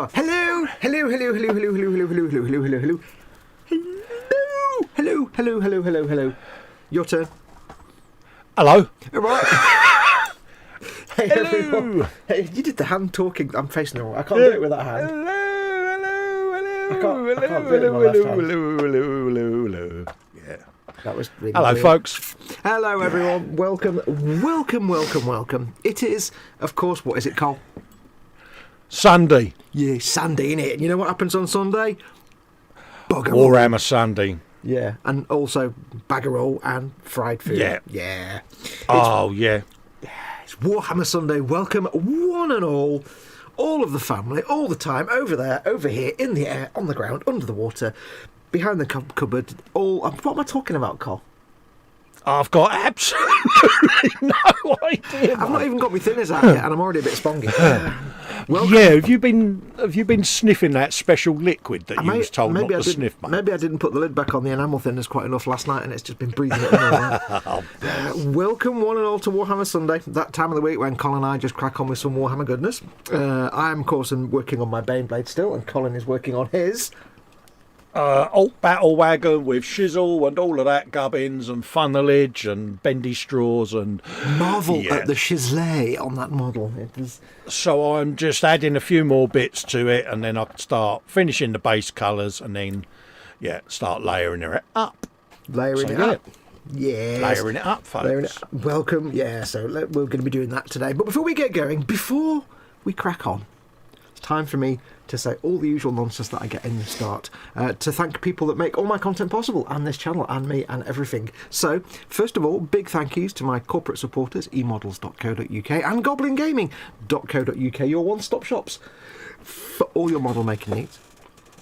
are. Hello. Your turn. Hello. All right. Hey, Hello. everyone. Hey, you did the hand talking. I'm facing the wall. I can't do it with that hand. I can't do it with my left hand. Hello. Yeah. That was really Hello, weird. folks. Hello, everyone. Welcome. It is, of course, what is it, Cole? Sunday. Yeah, Sunday, innit? And you know what happens on Sunday? Bugger all. Warhammer Sunday. Yeah, and also bagger all and fried food. Yeah. Yeah. Oh, yeah. It's Warhammer Sunday. Welcome, one and all of the family, all the time, over there, over here, in the air, on the ground, under the water, behind the cupboard. What am I talking about, Cole? I've got absolutely no idea. I've not even got my thinners out yet, and I'm already a bit spongy. Yeah, have you been sniffing that special liquid that you was told not to sniff, mate? Maybe I didn't put the lid back on the enamel thinners quite enough last night, and it's just been breathing it in all right. Welcome one and all to Warhammer Sunday, that time of the week when Colin and I just crack on with some Warhammer goodness. I'm, of course, working on my Baneblade still, and Colin is working on his... Ork Battlewagon with shizzle and all of that gubbins and funnelage and bendy straws and... Marvel at the chiselet on that model. It is... So I'm just adding a few more bits to it, and then I can start finishing the base colours, and then, start layering it up. Layering it up. Yes. Layering it up, folks. Layering it up. Welcome. Yeah, so we're going to be doing that today. But before we get going, before we crack on, it's time for me to say all the usual nonsense that I get in the start, to thank people that make all my content possible, and this channel, and me, and everything. So, first of all, big thank yous to my corporate supporters, emodels.co.uk and goblingaming.co.uk, your one-stop shops for all your model making needs.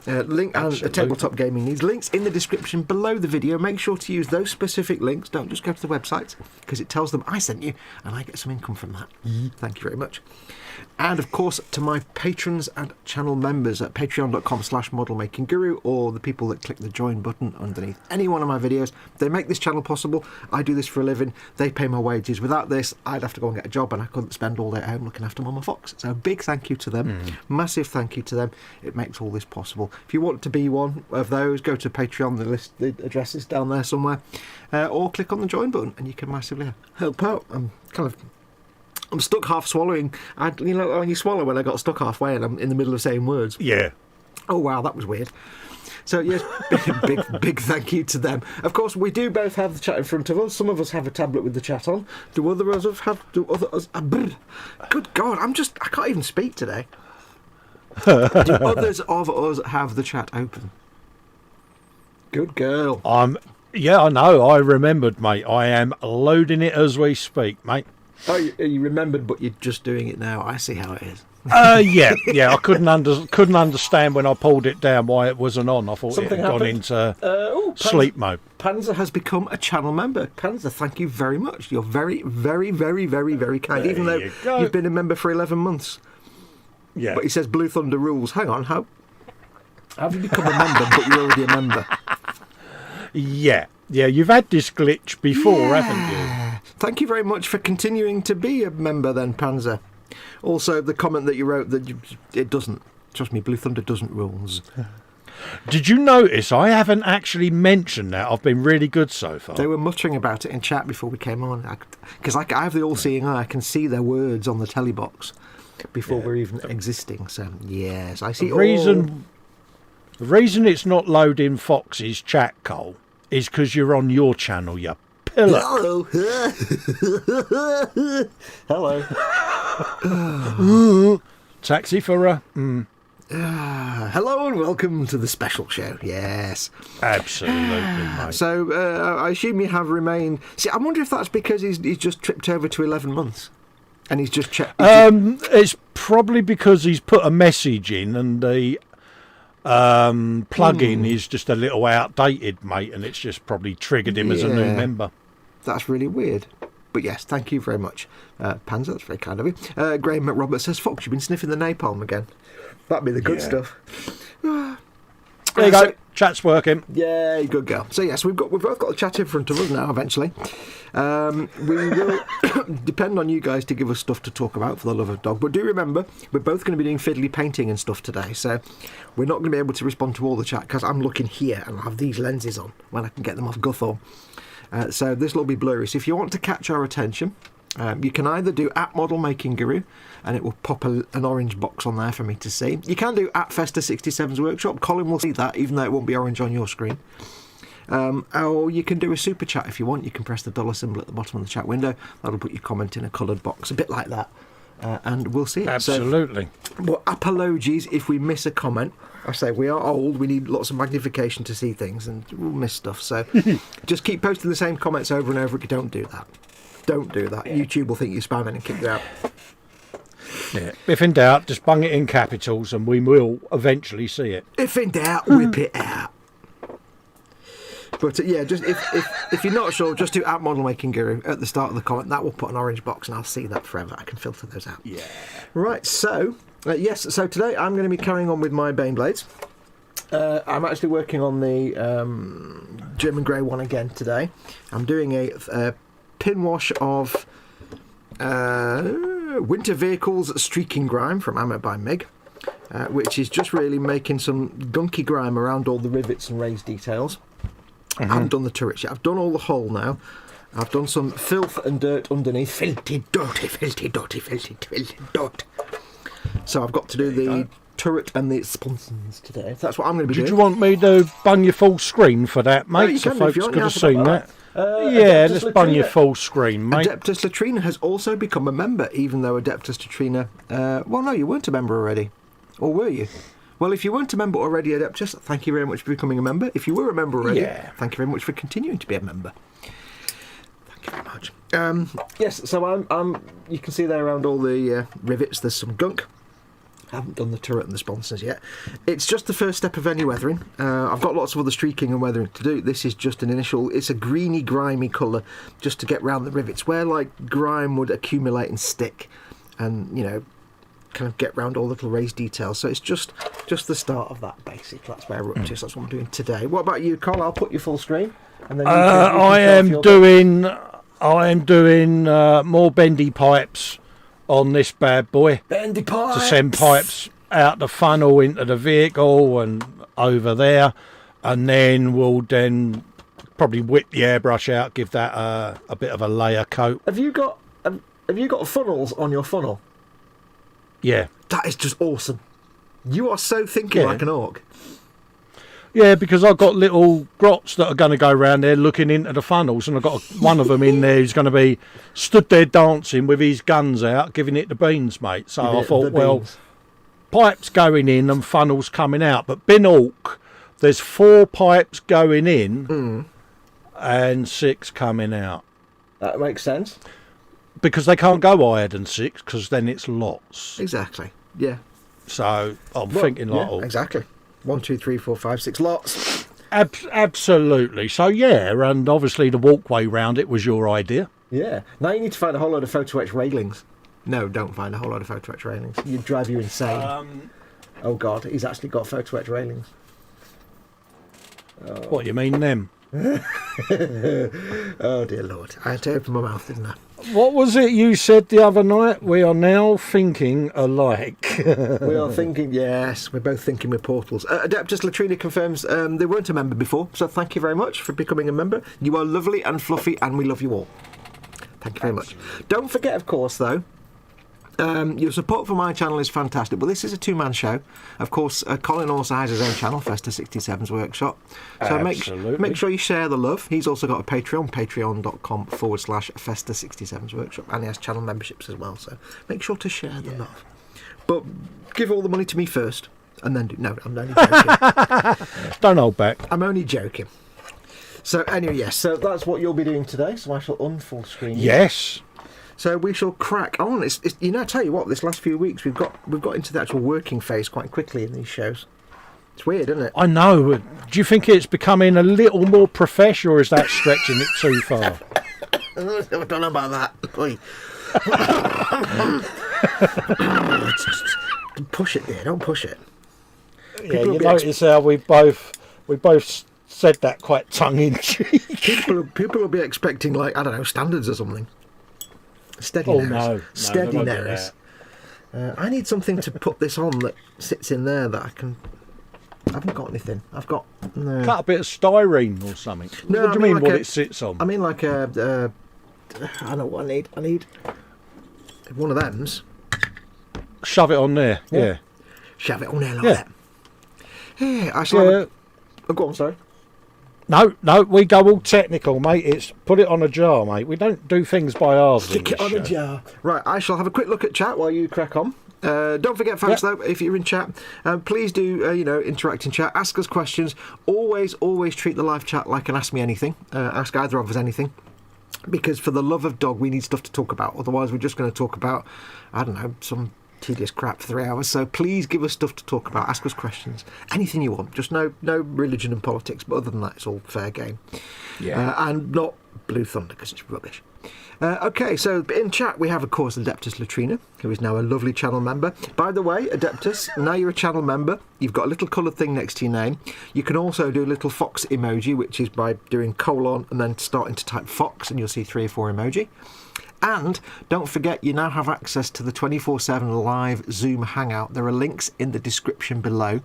Link and tabletop gaming needs. Links in the description below the video. Make sure to use those specific links. Don't just go to the website, because it tells them I sent you, and I get some income from that. Thank you very much. And of course to my patrons and channel members at patreon.com/modelmakingguru, or the people that click the join button underneath any one of my videos. They make this channel possible. I do this for a living. They pay my wages. Without this, I'd have to go and get a job, and I couldn't spend all day at home looking after Mama Foxx. So big thank you to them. Massive thank you to them. It makes all this possible. If you want to be one of those, go to Patreon. The address is down there somewhere, or click on the join button, and you can massively help out. I'm stuck half swallowing. You know when you swallow when I got stuck halfway and I'm in the middle of saying words? Yeah. Oh, wow, that was weird. So, yes, big thank you to them. Of course, we do both have the chat in front of us. Some of us have a tablet with the chat on. Do others have... Good God, I can't even speak today. Do others of us have the chat open? Good girl. Yeah, I know. I remembered, mate. I am loading it as we speak, mate. Oh, you remembered, but you're just doing it now. I see how it is. Yeah. I couldn't understand when I pulled it down why it wasn't on. I thought Something it had gone into sleep mode. Panzer has become a channel member. Panzer, thank you very much. You're very, very, very, very, very kind. Even though you've been a member for 11 months. Yeah. But he says Blue Thunder rules. Hang on, how have you become a member, but you're already a member? Yeah, you've had this glitch before, haven't you? Thank you very much for continuing to be a member then, Panzer. Also, the comment that you wrote that it doesn't. Trust me, Blue Thunder doesn't rules. Did you notice I haven't actually mentioned that? I've been really good so far. They were muttering about it in chat before we came on. Because I have the all-seeing eye. I can see their words on the telly box before we're even existing. So, yes, I see The reason it's not loading Fox's chat, Cole, is because you're on your channel, you pillar. Hello. Hello. Taxi for a... Hello and welcome to the special show. Yes. Absolutely, mate. So, I assume you have remained... See, I wonder if that's because he's just tripped over to 11 months. And he's just checked... It's probably because he's put a message in and the... plug-in is just a little outdated, mate, and it's just probably triggered him as a new member. That's really weird. But yes, thank you very much. Panzer, that's very kind of you. Graham McRobert says, Foxx, you've been sniffing the napalm again. That'd be the good stuff. There you go. Chat's working. Yay, good girl. So yes, we've both got the chat in front of us now. Eventually, we will depend on you guys to give us stuff to talk about, for the love of dog. But do remember, we're both going to be doing fiddly painting and stuff today, so we're not going to be able to respond to all the chat because I'm looking here and I have these lenses on when I can get them off Guthorn. So this will be blurry. So if you want to catch our attention, you can either do @ModelMakingGuru, and it will pop an orange box on there for me to see. You can do @Festa67's Workshop. Colin will see that, even though it won't be orange on your screen. Or you can do a super chat if you want. You can press the dollar symbol at the bottom of the chat window. That'll put your comment in a coloured box, a bit like that. And we'll see it. Absolutely. So, well, apologies if we miss a comment. I say we are old, we need lots of magnification to see things, and we'll miss stuff. So just keep posting the same comments over and over. Don't do that. Don't do that. YouTube will think you're spamming and kick you out. Yeah. If in doubt, just bung it in capitals and we will eventually see it. If in doubt, whip it out. But yeah, just if you're not sure, just do @ModelMakingGuru at the start of the comment. That will put an orange box and I'll see that forever. I can filter those out. Yeah. Right, so, yes, so today I'm going to be carrying on with my Baneblades. I'm actually working on the German Grey one again today. I'm doing a pin wash of Winter Vehicles Streaking Grime from Ammo by Mig, which is just really making some gunky grime around all the rivets and raised details. I haven't done the turrets yet. I've done all the hull now. I've done some filth and dirt underneath. Filthy, dirty, filthy, dirty, filthy, filthy, dirt. So I've got to do the turret and the sponsons today. So that's what I'm going to be doing. Did you want me to bung your full screen for that, mate? You so can, folks if you want. could have seen that. Yeah, let's bung your full screen, mate. Adeptus Latrina has also become a member, even though Adeptus Latrina... well, no, you weren't a member already. Or were you? Well, if you weren't a member already, Adeptus, thank you very much for becoming a member. If you were a member already, thank you very much for continuing to be a member. Thank you very much. Yes, so I'm. You can see there around all the rivets, there's some gunk. I haven't done the turret and the sponsons yet. It's just the first step of any weathering. I've got lots of other streaking and weathering to do. This is just an initial... It's a greeny, grimy colour just to get round the rivets, where, like, grime would accumulate and stick and, you know, kind of get round all the little raised details. So it's just the start of that, basically. That's where we're up to. So that's what I'm doing today. What about you, Colin? I'll put you full screen. And then I am doing more bendy pipes on this bad boy. Bendy pipes! To send pipes out the funnel into the vehicle and over there. And then we'll probably whip the airbrush out, give that a bit of a layer coat. Have you got funnels on your funnel? Yeah. That is just awesome. You are so thinking like an orc. Yeah, because I've got little grots that are going to go around there looking into the funnels, and I've got one of them in there who's going to be stood there dancing with his guns out, giving it the beans, mate. So I thought, well, pipes going in and funnels coming out. But bin Ork, there's 4 pipes going in and 6 coming out. That makes sense. Because they can't go higher than 6, because then it's lots. Exactly. Yeah. So I'm thinking like, yeah, exactly. 1, 2, 3, 4, 5, 6 lots. Absolutely. So yeah, and obviously the walkway round it was your idea. Yeah. Now you need to find a whole load of photo etch railings. No, don't find a whole load of photo etch railings. You'd drive you insane. Oh God, he's actually got photo etch railings. Oh. What, you mean them? Oh dear Lord, I had to open my mouth, didn't I? What was it you said the other night? We are now thinking alike. We are thinking, yes, we're both thinking with portals. Adeptus Latrina confirms they weren't a member before, so thank you very much for becoming a member. You are lovely and fluffy, and we love you all. Thank you very much. Don't forget, of course, though, your support for my channel is fantastic, but this is a 2-man show. Of course, Colin also has his own channel, Festa67's Workshop. So make sure you share the love. He's also got a Patreon, patreon.com/Festa67's Workshop, and he has channel memberships as well. So make sure to share the love. But give all the money to me first, and then no, I'm only joking. Don't hold back. I'm only joking. So anyway, yes. So that's what you'll be doing today. So I shall unfull screen. Yes. So we shall crack on. It's you know, I tell you what, this last few weeks we've got into the actual working phase quite quickly in these shows. It's weird, isn't it? I know. Do you think it's becoming a little more professional, or is that stretching it too far? I don't know about that. Push it, dear. Don't push it. Yeah, you notice how we both said that quite tongue in cheek. People will be expecting, like, I don't know, standards or something. Steady Oh, Neris. no, Steady they won't do Neris. I need something to put this on that sits in there that I can... I haven't got anything. I've got... No. Cut a bit of styrene or something. No, What do you mean, like what it sits on? I mean, like a... I don't know what I need. I need one of them's. Shove it on there, yeah. Shove it on there like that. Yeah, I shall have oh, go on, sorry. No, we go all technical, mate. It's put it on a jar, mate. We don't do things by halves. Stick it on a jar. Right, I shall have a quick look at chat while you crack on. Don't forget, folks, though, if you're in chat, please do, interact in chat. Ask us questions. Always treat the live chat like an Ask Me Anything. Ask either of us anything. Because for the love of dog, we need stuff to talk about. Otherwise, we're just going to talk about, I don't know, some tedious crap for 3 hours. So please give us stuff to talk about. Ask us questions. Anything you want. Just no religion and politics. But other than that, it's all fair game. Yeah. And not Blue Thunder, because it's rubbish. Okay, so in chat we have, of course, Adeptus Latrina, who is now a lovely channel member. By the way, Adeptus, now you're a channel member. You've got a little coloured thing next to your name. You can also do a little Foxx emoji, which is by doing colon and then starting to type Foxx, and you'll see 3 or 4 emoji. And don't forget, you now have access to the 24/7 live Zoom Hangout. There are links in the description below.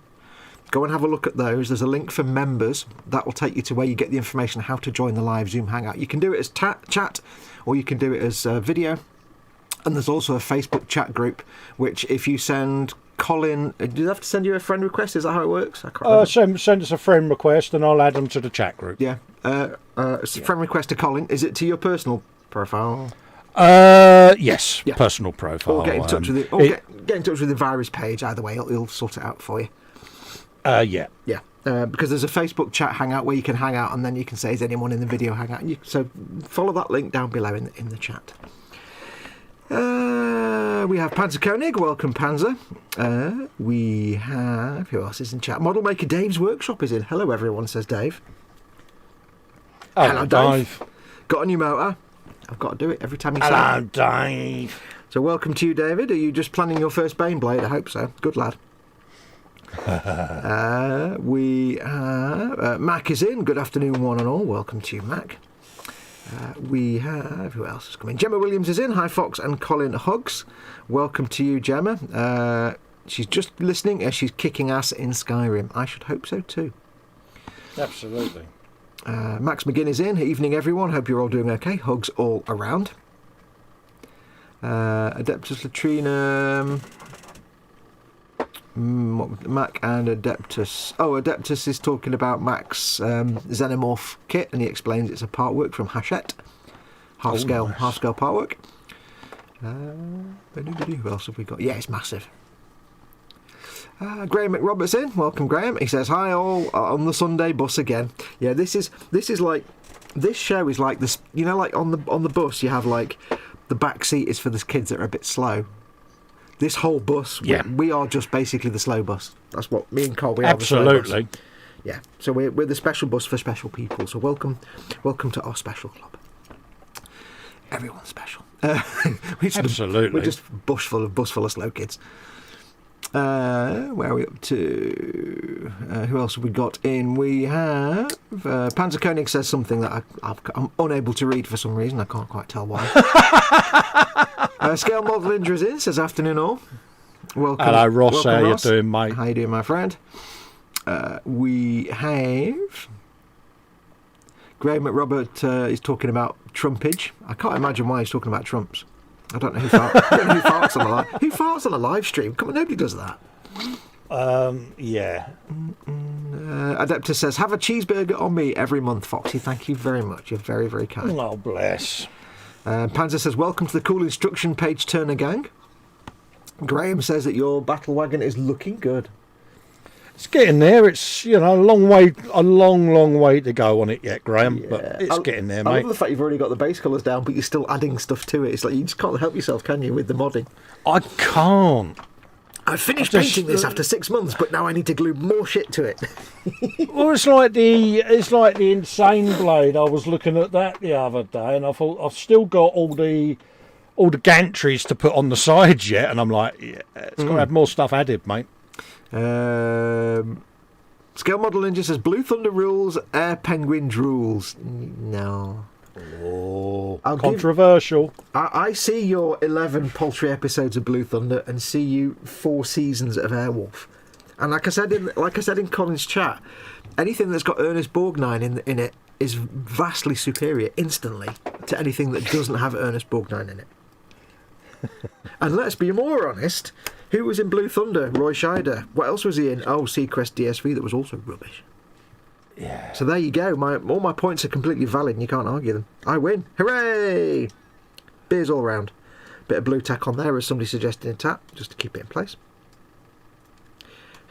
Go and have a look at those. There's a link for members. That will take you to where you get the information how to join the live Zoom Hangout. You can do it as chat, or you can do it as video. And there's also a Facebook chat group, which if you send Colin... Do you have to send you a friend request? Is that how it works? I can't remember. Send us a friend request and I'll add them to the chat group. Yeah. Friend request to Colin. Is it to your personal profile? Yes. Yeah. Personal profile. Or get in touch with it. Or get in touch with the virus page. Either way, he'll sort it out for you. Yeah. Yeah. Because there's a Facebook chat hangout where you can hang out and then you can say, is anyone in the video hangout? So follow that link down below in the chat. We have Panzer Koenig. Welcome, Panzer. We have... Who else is in chat? Model Maker Dave's workshop is in. Hello, everyone, says Dave. Hello, Dave. Got a new motor. I've got to do it every time you say Hello, Dave. So welcome to you, David. Are you just planning your first Baneblade? I hope so. Good lad. We have Mac is in. Good afternoon, one and all. Welcome to you, Mac. We have... Who else is coming? Gemma Williams is in. Hi, Foxx and Colin Hugs. Welcome to you, Gemma. She's just listening as she's kicking ass in Skyrim. I should hope so, too. Absolutely. Max McGinn is in. Evening, everyone. Hope you're all doing okay. Hugs all around. Adeptus Latrina... Mac and Adeptus. Oh, Adeptus is talking about Mac's Xenomorph kit, and he explains it's a part work from Hachette. Half scale part work. Who else have we got? Yeah, it's massive. Graham McRoberts in. Welcome, Graham. He says, hi all, on the Sunday bus again. Yeah, this is like, this show is like this, you know, like on the bus you have like the back seat is for the kids that are a bit slow. This whole bus, we are just basically the slow bus. That's what me and Cole, we are the slow bus. Absolutely. Yeah, so we're the special bus for special people. So welcome to our special club. Everyone's special. Absolutely. We're just bus full of slow kids. Where are we up to? Who else have we got in? We have... Panzer Koenig says something that I'm unable to read for some reason. I can't quite tell why. Scale Model Indra is in. Says, afternoon all. Welcome. Hello, Ross. Welcome, how Ross. You doing, mate? How you doing, my friend? We have... Graham McRobert is talking about Trumpage. I can't imagine why he's talking about Trumps. I don't know who farts on the live. Who farts on a live stream? Come on, nobody does that. Yeah. Adeptus says, have a cheeseburger on me every month, Foxy. Thank you very much. You're very, very kind. Oh, bless. Panzer says, welcome to the cool instruction page turner gang. Graham says that your battle wagon is looking good. It's getting there. It's, a long way to go on it yet, Graham. Yeah. But it's getting there, mate. I love the fact you've already got the base colours down, but you're still adding stuff to it. It's like you just can't help yourself, can you, with the modding? I can't. I finished painting this after 6 months, but now I need to glue more shit to it. Well, it's like the Insane Blade. I was looking at that the other day, and I thought I've still got all the gantries to put on the sides yet, and I'm like, it's got to have more stuff added, mate. Scale Model Ninja says Blue Thunder rules, Air Penguins rules. No. Oh, controversial. I see your 11 paltry episodes of Blue Thunder and see you 4 seasons of Airwolf. And like I said in Colin's chat, anything that's got Ernest Borgnine in it is vastly superior instantly to anything that doesn't have Ernest Borgnine in it. And let's be more honest, who was in Blue Thunder? Roy Scheider. What else was he in? Oh, Seacrest DSV, that was also rubbish. Yeah. So there you go. All my points are completely valid and you can't argue them. I win. Hooray! Beers all round. Bit of blue tack on there, as somebody suggested in tap, just to keep it in place.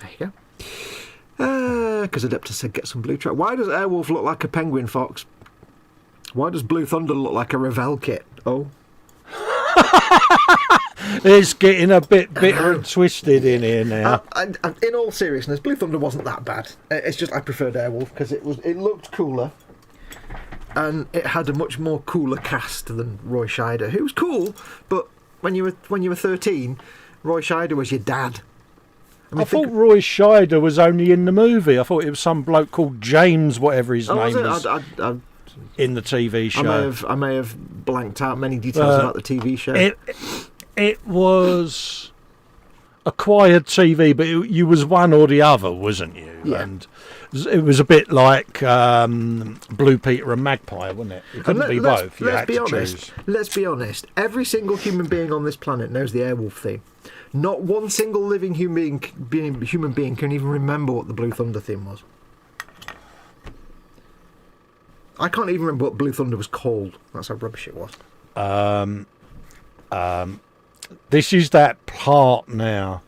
There you go. Because Adeptus said get some blue track. Why does Airwolf look like a penguin, Fox? Why does Blue Thunder look like a Revell kit? Oh. It's getting a bit bitter and twisted in here now. In all seriousness, Blue Thunder wasn't that bad. It's just I preferred Airwolf because it looked cooler, and it had a much more cooler cast than Roy Scheider, who was cool. But when you were 13, Roy Scheider was your dad. I thought Roy Scheider was only in the movie. I thought it was some bloke called James, whatever his name was, in the TV show. I may have blanked out many details about the TV show. It was acquired TV, but you was one or the other, wasn't you? Yeah. And it was a bit like Blue Peter and Magpie, wasn't it? You couldn't be both. You had to choose. Let's be honest. Every single human being on this planet knows the Airwolf theme. Not one single living human being can even remember what the Blue Thunder theme was. I can't even remember what Blue Thunder was called. That's how rubbish it was. This is that part now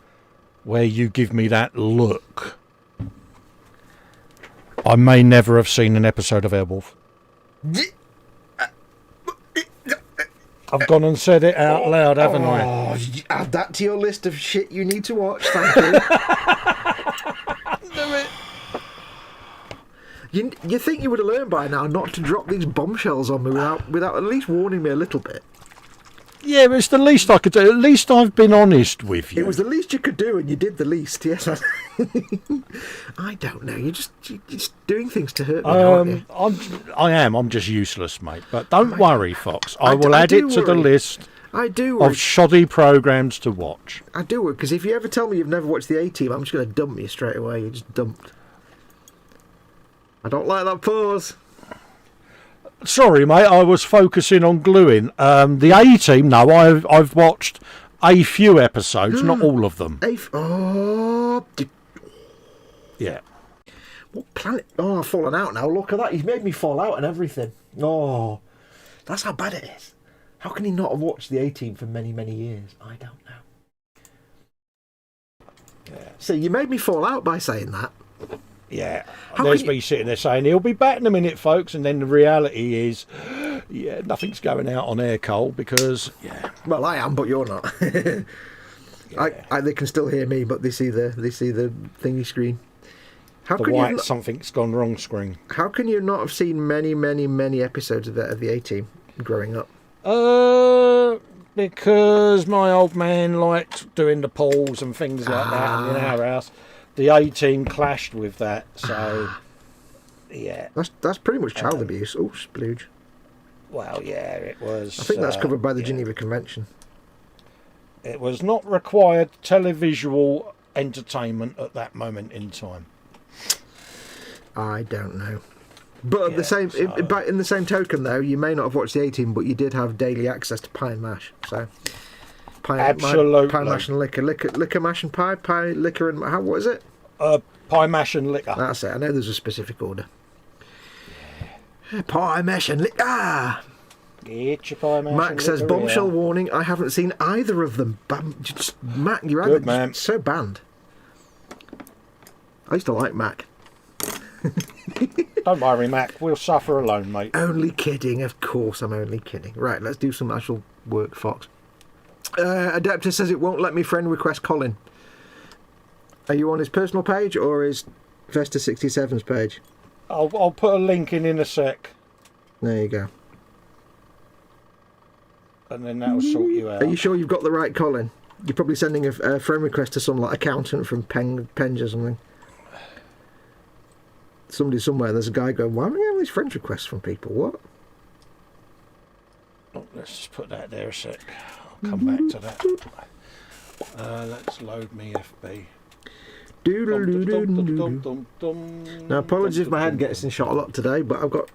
where you give me that look. I may never have seen an episode of Airwolf. I've gone and said it out loud, haven't I? Add that to your list of shit you need to watch, thank you. Do it. You think you would have learned by now not to drop these bombshells on me without at least warning me a little bit. Yeah, but it's the least I could do. At least I've been honest with you. It was the least you could do, and you did the least. Yes, I don't know. You're just doing things to hurt me, aren't you? I am. I'm just useless, mate. But don't worry, Fox. I will add it to the list. I do of shoddy programs to watch. I do worry, because if you ever tell me you've never watched the A-Team, I'm just going to dump you straight away. You're just dumped. I don't like that pause. Sorry, mate. I was focusing on gluing. The A-Team. No, I've watched a few episodes, not all of them. Yeah. What planet? Oh, I've fallen out now. Look at that. He's made me fall out and everything. Oh, that's how bad it is. How can he not have watched the A-Team for many, many years? I don't know. Yeah. So you made me fall out by saying that. Yeah. There's me sitting there saying, he'll be back in a minute, folks. And then the reality is, yeah, nothing's going out on air, Cole, because, yeah. Well, I am, but you're not. Yeah. They can still hear me, but they see the thingy screen. Something's gone wrong screen. How can you not have seen many, many, many episodes of the A-Team growing up? Because my old man liked doing the polls and things like that in our house. The A-Team clashed with that, so yeah. That's pretty much child abuse. Oh, splooge. Well, yeah, it was. I think that's covered by the Geneva Convention. It was not required televisual entertainment at that moment in time. I don't know. But in the same token, though, you may not have watched the A-Team, but you did have daily access to pie and mash. So, absolutely, pie mash and liquor mash and pie liquor and what is it? Pie mash and liquor. That's it. I know there's a specific order. Yeah. Pie mash and liquor. Get your pie mash. Mac says bombshell warning. I haven't seen either of them. Mac, you're good, man. So banned. I used to like Mac. Don't worry, Mac. We'll suffer alone, mate. Only kidding. Of course, I'm only kidding. Right, let's do some actual work, Fox. Adeptus says it won't let me friend request Colin. Are you on his personal page or his Vesta 67's page? I'll put a link in a sec. There you go. And then that'll sort you out. Are you sure you've got the right Colin? You're probably sending a friend request to some like accountant from Penge or something. Somebody somewhere, there's a guy going, why am I getting these friend requests from people? What? Oh, let's just put that there a sec. I'll come back to that. Let's load me FB. Now, apologies if my head gets in shot a lot today, but I've got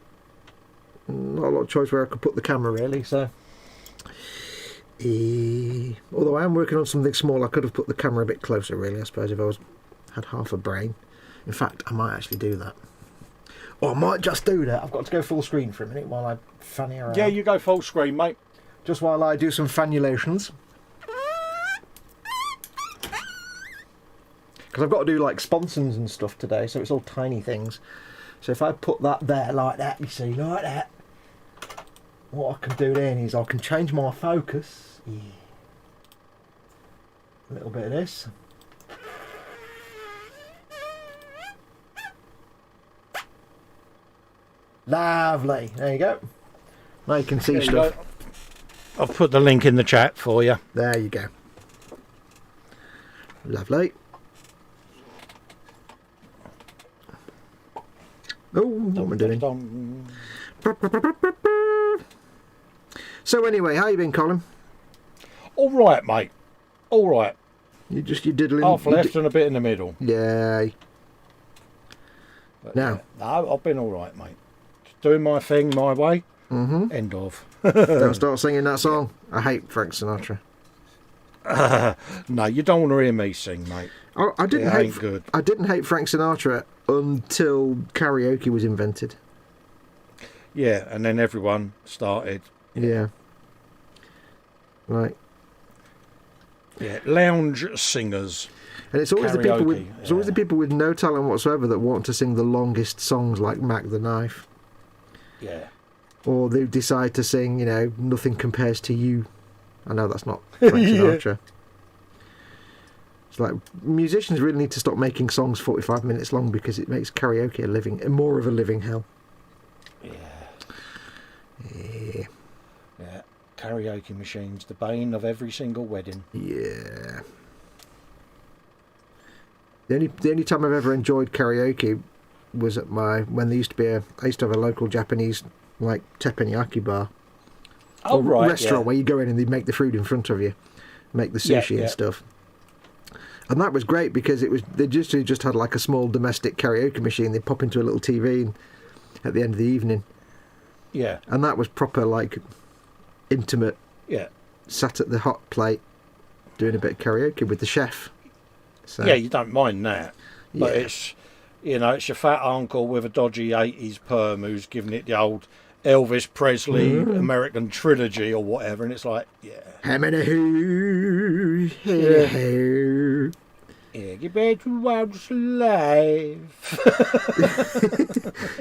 not a lot of choice where I could put the camera, really, so... although I am working on something small, I could have put the camera a bit closer, really, I suppose, if I had half a brain. In fact, I might actually do that. Or I might just do that. I've got to go full screen for a minute while I fanny around. Yeah, you go full screen, mate. Just while I do some fannulations. Because I've got to do like sponsons and stuff today, so it's all tiny things. So if I put that there like that, you see, like that, what I can do then is I can change my focus. Yeah. A little bit of this. Lovely. There you go. Now you can see stuff. I've put the link in the chat for you. There you go. Lovely. Oh, what am I doing? So anyway, how you been, Colin? All right, mate. All right. You diddling. Half left and a bit in the middle. Yeah. Now. No, I've been all right, mate. Just doing my thing my way. Mm-hmm. End of. Don't start singing that song. I hate Frank Sinatra. No, you don't want to hear me sing, mate. I didn't It hate. ain't good. I didn't hate Frank Sinatra until karaoke was invented. Yeah, and then everyone started. Yeah. Right. Yeah, lounge singers. And it's always Karaoke, the people with it's always the people with no talent whatsoever that want to sing the longest songs like Mac the Knife. Yeah. Or they decide to sing, you know, Nothing Compares to You. I know that's not Frank Sinatra. It's like musicians really need to stop making songs 45 minutes long because it makes karaoke more of a living hell. Yeah. Yeah. Yeah. Karaoke machines, the bane of every single wedding. Yeah. The only time I've ever enjoyed karaoke was at when there used to be I used to have a local Japanese like teppanyaki bar. Oh, right, restaurant yeah. where you go in and they make the food in front of you, make the sushi and stuff. And that was great because they just had like a small domestic karaoke machine. They pop into a little TV at the end of the evening. Yeah. And that was proper like intimate. Yeah. Sat at the hot plate doing a bit of karaoke with the chef. So, Yeah, you don't mind that. But Yeah. it's, it's your fat uncle with a dodgy 80s perm who's giving it the old Elvis Presley American trilogy or whatever, and it's like, yeah. Ham-and-a-hoo, hey-a-hoo. Yeah, get back to wild's life.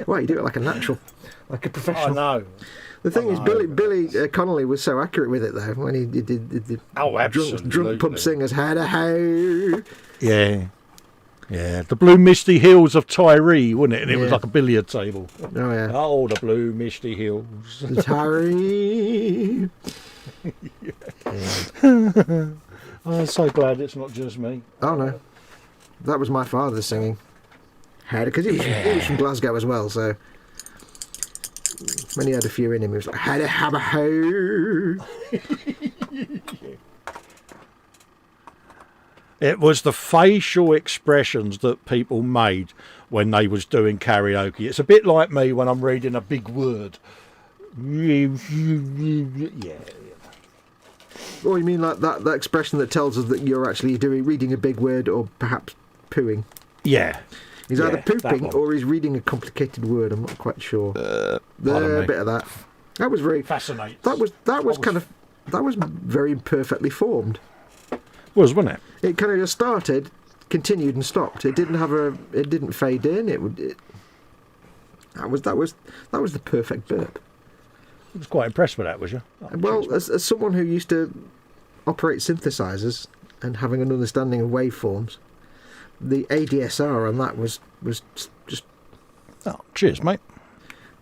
Well, you do it like a natural, like a I professional. know. The thing is, know. Billy Connolly was so accurate with it, though, when he did the absolutely. drunk pub singers had a ho. Yeah. Yeah, the blue misty hills of Tyree, wasn't it? And it was like a billiard table. Oh, yeah. Oh, the blue misty hills. The Tyree. I'm so glad it's not just me. Oh, no. That was my father singing. Because he was from Glasgow as well, so when he had a few in him, he was like, had a have a ho. It was the facial expressions that people made when they was doing karaoke. It's a bit like me when I'm reading a big word. Yeah. Or you mean like that expression that tells us that you're actually reading a big word or perhaps pooing? Yeah. He's either that pooping one. or he's reading a complicated word. I'm not quite sure. Pardon A me. bit of that. That was very Fascinating. That was very imperfectly formed. Wasn't it? It kind of just started, continued, and stopped. It didn't fade in. That was the perfect burp. I was quite impressed with that, was you? Oh, Well, cheers, as someone who used to operate synthesizers and having an understanding of waveforms, the ADSR on that was just oh, cheers, mate.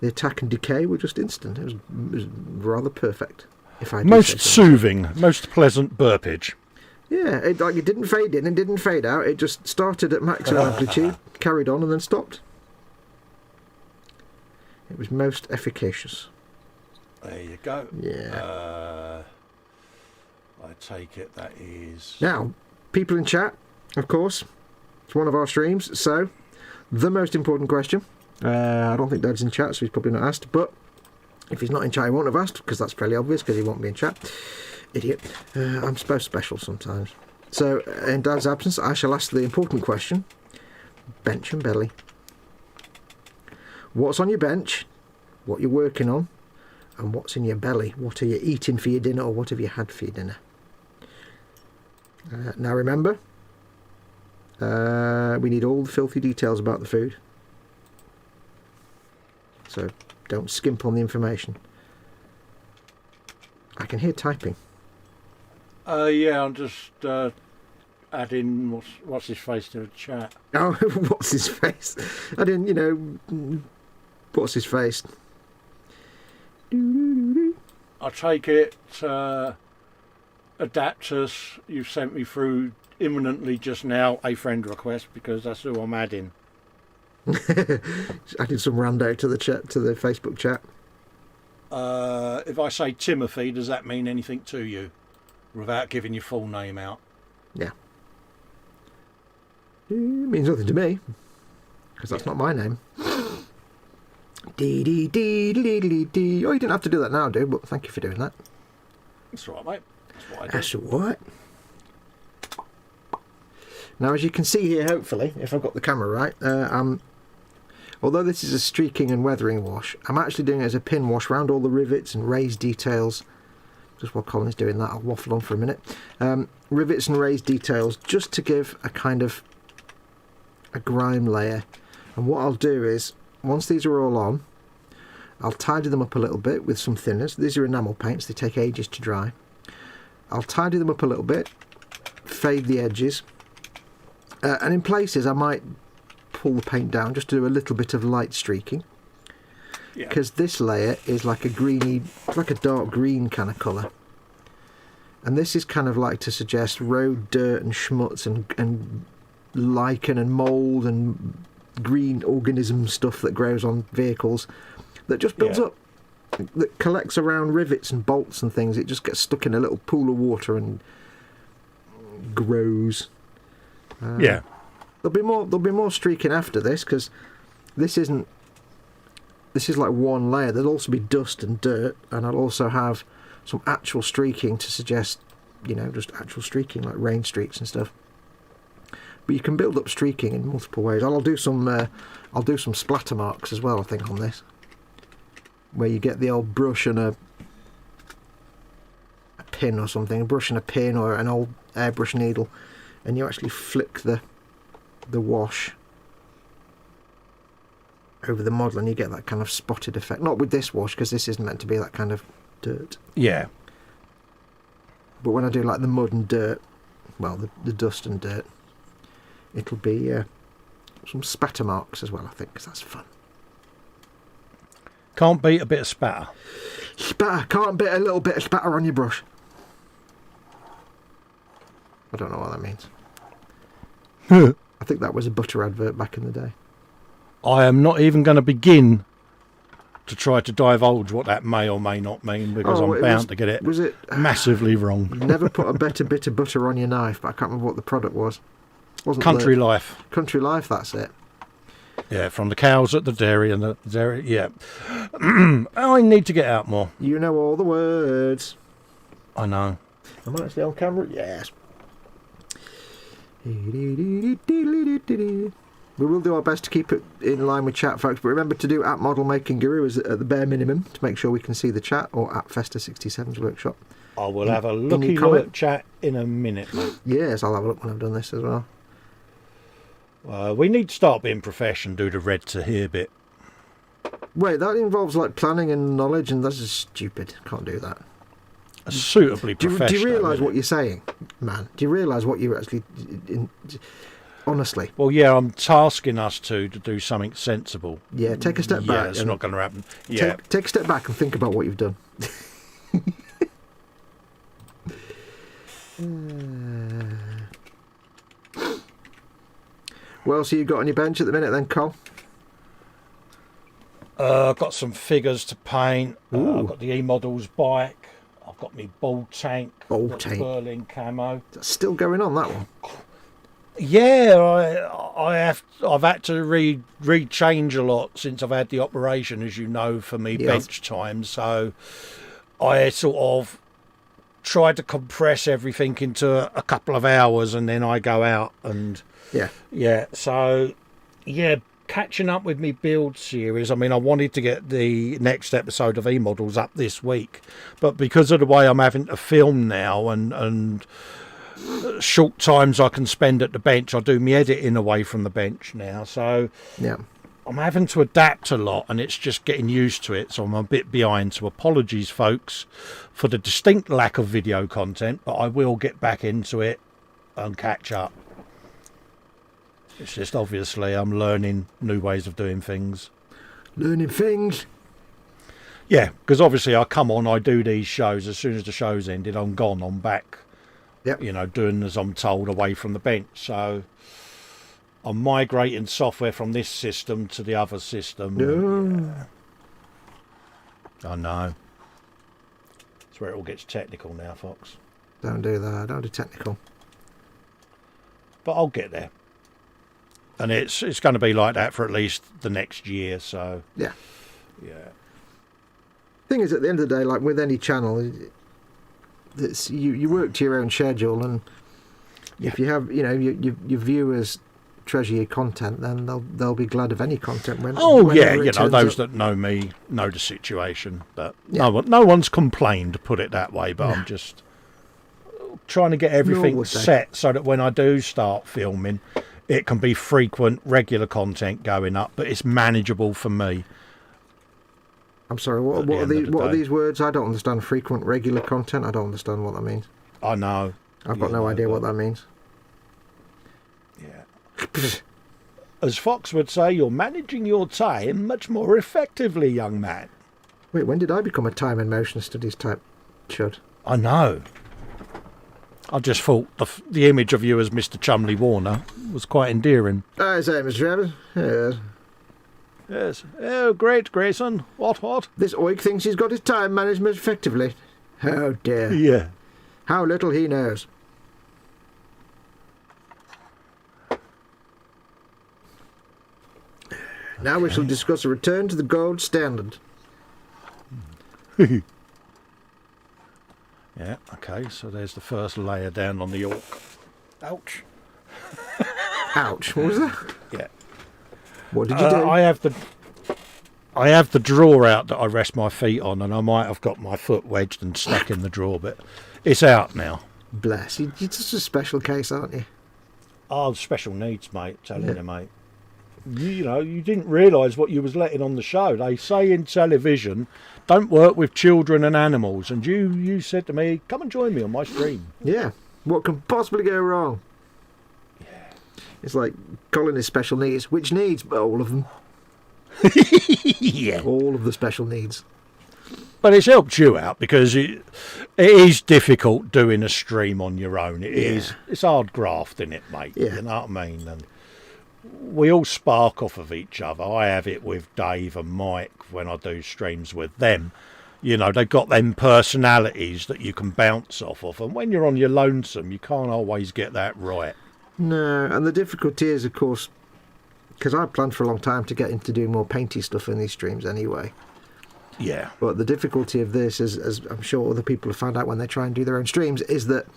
the attack and decay were just instant. It was rather perfect. If I do Most say so. soothing, most pleasant burpage. Yeah, it didn't fade in and didn't fade out. It just started at maximum amplitude, carried on, and then stopped. It was most efficacious. There you go. Yeah. I take it that is... Now, people in chat, of course. It's one of our streams, so the most important question. I don't think Dad's in chat, so he's probably not asked, but if he's not in chat, he won't have asked, because that's fairly obvious, because he won't be in chat. Idiot. I'm so special sometimes. So, in Dad's absence, I shall ask the important question. Bench and belly. What's on your bench? What you're working on? And what's in your belly? What are you eating for your dinner, or what have you had for your dinner? Now remember, we need all the filthy details about the food. So, don't skimp on the information. I can hear typing. Yeah, I'm just adding what's his face to the chat. Oh, what's his face? I didn't, what's his face? I take it adapters you've sent me through imminently just now a friend request, because that's who I'm adding. Added some rando to the chat, to the Facebook chat. If I say Timothy, does that mean anything to you? Without giving your full name out. Yeah. It means nothing to me, because that's not my name. Dee dee dee dee dee dee. Oh, you didn't have to do that now, dude, but thank you for doing that. That's all right, mate. That's what I do. That's all right. Now, as you can see here, hopefully, if I've got the camera right, although this is a streaking and weathering wash, I'm actually doing it as a pin wash around all the rivets and raised details. Just while Colin's doing that, I'll waffle on for a minute. Rivets and raised details, just to give a kind of a grime layer. And what I'll do is, once these are all on, I'll tidy them up a little bit with some thinners. These are enamel paints, they take ages to dry. I'll tidy them up a little bit, fade the edges, and in places I might pull the paint down just to do a little bit of light streaking. Because this layer is like a greeny, like a dark green kind of colour. And this is kind of like to suggest road dirt and schmutz and lichen and mould and green organism stuff that grows on vehicles that just builds up, that collects around rivets and bolts and things. It just gets stuck in a little pool of water and grows. There'll be more streaking after this, because this is like one layer. There'll also be dust and dirt, and I'll also have some actual streaking to suggest, just actual streaking, like rain streaks and stuff. But you can build up streaking in multiple ways. I'll do some splatter marks as well, I think, on this, where you get the old brush and a pin or something, a brush and a pin or an old airbrush needle, and you actually flick the wash over the model, and you get that kind of spotted effect. Not with this wash, because this isn't meant to be that kind of dirt. Yeah. But when I do like the mud and dirt, well, the dust and dirt, it'll be some spatter marks as well, I think, because that's fun. Can't beat a bit of spatter. Spatter, can't beat a little bit of spatter on your brush. I don't know what that means. I think that was a butter advert back in the day. I am not even going to begin to try to divulge what that may or may not mean, because I'm bound to get it massively wrong. Never put a better bit of butter on your knife, but I can't remember what the product was. Wasn't Country Life. Country Life, that's it. Yeah, from the cows at the dairy and the dairy. Yeah. I need to get out more. You know all the words. I know. Am I actually on camera? Yes. We will do our best to keep it in line with chat, folks, but remember to do @ModelMakingGuru as at the bare minimum to make sure we can see the chat, or @Festa67's workshop. I will have a looky look at chat in a minute, mate. Yes, I'll have a look when I've done this as well. We need to start being professional, do the red to hear bit. Wait, that involves like planning and knowledge, and that's just stupid. Can't do that. Suitably professional. Do you realise what you're saying, man? Do you realise what you're actually... honestly. Well, yeah, I'm tasking us to do something sensible. Yeah, take a step back. Yeah, it's not going to happen. Yeah. Take a step back and think about what you've done. What else have you got on your bench at the minute then, Col? I've got some figures to paint. Ooh. I've got the E-Models bike. I've got my ball tank. Ball got tank. Berlin camo. That's still going on, that one. Yeah, I've had to rechange a lot since I've had the operation, as you know, for me bench time. So I sort of tried to compress everything into a couple of hours, and then I go out and yeah. So yeah, catching up with me build series. I mean, I wanted to get the next episode of E-Models up this week, but because of the way I'm having to film now and short times I can spend at the bench, I do my editing away from the bench now, so Yeah. I'm having to adapt a lot, and it's just getting used to it, so I'm a bit behind. So apologies, folks, for the distinct lack of video content, but I will get back into it and catch up. It's just obviously I'm learning new ways of doing things. Learning things. Yeah, because obviously I come on, I do these shows, as soon as the show's ended, I'm gone, I'm back. Yep. You know, doing as I'm told, away from the bench. So I'm migrating software from this system to the other system. No. Yeah. I know. That's where it all gets technical now, Foxx. Don't do that. Don't do technical. But I'll get there. And it's going to be like that for at least the next year. So Yeah. yeah. Thing is, at the end of the day, like with any channel, that's you work to your own schedule, and if you have, you know, your viewers treasure your content, then they'll be glad of any content. You know, those that know me know the situation, but no one's complained, put it that way. But I'm just trying to get everything set so that when I do start filming, it can be frequent, regular content going up, but it's manageable for me. I'm sorry, what are these words? I don't understand. Frequent, regular content. I don't understand what that means. I know. I've got no idea what that means. Yeah. As Foxx would say, you're managing your time much more effectively, young man. Wait, when did I become a time and motion studies type chud? I know. I just thought the image of you as Mr. Chumley Warner was quite endearing. I say, Mr. Evans. Yes. Yes. Oh, great, Grayson. What? This oik thinks he's got his time management effectively. Oh dear. Yeah. How little he knows. Now we shall discuss a return to the gold standard. Yeah, okay, so there's the first layer down on the Ork. Ouch. Ouch, what was that? Yeah. What did you do? I have the drawer out that I rest my feet on, and I might have got my foot wedged and stuck in the drawer, but it's out now. Bless. You're just a special case, aren't you? Oh, special needs, mate, telling you, mate. You know, you didn't realise what you was letting on the show. They say in television, don't work with children and animals, and you said to me, come and join me on my stream. Yeah. What can possibly go wrong? Yeah. It's like Colin is special needs. Which needs? All of them. Yeah. All of the special needs. But it's helped you out because it is difficult doing a stream on your own. It's hard graft, isn't it, mate? Yeah. You know what I mean? And we all spark off of each other. I have it with Dave and Mike when I do streams with them. You know, they've got them personalities that you can bounce off of. And when you're on your lonesome, you can't always get that right. No, and the difficulty is, of course, because I planned for a long time to get into doing more painty stuff in these streams anyway. Yeah. But the difficulty of this, as I'm sure other people have found out when they try and do their own streams, is that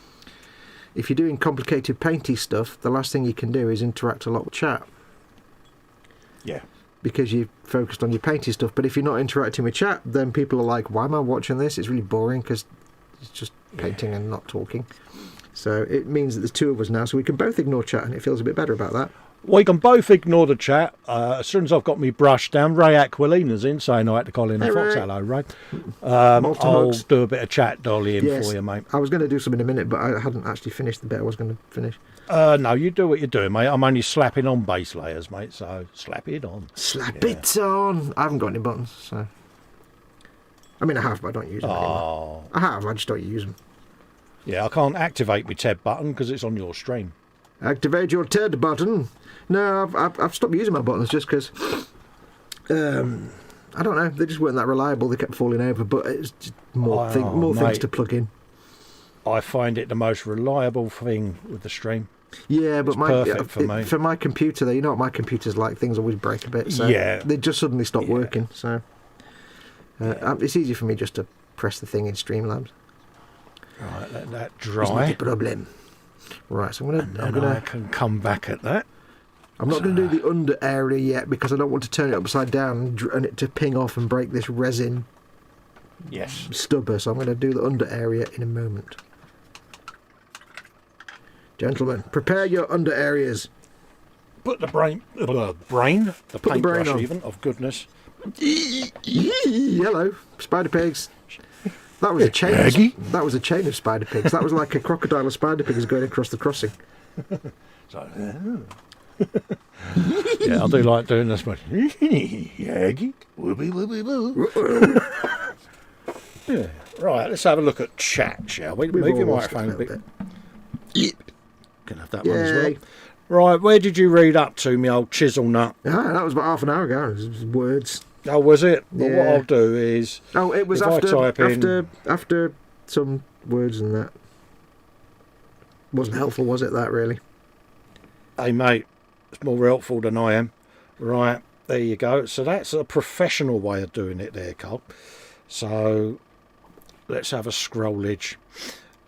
if you're doing complicated painty stuff, the last thing you can do is interact a lot with chat. Yeah. Because you've focused on your painty stuff. But if you're not interacting with chat, then people are like, why am I watching this? It's really boring because it's just painting and not talking. So it means that there's two of us now, so we can both ignore chat, and it feels a bit better about that. We can both ignore the chat. As soon as I've got me brush down, Ray Aquilina's in saying hi to Colin and Foxx. Hello, Ray. I'll do a bit of chat dollying for you, mate. I was going to do some in a minute, but I hadn't actually finished the bit I was going to finish. No, you do what you're doing, mate. I'm only slapping on base layers, mate, so slap it on. Slap it on! I haven't got any buttons, so... I mean, I have, but I don't use them anymore. I have, I just don't use them. Yeah, I can't activate my TED button because it's on your stream. Activate your TED button. No, I've stopped using my buttons just because... I don't know, they just weren't that reliable. They kept falling over, but it's just more things to plug in. I find it the most reliable thing with the stream. Yeah, but perfect for me. For my computer, though, you know what my computer's like. Things always break a bit. So yeah, they just suddenly stop working. So it's easy for me just to press the thing in Streamlabs. Right, let that dry. It's not a problem. Right, so I can come back at that. I'm not going to do the under area yet because I don't want to turn it upside down and it to ping off and break this resin stubber. So I'm going to do the under area in a moment. Gentlemen, prepare your under areas. Put the paintbrush even, of goodness. Hello, spider pigs. That was a chain. That was a chain of spider pigs. That was like a crocodile of spider pigs going across the crossing. So, yeah, I do like doing this much. Yaggy. Yeah. Right, let's have a look at chat, shall we? Move your microphone a bit. Can have that one as well. Right, where did you read up to, me old chisel nut? Ah, that was about half an hour ago. It was words. Oh, was it? Yeah. Well, what I'll do is... Oh, it was after some words and that. Wasn't helpful, was it, that, really? Hey, mate, it's more helpful than I am. Right, there you go. So that's a professional way of doing it there, Cole. So let's have a scrollage.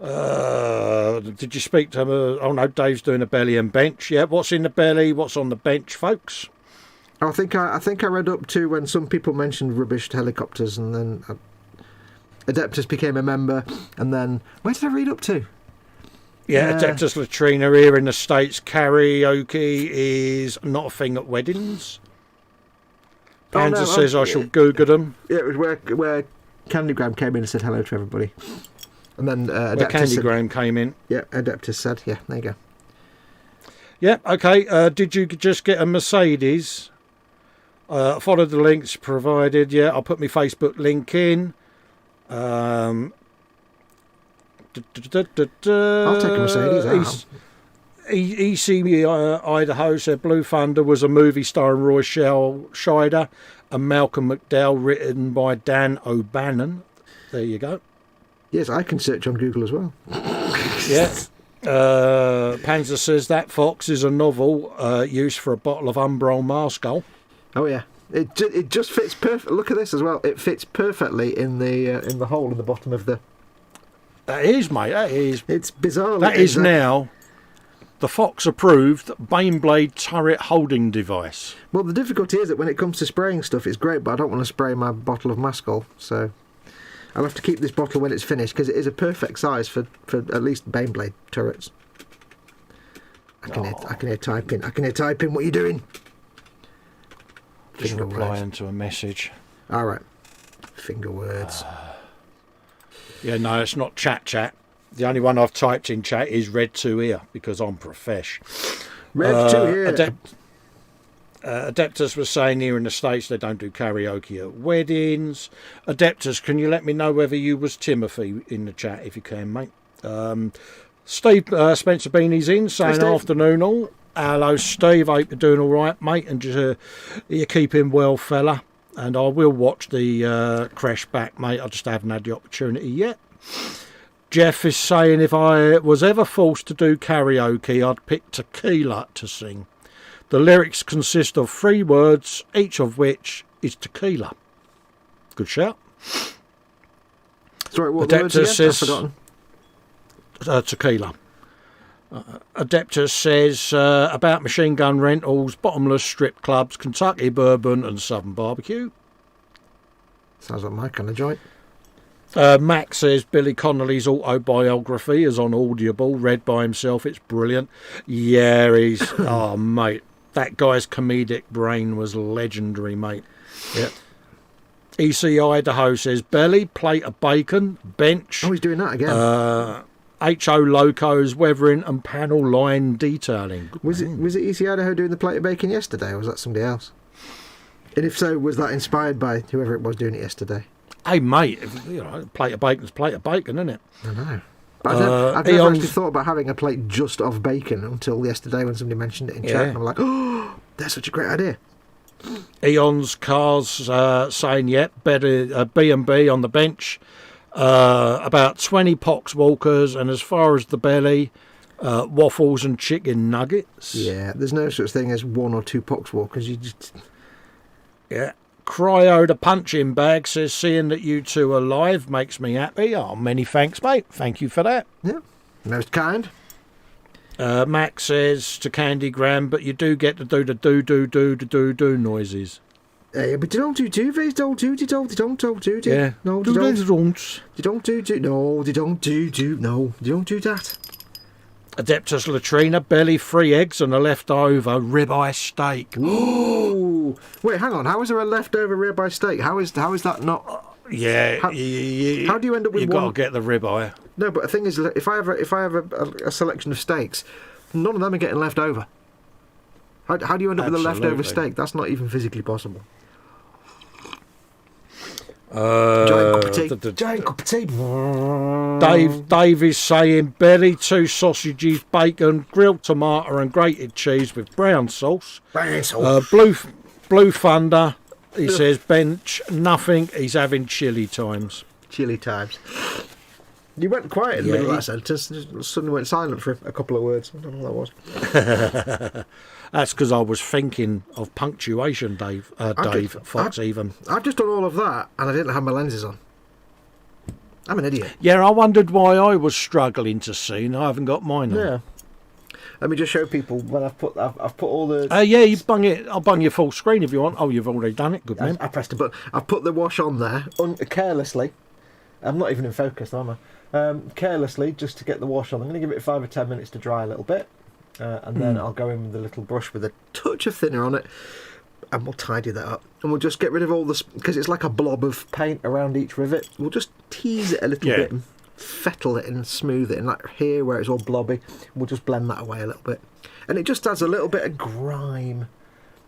Did you speak to him? Oh, no, Dave's doing a belly and bench. Yeah, what's in the belly? What's on the bench, folks? I think I read up to when some people mentioned rubbish helicopters, and then Adeptus became a member, and then where did I read up to? Yeah, Adeptus Latrina here in the States. Karaoke is not a thing at weddings. Panzer says I shall Google them. Yeah, it was where Candygram came in and said hello to everybody. And then Adeptus Candygram came in. Yeah, Adeptus said, yeah, there you go. Yeah, okay. Did you just get a Mercedes? Follow the links provided. Yeah, I'll put my Facebook link in. I'll take a Mercedes. EC Idaho said Blue Thunder was a movie starring Roy Scheider and Malcolm McDowell, written by Dan O'Bannon. There you go. Yes, I can search on Google as well. Yeah. Panzer says that Foxx is a novel used for a bottle of Umbral Marscal. Oh yeah, it just fits perfect. Look at this as well. It fits perfectly in the hole in the bottom of the. That is, mate. That is. It's bizarre. That is now the Foxx approved Baneblade turret holding device. Well, the difficulty is that when it comes to spraying stuff, it's great, but I don't want to spray my bottle of Maskell, so I'll have to keep this bottle when it's finished because it is a perfect size for at least Baneblade turrets. I can hear typing. I can hear typing. What are you doing? Just replying to a message. All right. Finger words. Yeah, no, it's not chat. The only one I've typed in chat is Red 2 here because I'm profesh. Red 2 here. Adeptus was saying here in the States they don't do karaoke at weddings. Adeptus, can you let me know whether you was Timothy in the chat if you can, mate? Steve Spencer Beanie's in saying afternoon all. Hello, Steve. Hope you're doing all right, mate, and you're keeping well, fella. And I will watch the crash back, mate. I just haven't had the opportunity yet. Jeff is saying if I was ever forced to do karaoke, I'd pick Tequila to sing. The lyrics consist of 3 words, each of which is tequila. Good shout. Sorry, what words again? I've forgotten. Tequila. Adeptus says about machine gun rentals, bottomless strip clubs, Kentucky bourbon and southern barbecue. Sounds like my kind of joint. Max says Billy Connolly's autobiography is on Audible, read by himself. It's brilliant. Yeah, he's... oh, mate. That guy's comedic brain was legendary, mate. Yeah. EC Idaho says belly, plate of bacon, bench. Oh, he's doing that again. HO locos, weathering and panel line detailing. Was it EC Idaho doing the plate of bacon yesterday, or was that somebody else? And if so, was that inspired by whoever it was doing it yesterday? Hey, mate, plate of bacon's plate of bacon, isn't it? I know. I've never Eon's- actually thought about having a plate just of bacon until yesterday when somebody mentioned it in chat, and I'm like, oh, that's such a great idea. Eon's Cars saying, yep, better B&B on the bench. About 20 pox walkers, and as far as the belly, waffles and chicken nuggets. Yeah, there's no such thing as 1 or 2 pox walkers. You just... Yeah. Cryo the punching bag says, seeing that you two are live makes me happy. Oh, many thanks, mate. Thank you for that. Yeah, most kind. Max says to Candy Graham, but you do get to do the do noises. Yeah, but you don't do they don't do do. Yeah. No, do they don't. don't. You don't do. No, they don't do. No, you don't do that. Adeptus Latrina, belly, 3 eggs and a leftover ribeye steak. Ooh. Wait, hang on. How is there a leftover ribeye steak? How is that not? Yeah. How do you end up with you one? got to get the ribeye. No, but the thing is, if I have a selection of steaks, none of them are getting left over. How do you end up with a leftover steak? That's not even physically possible. Giant cup of tea. Dave is saying belly, 2 sausages, bacon, grilled tomato and grated cheese with brown sauce. Blue Thunder, he says bench, nothing, he's having chilly times. Chilly times. You went quiet in the middle of that sentence, just suddenly went silent for a couple of words. I don't know what that was. That's because I was thinking of punctuation, Dave, Foxx even. I've just done all of that and I didn't have my lenses on. I'm an idiot. Yeah, I wondered why I was struggling to see, and I haven't got mine on. Yeah. Let me just show people when I've put all the... yeah, you bung it. I'll bung your full screen if you want. Oh, you've already done it. Good man. I pressed a button. I've put the wash on there carelessly. I'm not even in focus, am I? Carelessly, just to get the wash on. I'm going to give it 5 or 10 minutes to dry a little bit. And then I'll go in with a little brush with a touch of thinner on it, and we'll tidy that up. And we'll just get rid of all this, because it's like a blob of paint around each rivet. We'll just tease it a little bit and fettle it and smooth it. And like here, where it's all blobby, we'll just blend that away a little bit. And it just adds a little bit of grime.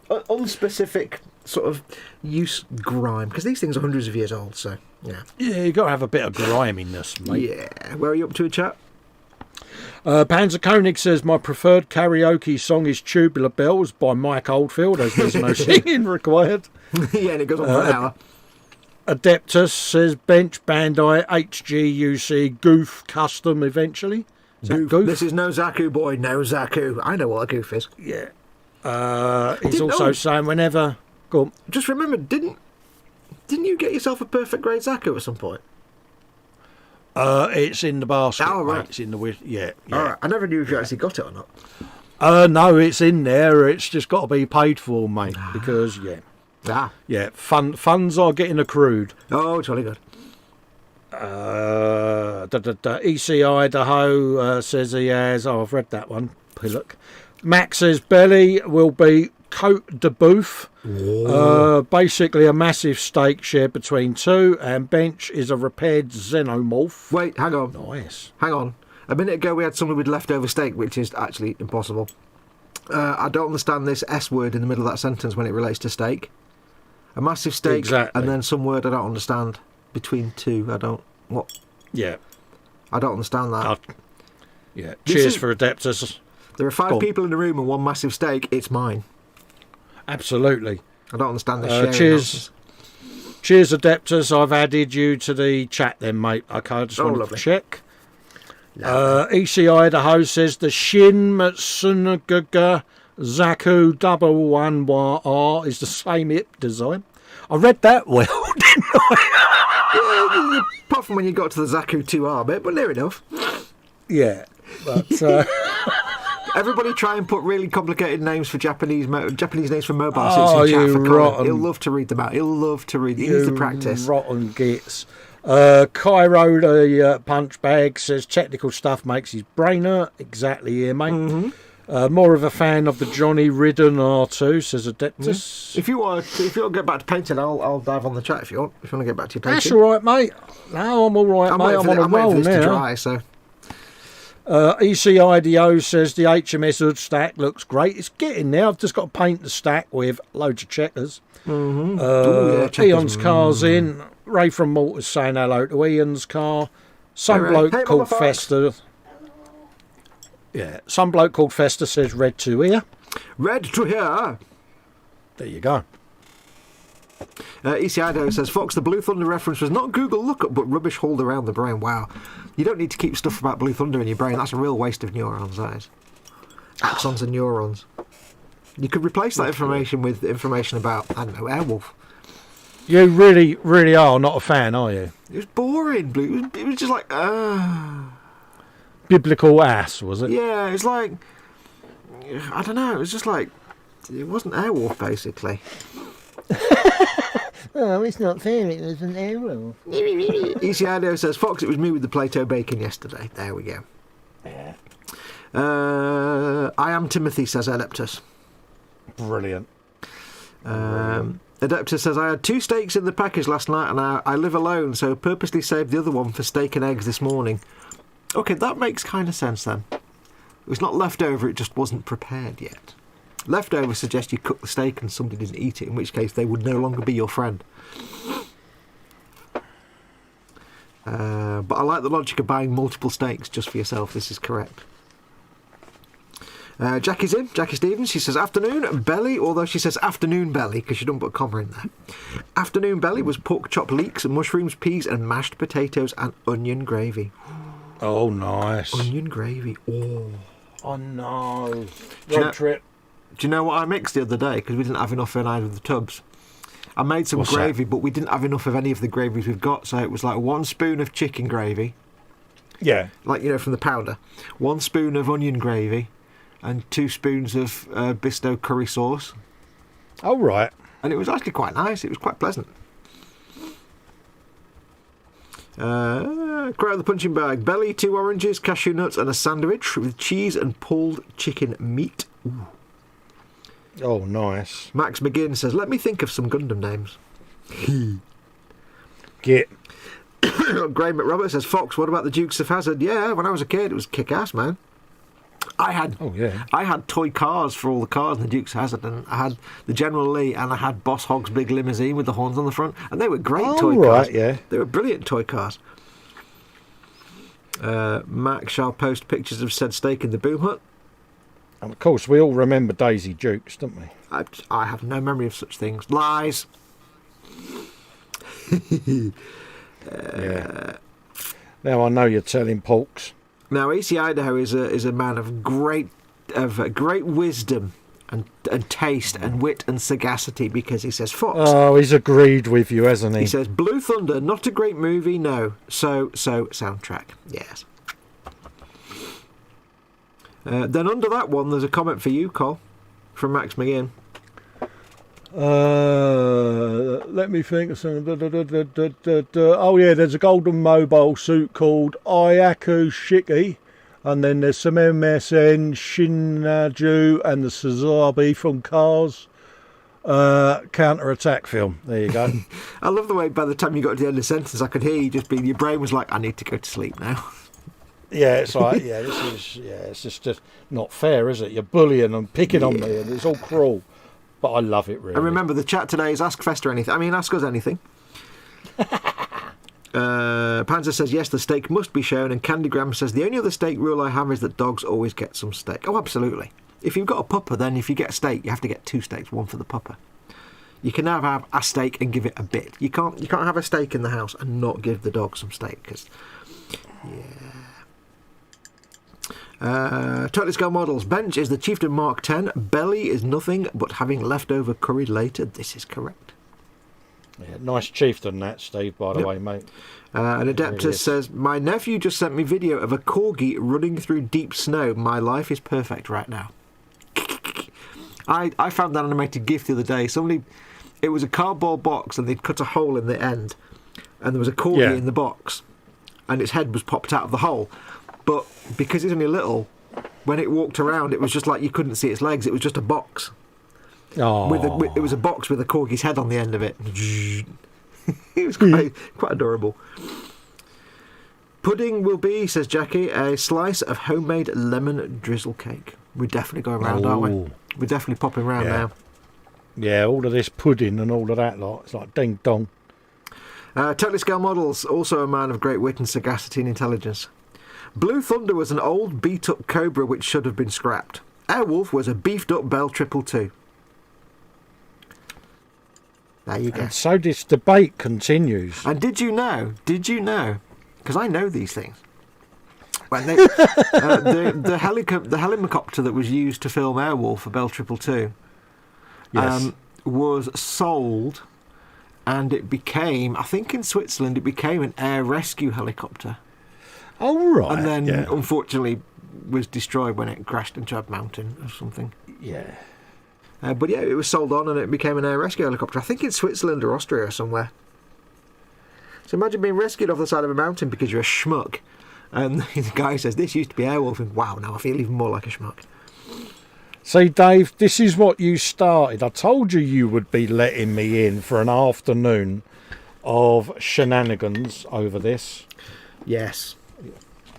Unspecific sort of use grime, because these things are hundreds of years old, so yeah. Yeah, you got to have a bit of griminess, mate. Yeah. Where are you up to, chat? Panzer Koenig says, my preferred karaoke song is Tubular Bells by Mike Oldfield, as there's no singing required. Yeah, and it goes on for an hour. Adeptus says, bench, Bandai, HGUC, Goof, Custom eventually. Goof? This is no Zaku, boy, no Zaku. I know what a goof is. Yeah. He's also saying whenever... Go on. Just remember, didn't you get yourself a perfect grade Zaku at some point? It's in the basket. Oh, right. It's in the... Yeah. All right. I never knew if you actually got it or not. No, it's in there. It's just got to be paid for, mate. Because, funds are getting accrued. Oh, jolly good. EC Idaho says he has... Oh, I've read that one. Pillock. Max says belly will be Cote de Boeuf. Basically a massive steak shared between 2, and bench is a repaired xenomorph. Wait, hang on. Nice. Hang on. A minute ago we had someone with leftover steak, which is actually impossible. I don't understand this S word in the middle of that sentence when it relates to steak. A massive steak, and then some word I don't understand between 2. I don't... What? Yeah. I don't understand that. Yeah. Cheers for Adeptus. There are 5 people in the room and 1 massive steak. It's mine. Absolutely. I don't understand this sharing. Cheers, Adeptus. I've added you to the chat then, mate. Okay, I just wanted to check. EC Idaho says the Shin Matsunaga Zaku 111R is the same hip design. I read that well, didn't I? Yeah, apart from when you got to the Zaku 2R bit, but near enough. Yeah, but... Everybody try and put really complicated names for Japanese names for mobile suits in chat for Colin. He'll love to read them out. He'll love to read. He needs to practice. Rotten gits. Cairo, the punch bag, says technical stuff makes his brain hurt. Exactly here, mate. Mm-hmm. More of a fan of the Johnny Ridden R2, says Adeptus. If you want to get back to painting, I'll dive on the chat if you want. If you want to get back to your painting. That's all right, mate. No, I'm all right, mate. I'm on a roll now. To dry, so. ECIDO says the HMS Hood stack looks great. It's getting there. I've just got to paint the stack with loads of checkers. Mm-hmm. Eon's car's in. Ray from Malta's saying hello to Ian's car. Some Hey, bloke Mama called Foxx. Fester. Yeah, some bloke called Fester says red to ear. Red to here. There you go. ECIdo says, Fox, the Blue Thunder reference was not Google lookup, but rubbish hauled around the brain. Wow. You don't need to keep stuff about Blue Thunder in your brain. That's a real waste of neurons, that is. Axons and neurons. You could replace that information with information about, I don't know, Airwolf. You really, really are not a fan, are you? It was boring, Blue. It was just like, Biblical ass, was it? yeah, it's like, I don't know, it was just like, it wasn't Airwolf, basically. Oh, it's not fair, it was an arrow. ECIdo says, Fox, it was me with the Plato bacon yesterday. There we go. I am Timothy, says Adeptus. Brilliant. Adeptus says, I had 2 steaks in the package last night and I live alone, so purposely saved the other one for steak and eggs this morning. Okay, that makes kind of sense then. It was not leftover, it just wasn't prepared yet. Leftover suggests you cook the steak and somebody didn't eat it, in which case they would no longer be your friend. But I like the logic of buying multiple steaks just for yourself. This is correct. Jackie's in. Jackie Stevens. She says, afternoon belly, although she says afternoon belly because she don't put a comma in there. Afternoon belly was pork chop leeks, mushrooms, peas and mashed potatoes and onion gravy. Oh, nice. Onion gravy. Oh. Oh, no. Do you know- Road trip. Do you know what I mixed the other day? Because we didn't have enough in either of the tubs. I made some What's gravy, but we didn't have enough of any of the gravies we've got. So it was like 1 spoon of chicken gravy, Yeah. like, you know, from the powder, 1 spoon of onion gravy, and 2 spoons of Bisto curry sauce. Oh, right. And it was actually quite nice. It was quite pleasant. Crow the punching bag. Belly, 2 oranges, cashew nuts, and a sandwich with cheese and pulled chicken meat. Ooh. Oh, nice. Max McGinn says, let me think of some Gundam names. Get. Graham McRobert says, Fox, what about the Dukes of Hazzard? Yeah, when I was a kid, it was kick-ass, man. I had toy cars for all the cars in the Dukes of Hazzard, and I had the General Lee, and I had Boss Hogg's big limousine with the horns on the front, and they were great toy cars. Right, yeah. They were brilliant toy cars. Max shall post pictures of said steak in the Boom Hut. And of course, we all remember Daisy Dukes, don't we? I have no memory of such things. Lies. Yeah. Now I know you're telling Porks. Now, AC Idaho is a man of great wisdom and taste and wit and sagacity, because he says, Fox. Oh, he's agreed with you, hasn't he? He says, Blue Thunder, not a great movie, no. So soundtrack, yes. Then under that one, there's a comment for you, Col, from Max McGinn. Let me think of something. Oh yeah, there's a golden mobile suit called Ayaku Shiki, and then there's some MSN Shinaju and the Suzabi from Cars counter-attack film. There you go. I love the way by the time you got to the end of the sentence, I could hear you just being, your brain was like, I need to go to sleep now. Yeah, it's like, it's just not fair, is it? You're bullying and picking on me, and it's all cruel. But I love it, really. And remember, the chat today is Ask Fester anything. I mean, ask us anything. Panzer says, yes, the steak must be shown. And Candygram says, the only other steak rule I have is that dogs always get some steak. Oh, absolutely. If you've got a pupper, then if you get a steak, you have to get 2 steaks, 1 for the pupper. You can never have a steak and give it a bit. You can't have a steak in the house and not give the dog some steak, because, yeah. Totally Scale Models. Bench is the Chieftain Mark 10. Belly is nothing but having leftover curry later. This is correct. Yeah, nice chieftain that, Steve, by the way, mate. And Adeptus really says, my nephew just sent me video of a corgi running through deep snow. My life is perfect right now. I found that animated GIF the other day. It was a cardboard box and they'd cut a hole in the end, and there was a corgi in the box, and its head was popped out of the hole. But because it's only little, when it walked around, it was just like you couldn't see its legs. It was just a box. Oh. It was a box with a corgi's head on the end of it. It was quite adorable. Pudding will be, says Jackie, a slice of homemade lemon drizzle cake. We're definitely going round, aren't we? We're definitely popping round now. Yeah, all of this pudding and all of that lot. It's like ding dong. Totally Scale Models, also a man of great wit and sagacity and intelligence. Blue Thunder was an old beat-up Cobra which should have been scrapped. Airwolf was a beefed-up Bell 222. There you go. And so this debate continues. And did you know, because I know these things, when they, the helicopter that was used to film Airwolf for Bell 222 Yes. was sold, and it became, I think in Switzerland, it became an air rescue helicopter. Oh, right. And then, yeah. unfortunately, was destroyed when it crashed into a mountain or something. Yeah. But yeah, it was sold on and it became an air rescue helicopter. I think in Switzerland or Austria or somewhere. So imagine being rescued off the side of a mountain because you're a schmuck. And the guy says, this used to be Airwolf. And wow, now I feel even more like a schmuck. See, Dave, this is what you started. I told you would be letting me in for an afternoon of shenanigans over this. Yes.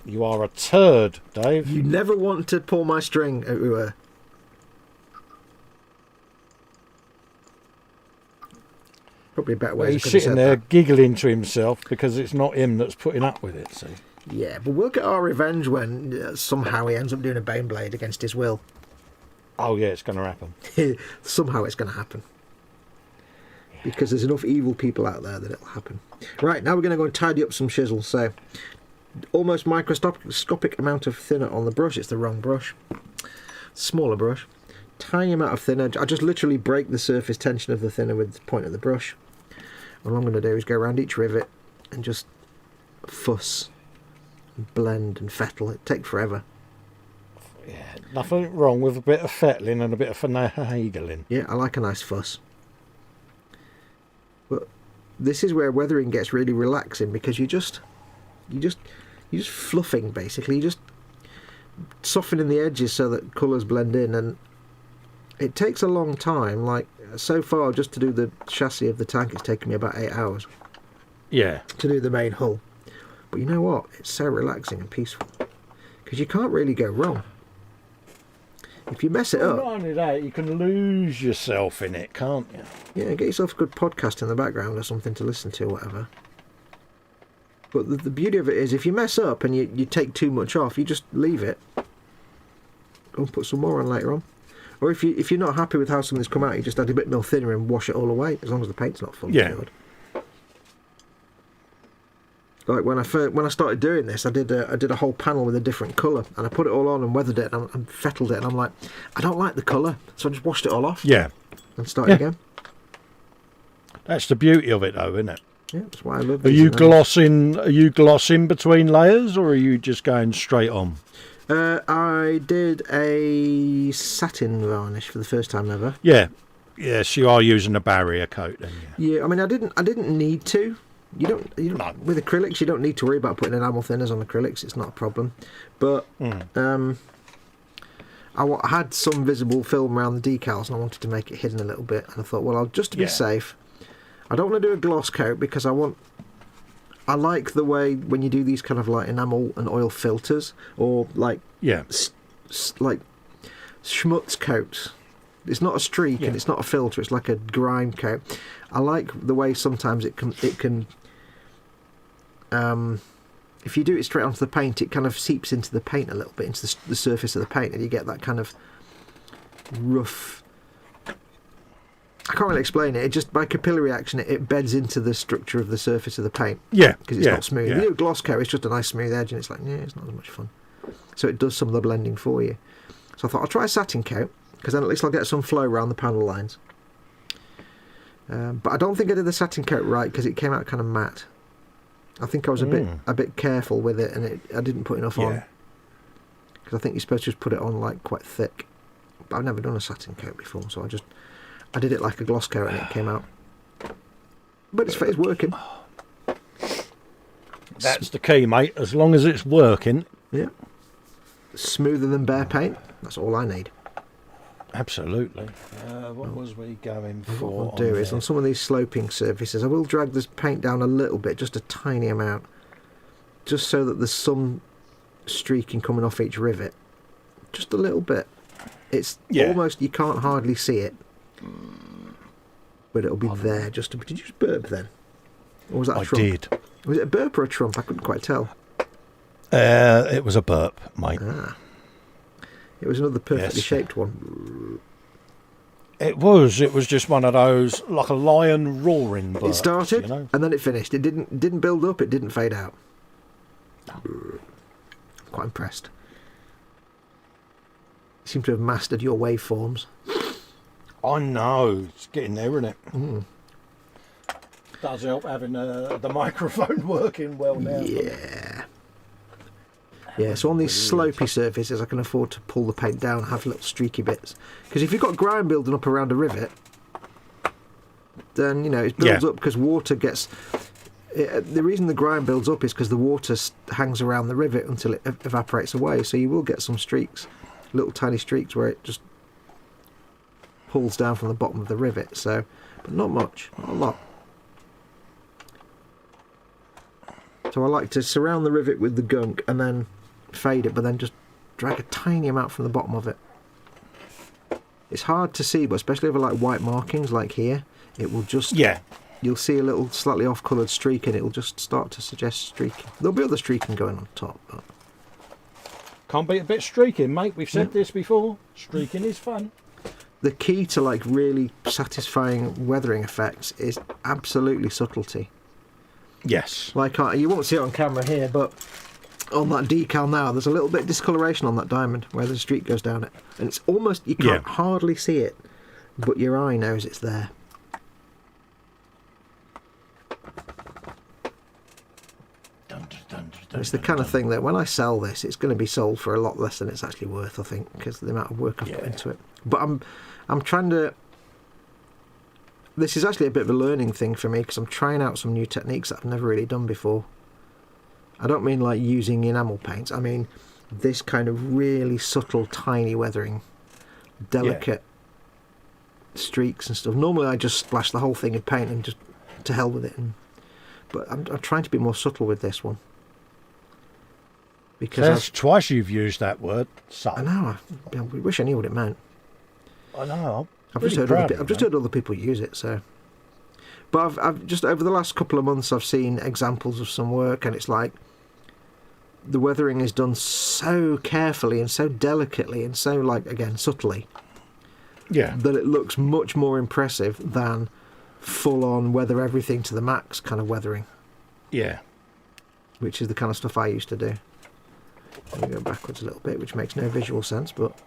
You are a turd, Dave. You never want to pull my string. Probably a better way. He's sitting there giggling to himself because it's not him that's putting up with it, see? Yeah, but we'll get our revenge when somehow he ends up doing a Baneblade against his will. Oh, yeah, it's going to happen. Somehow it's going to happen. Because there's enough evil people out there that it'll happen. Right, now we're going to go and tidy up some shizzle. So, almost microscopic amount of thinner on the brush. It's the wrong brush. Smaller brush. Tiny amount of thinner. I just literally break the surface tension of the thinner with the point of the brush. All I'm going to do is go around each rivet and just fuss and blend and fettle. It takes forever. Yeah, nothing wrong with a bit of fettling and a bit of finagling. Yeah, I like a nice fuss. But this is where weathering gets really relaxing because you're just fluffing basically. You're just softening the edges so that colours blend in, and it takes a long time. Like so far, just to do the chassis of the tank, it's taken me about 8 hours. Yeah. To do the main hull. But you know what? It's so relaxing and peaceful because you can't really go wrong. If you mess it Well, up... not only that, you can lose yourself in it, can't you? Yeah, get yourself a good podcast in the background or something to listen to, whatever. But the beauty of it is, if you mess up and you take too much off, you just leave it. Go and put some more on later on. Or if you're not happy with how something's come out, you just add a bit more thinner and wash it all away, as long as the paint's not fully cured. Like when I started doing this, I did a whole panel with a different colour, and I put it all on and weathered it and fettled it, and I'm like, I don't like the colour, so I just washed it all off. Yeah. And started again. That's the beauty of it, though, isn't it? Yeah, that's why I love. Are you glossing between layers, or are you just going straight on? I did a satin varnish for the first time ever. Yeah. Yes, you are using a barrier coat then. Yeah, I mean, I didn't need to. You don't No. with acrylics. You don't need to worry about putting enamel thinners on acrylics. It's not a problem. But I had some visible film around the decals, and I wanted to make it hidden a little bit. And I thought, well, just to be safe, I don't want to do a gloss coat because I like the way when you do these kind of like enamel and oil filters or like like schmutz coats. It's not a streak and it's not a filter. It's like a grime coat. I like the way sometimes it can if you do it straight onto the paint, it kind of seeps into the paint a little bit, into the surface of the paint, and you get that kind of rough. I can't really explain it. It just by capillary action, it beds into the structure of the surface of the paint. Yeah, because it's not smooth. Yeah. If you do a gloss coat, it's just a nice smooth edge, and it's like, it's not as much fun. So it does some of the blending for you. So I thought I'll try a satin coat because then at least I'll get some flow around the panel lines. But I don't think I did the satin coat right because it came out kind of matte. I think I was a bit careful with it, and I didn't put enough on. Because I think you're supposed to just put it on like quite thick. But I've never done a satin coat before, so I did it like a gloss coat, and it came out. But it's working. That's the key, mate. As long as it's working. Yeah. Smoother than bare paint. That's all I need. Absolutely. What was we going for? What I'll do is on some of these sloping surfaces, I will drag this paint down a little bit, just a tiny amount, just so that there's some streaking coming off each rivet. Just a little bit. It's almost, you can't hardly see it. But it'll be there. Did you just burp then? Or was that a I trump? did. Was it a burp or a trump? I couldn't quite tell. It was a burp, mate. It was another perfectly Yes. shaped one. It was just one of those, like a lion roaring burps, It started you know? and then it finished. It didn't build up. It didn't fade out. Quite impressed. You seem to have mastered your waveforms. I know. It's getting there, isn't it? Does help having the microphone working well now. Yeah. Yeah, so on these slopey surfaces, I can afford to pull the paint down and have little streaky bits. Because if you've got grime building up around a rivet, then, you know, it builds up because water gets... the reason the grime builds up is because the water hangs around the rivet until it evaporates away. So you will get some streaks, little tiny streaks where it just pulls down from the bottom of the rivet. So, but not much, not a lot. So I like to surround the rivet with the gunk and then fade it, but then just drag a tiny amount from the bottom of it. It's hard to see, but especially over like white markings like here, it will just... Yeah. You'll see a little slightly off-coloured streak and it will just start to suggest streaking. There'll be other streaking going on top. But... Can't beat a bit streaking, mate. We've said this before. Streaking is fun. The key to like really satisfying weathering effects is absolutely subtlety. Yes. Like you won't see it on camera here, but on that decal now, there's a little bit of discoloration on that diamond where the streak goes down it, and it's almost you can't hardly see it, but your eye knows it's there. It's the kind of thing that when I sell this, it's going to be sold for a lot less than it's actually worth, I think, because of the amount of work I've put into it. But I'm trying to... This is actually a bit of a learning thing for me, because I'm trying out some new techniques that I've never really done before. I don't mean like using enamel paints. I mean this kind of really subtle, tiny weathering, delicate streaks and stuff. Normally I just splash the whole thing in paint and just to hell with it. But I'm trying to be more subtle with this one. Because That's twice you've used that word. I know. I wish I knew what it meant. I know. I've just heard other people use it. So, but I've just over the last couple of months I've seen examples of some work, and it's like the weathering is done so carefully and so delicately and so like again subtly. Yeah. That it looks much more impressive than full on weather everything to the max kind of weathering. Yeah. Which is the kind of stuff I used to do. Let me go backwards a little bit, which makes no visual sense, but...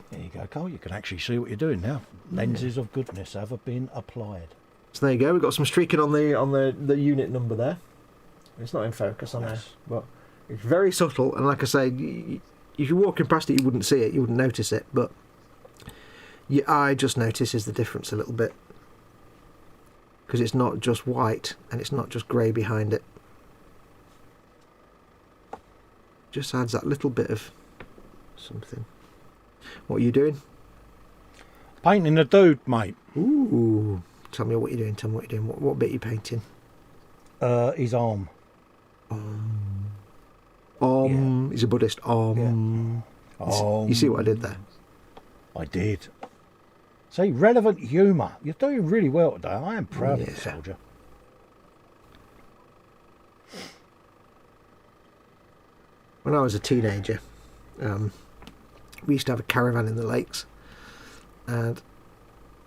There you go, Cole. You can actually see what you're doing now. Lenses of goodness have been applied. So there you go. We've got some streaking on the unit number there. It's not in focus on there, but it's very subtle. And like I say, if you're walking past it, you wouldn't see it, you wouldn't notice it, but your eye just notices the difference a little bit, because it's not just white and it's not just grey behind it. Just adds that little bit of something. What are you doing? Painting a dude, mate. Ooh. Tell me what you're doing. What bit are you painting? His arm. He's a Buddhist. You see what I did there? I did. See, relevant humour. You're doing really well today. I am proud of you, soldier. When I was a teenager, we used to have a caravan in the lakes, and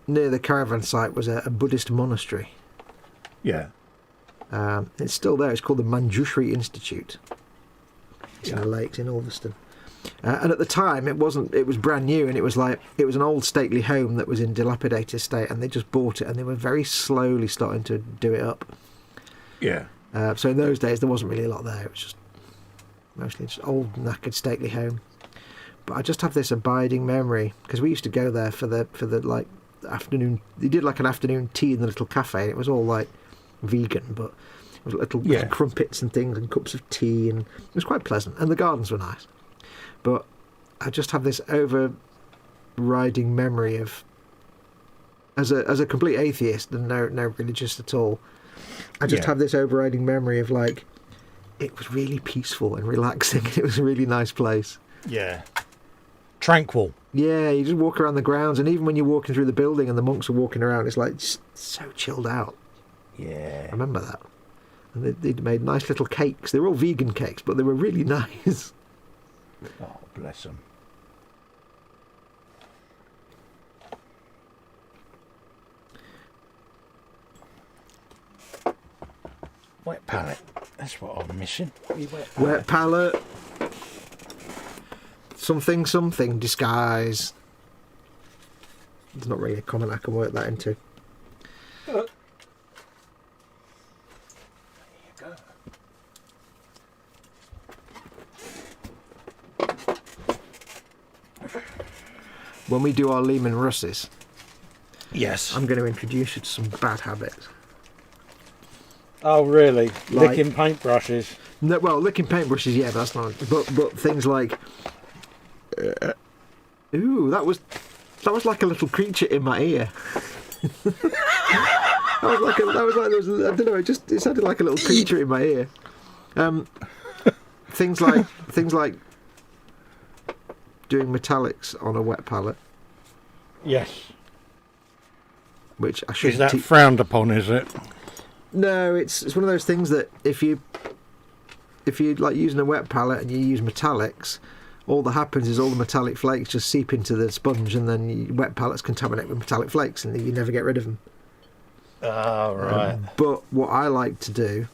near the caravan site was a Buddhist monastery. Yeah. It's still there. It's called the Manjushri Institute. It's in the lakes in Ulverston. And at the time, it was brand new, and it was an old stately home that was in dilapidated state, and they just bought it, and they were very slowly starting to do it up. Yeah. So in those days, there wasn't really a lot there. It was just mostly just old, knackered, stately home. But I just have this abiding memory, because we used to go there for the like afternoon. They did like an afternoon tea in the little cafe, and it was all like vegan, but it was little crumpets and things and cups of tea, and it was quite pleasant, and the gardens were nice. But I just have this overriding memory of, as a complete atheist and no religious at all, I just have this overriding memory of like, it was really peaceful and relaxing. It was a really nice place. Yeah. Tranquil. Yeah, you just walk around the grounds, and even when you're walking through the building and the monks are walking around, it's like just so chilled out. Yeah. I remember that. And they'd made nice little cakes. They were all vegan cakes, but they were really nice. Oh, bless them. Wet palette. That's what I'm missing. Wet palette. Something disguise. There's not really a comment I can work that into. There you go. When we do our Lehman Russes, Yes. I'm going to introduce you to some bad habits. Oh, really? Like- Licking paintbrushes. No, well, licking paintbrushes, yeah, that's not. But things like, ooh, that was like a little creature in my ear. I don't know. It sounded like a little creature in my ear. Things like doing metallics on a wet palette, Yes. which I should. Is that frowned upon, is it? No, it's one of those things that if you like using a wet palette and you use metallics, all that happens is all the metallic flakes just seep into the sponge, and then your wet palettes contaminate with metallic flakes, and you never get rid of them. Oh, right. But what I like to do,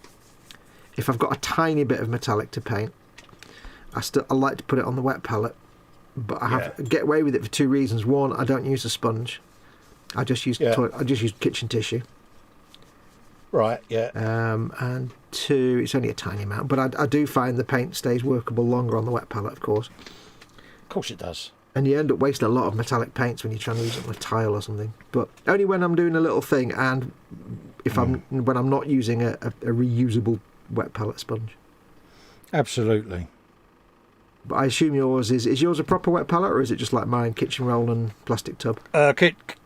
if I've got a tiny bit of metallic to paint, I like to put it on the wet palette, but I get away with it for two reasons. One, I don't use a sponge. I just use kitchen tissue. Right, yeah. And two, it's only a tiny amount, but I do find the paint stays workable longer on the wet palette, of course. Of course it does. And you end up wasting a lot of metallic paints when you're trying to use it on a tile or something. But only when I'm doing a little thing, and when I'm not using a reusable wet palette sponge. Absolutely. But I assume yours is yours a proper wet palette, or is it just like mine, kitchen roll and plastic tub?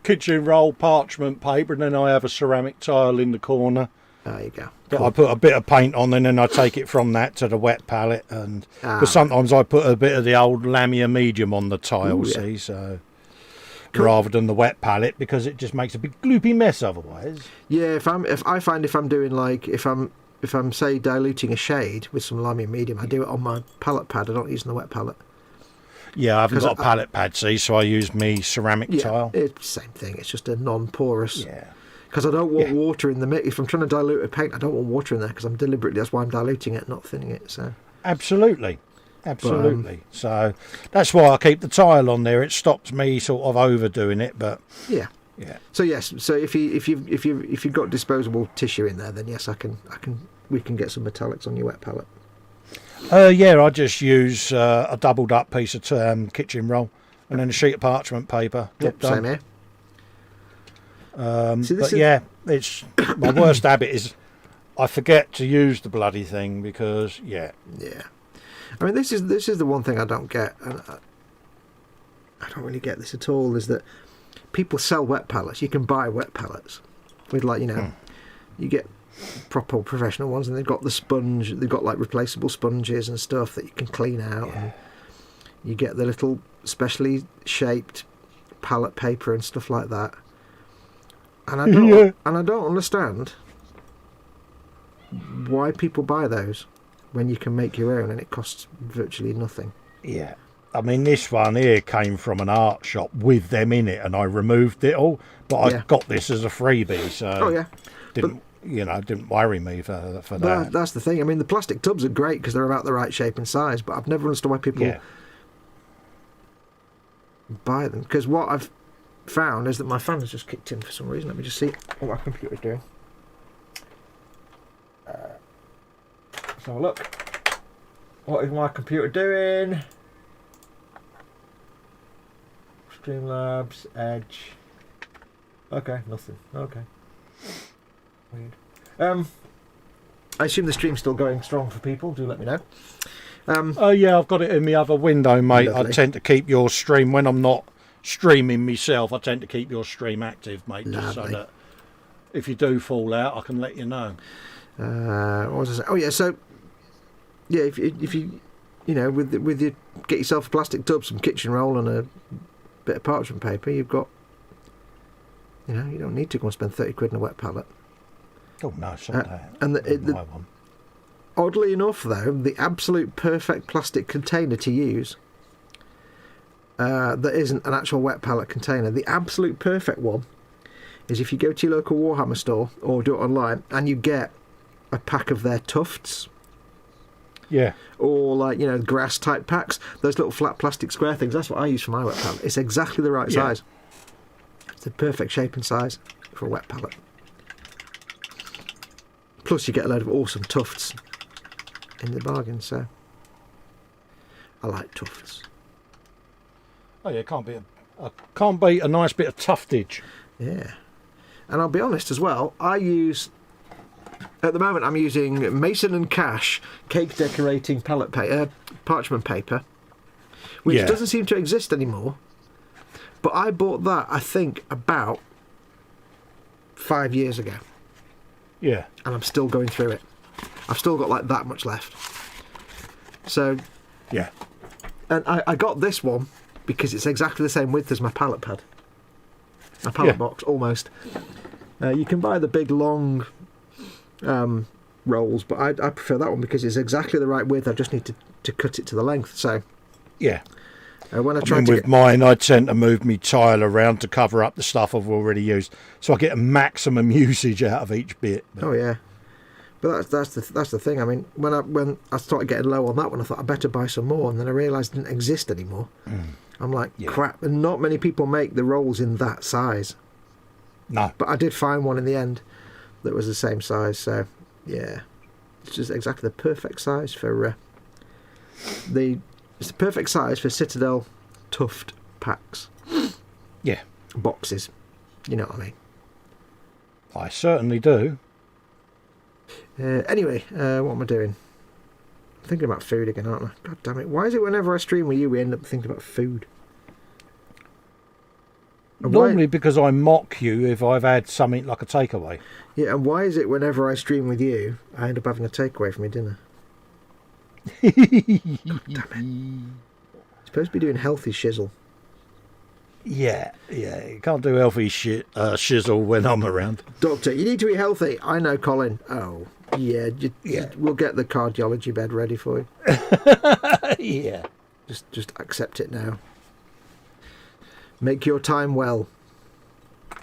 Kitchen roll, parchment paper, and then I have a ceramic tile in the corner There you go. that I put a bit of paint on, and then I take it from that to the wet palette. And because sometimes I put a bit of the old Lamia medium on the tile, Ooh, yeah. see, so rather than the wet palette, because it just makes a big gloopy mess otherwise. Yeah, if I'm say diluting a shade with some Lamia medium, I do it on my palette pad. I don't use the wet palette. Yeah, I haven't got a palette pad, see, so I use me ceramic tile. It's the same thing. It's just a non-porous. Yeah. Because I don't want water in the mix. If I'm trying to dilute a paint, I don't want water in there because that's why I'm diluting it, not thinning it. So absolutely. So that's why I keep the tile on there. It stops me sort of overdoing it, but yeah. So yes. So if you've got disposable tissue in there, then yes, we can get some metallics on your wet palette. Yeah, I just use a doubled up piece of kitchen roll and then a sheet of parchment paper. Yep, same here. It's my worst habit is I forget to use the bloody thing because yeah. I mean, this is the one thing I don't get, and I don't really get this at all. Is that people sell wet palettes? You can buy wet palettes with you get proper professional ones, and they've got the sponge. They've got like replaceable sponges and stuff that you can clean out. And you get the little specially shaped palette paper and stuff like that. And I don't understand why people buy those when you can make your own and it costs virtually nothing. Yeah. I mean, this one here came from an art shop with them in it, and I removed it all. But I got this as a freebie, so didn't worry me for that. That's the thing. I mean, the plastic tubs are great because they're about the right shape and size, but I've never understood why people buy them. Because what I've found is that my fan has just kicked in for some reason. Let me just see what my computer's doing. So look, what is my computer doing? Streamlabs, Edge. Okay, nothing. Okay. Weird. I assume the stream's still going strong for people. Do let me know. Yeah, I've got it in the other window, mate. Lovely. I tend to keep your stream when I'm not streaming myself. I tend to keep your stream active, mate, just so that if you do fall out, I can let you know. What was I saying? Oh yeah, so yeah, if you with your get yourself a plastic tub, some kitchen roll, and a bit of parchment paper, you've got. You don't need to go and spend 30 quid on a wet palette. Oh no, it's not that. and My one. Oddly enough, though, the absolute perfect plastic container to use, that isn't an actual wet pallet container, the absolute perfect one is if you go to your local Warhammer store or do it online and you get a pack of their tufts. Yeah. Or like, grass type packs, those little flat plastic square things. That's what I use for my wet pallet. It's exactly the right size. It's the perfect shape and size for a wet pallet. Plus you get a load of awesome tufts in the bargain, so I like tufts. Oh yeah, can't beat a nice bit of tuftage. Yeah. And I'll be honest as well, at the moment I'm using Mason and Cash cake decorating parchment paper, which doesn't seem to exist anymore. But I bought that, I think, about 5 years ago. Yeah. And I'm still going through it. I've still got like that much left. So, yeah. And I got this one because it's exactly the same width as my pallet pad. My pallet box, almost. You can buy the big long rolls, but I prefer that one because it's exactly the right width. I just need to cut it to the length. So, yeah. When with mine, I tend to move my tile around to cover up the stuff I've already used, so I get a maximum usage out of each bit. Oh yeah, but that's the thing. I mean, when I started getting low on that one, I thought I better buy some more, and then I realised it didn't exist anymore. I'm like, crap, and not many people make the rolls in that size. No, but I did find one in the end that was the same size. So yeah, it's just exactly the perfect size for It's the perfect size for Citadel Tuft packs. Yeah. Boxes. You know what I mean? I certainly do. Anyway, what am I doing? I'm thinking about food again, aren't I? God damn it. Why is it whenever I stream with you, we end up thinking about food? And normally because I mock you if I've had something like a takeaway. Yeah, and why is it whenever I stream with you, I end up having a takeaway for my dinner? God damn it. Supposed to be doing healthy shizzle. Yeah, you can't do healthy shizzle when I'm around. Doctor, you need to eat healthy. I know, Colin. Oh, yeah, we'll get the cardiology bed ready for you. Yeah. Just accept it now. Make your time well.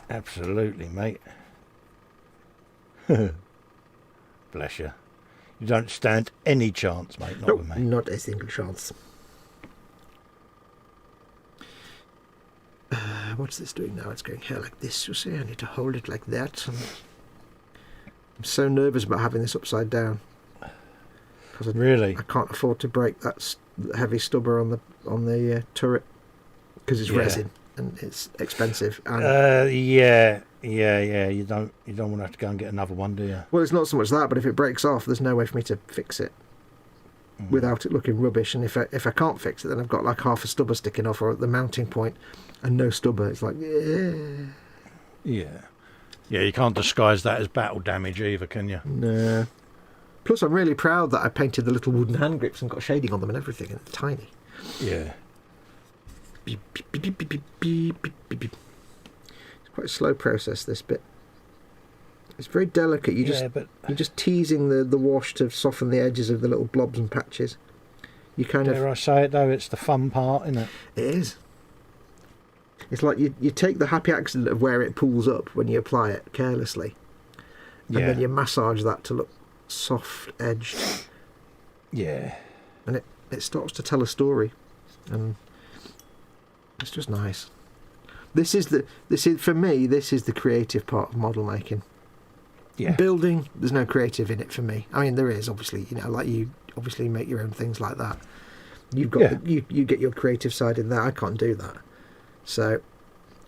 Absolutely, mate. Bless you. You don't stand any chance, mate. Not with me. Not a single chance. What's this doing now? It's going here like this, you see. I need to hold it like that. And I'm so nervous about having this upside down. Really? I can't afford to break that heavy stubber on the turret because it's resin and it's expensive. And yeah. You don't want to have to go and get another one, do you? Well, it's not so much that, but if it breaks off, there's no way for me to fix it without it looking rubbish. And if I can't fix it, then I've got like half a stubber sticking off or at the mounting point and no stubber. It's like, yeah. You can't disguise that as battle damage either, can you? No. Plus, I'm really proud that I painted the little wooden hand grips and got shading on them and everything, and it's tiny. Yeah. It's quite a slow process, this bit. It's very delicate. You're just teasing the wash to soften the edges of the little blobs and patches. You kind of. Dare I say it though? It's the fun part, isn't it? It is. It's like you take the happy accident of where it pulls up when you apply it carelessly, and then you massage that to look soft edged. Yeah. And it starts to tell a story, and it's just nice. This is for me. This is the creative part of model making. Yeah. Building, there's no creative in it for me. I mean, there is obviously, like you obviously make your own things like that. You've got you get your creative side in there. I can't do that. So,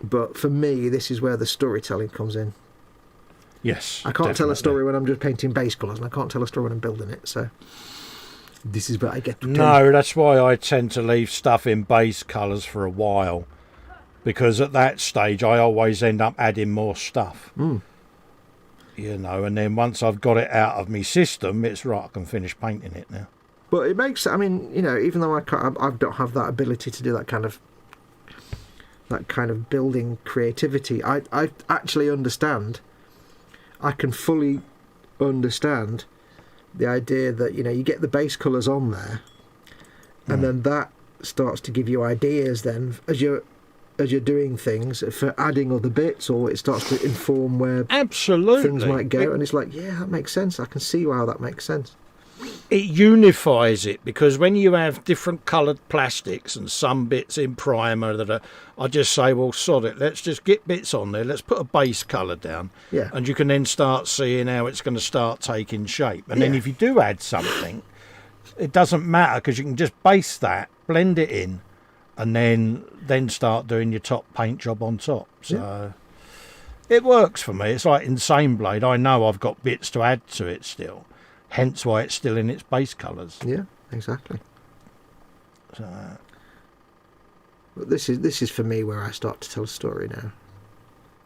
but for me, this is where the storytelling comes in. Yes. I can't tell a story when I'm just painting base colours, and I can't tell a story when I'm building it. So, this is where I get to. No, that's why I tend to leave stuff in base colours for a while, because at that stage I always end up adding more stuff. And then once I've got it out of my system, it's right. I can finish painting it now. But it makes. I mean, even though I don't have that ability to do that kind of building creativity, I actually understand. I can fully understand the idea that, you know, you get the base colours on there, and then that starts to give you ideas then as you're doing things for adding other bits, or it starts to inform where Absolutely. things might go, and it's like, yeah, that makes sense. I can see how that makes sense. It unifies it, because when you have different coloured plastics and some bits in primer I just say, well, sod it, let's just get bits on there, let's put a base colour down, Yeah. and you can then start seeing how it's going to start taking shape. And then if you do add something, it doesn't matter, because you can just base that, blend it in, and then start doing your top paint job on top. So it works for me. It's like in Baneblade, I know I've got bits to add to it still, hence why it's still in its base colours. Yeah, exactly. So, But this is for me where I start to tell a story now.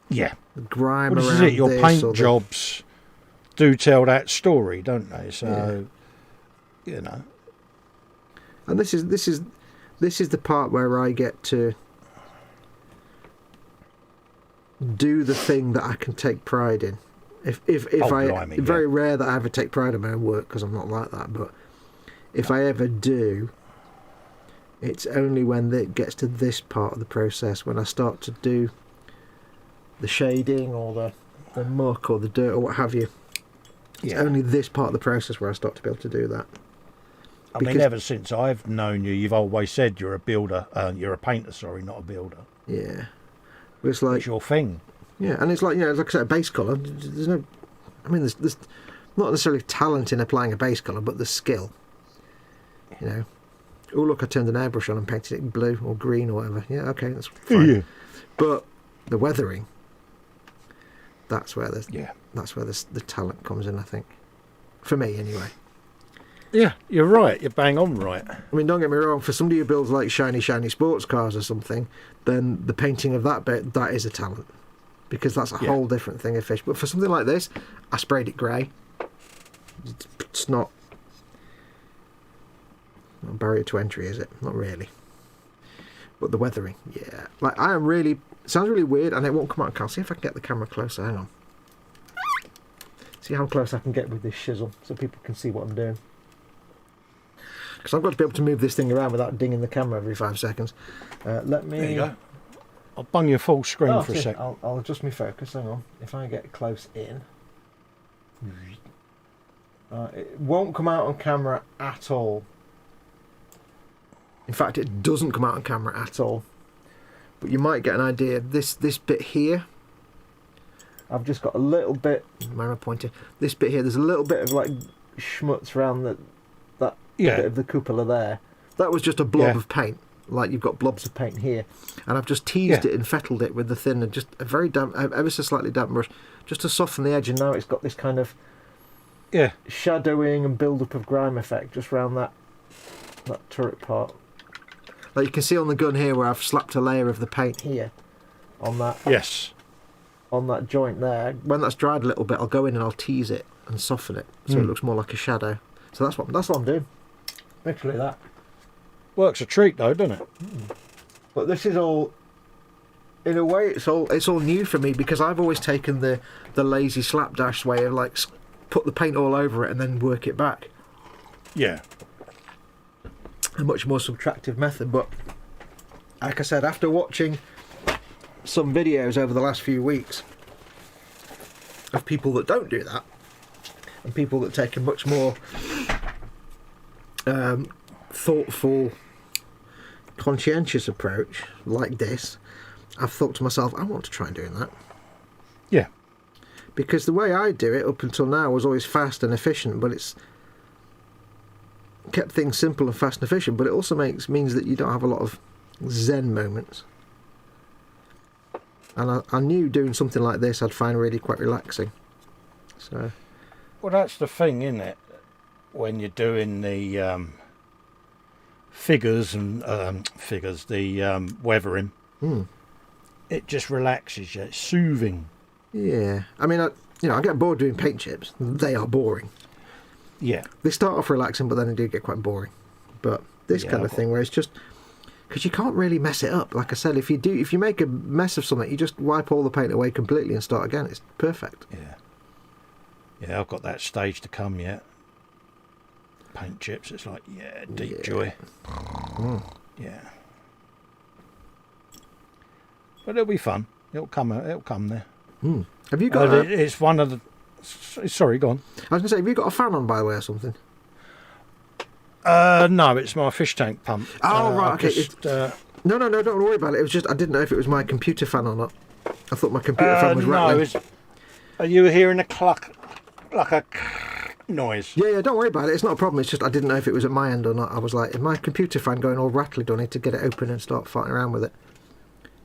yeah. The grime Well, this around is it. Your this, paint or the- jobs do tell that story, don't they? So, you know. And this is the part where I get to do the thing that I can take pride in. If Blimey, very rare that I ever take pride in my own work, because I'm not like that. But if I ever do, it's only when it gets to this part of the process, when I start to do the shading or the muck or the dirt or what have you. It's only this part of the process where I start to be able to do that. I mean, ever since I've known you, you've always said you're a builder. You're a painter, sorry, not a builder. Yeah. But it's like, It's your thing. yeah, and it's like, you know, like I said, a base colour. There's no, I mean, there's not necessarily talent in applying a base colour, but the skill. You know, oh look, I turned an airbrush on and painted it blue or green or whatever. Yeah, okay, that's fine. Yeah. But the weathering, that's where Yeah. the talent comes in, I think. For me, anyway. Yeah, you're right. You're bang on right. I mean, don't get me wrong, for somebody who builds like shiny sports cars or something, then the painting of that bit, that is a talent. Because that's a whole different thing of fish. But for something like this, I sprayed it grey. It's not a barrier to entry, is it? Not really. But the weathering, yeah. Like, I am really... It sounds really weird, and it won't come out. I'll see if I can get the camera closer. Hang on. See how close I can get with this chisel, so people can see what I'm doing. Because I've got to be able to move this thing around without dinging the camera every 5 seconds. Let me... There you go. I'll bung you full screen Oh, for a yeah, sec. I'll adjust my focus. Hang on. If I get close in, it won't come out on camera at all. In fact, it doesn't come out on camera at all. But you might get an idea. This bit here, I've just got a little bit. Where am I pointing? This bit here. There's a little bit of like schmutz around that bit of the cupola there. That was just a blob of paint. Like you've got blobs of paint here, and I've just teased it and fettled it with the thin and just a very damp, ever so slightly damp brush, just to soften the edge. And now it's got this kind of shadowing and build-up of grime effect just around that turret part. Like you can see on the gun here, where I've slapped a layer of the paint here on that. Yes. On that joint there. When that's dried a little bit, I'll go in and I'll tease it and soften it so it looks more like a shadow. So that's what I'm doing. Literally that. Works a treat though, doesn't it? But this is all, in a way, it's all new for me, because I've always taken the lazy slapdash way of like put the paint all over it and then work it back. Yeah. A much more subtractive method. But like I said, after watching some videos over the last few weeks of people that don't do that, and people that take a much more thoughtful, conscientious approach like this, I've thought to myself, I want to try doing that. Yeah. Because the way I do it up until now was always fast and efficient, but it's kept things simple and fast and efficient, but it also means that you don't have a lot of zen moments. And I knew doing something like this I'd find really quite relaxing. So, Well, that's the thing, isn't it? When you're doing the figures and the weathering, it just relaxes you. It's soothing. yeah. I mean, I get bored doing paint chips. They are boring. Yeah. They start off relaxing, but then they do get quite boring. But this kind of thing where it's just... Because you can't really mess it up. Like I said, if you make a mess of something, you just wipe all the paint away completely and start again. It's perfect. Yeah. Yeah, I've got that stage to come yet. Paint chips, it's like, yeah, deep joy. Yeah. But it'll be fun. It'll come there. Have you got? It's one of the. Sorry, go on. I was going to say, have you got a fan on by the way or something? No, it's my fish tank pump. Oh right, okay. Just, no, don't worry about it. It was just I didn't know if it was my computer fan or not. I thought my computer fan was rattling. Are you hearing a cluck, like a noise? Yeah, don't worry about it. It's not a problem. It's just I didn't know if it was at my end or not. I was like, is my computer fan going all rattly? Do I need to get it open and start farting around with it?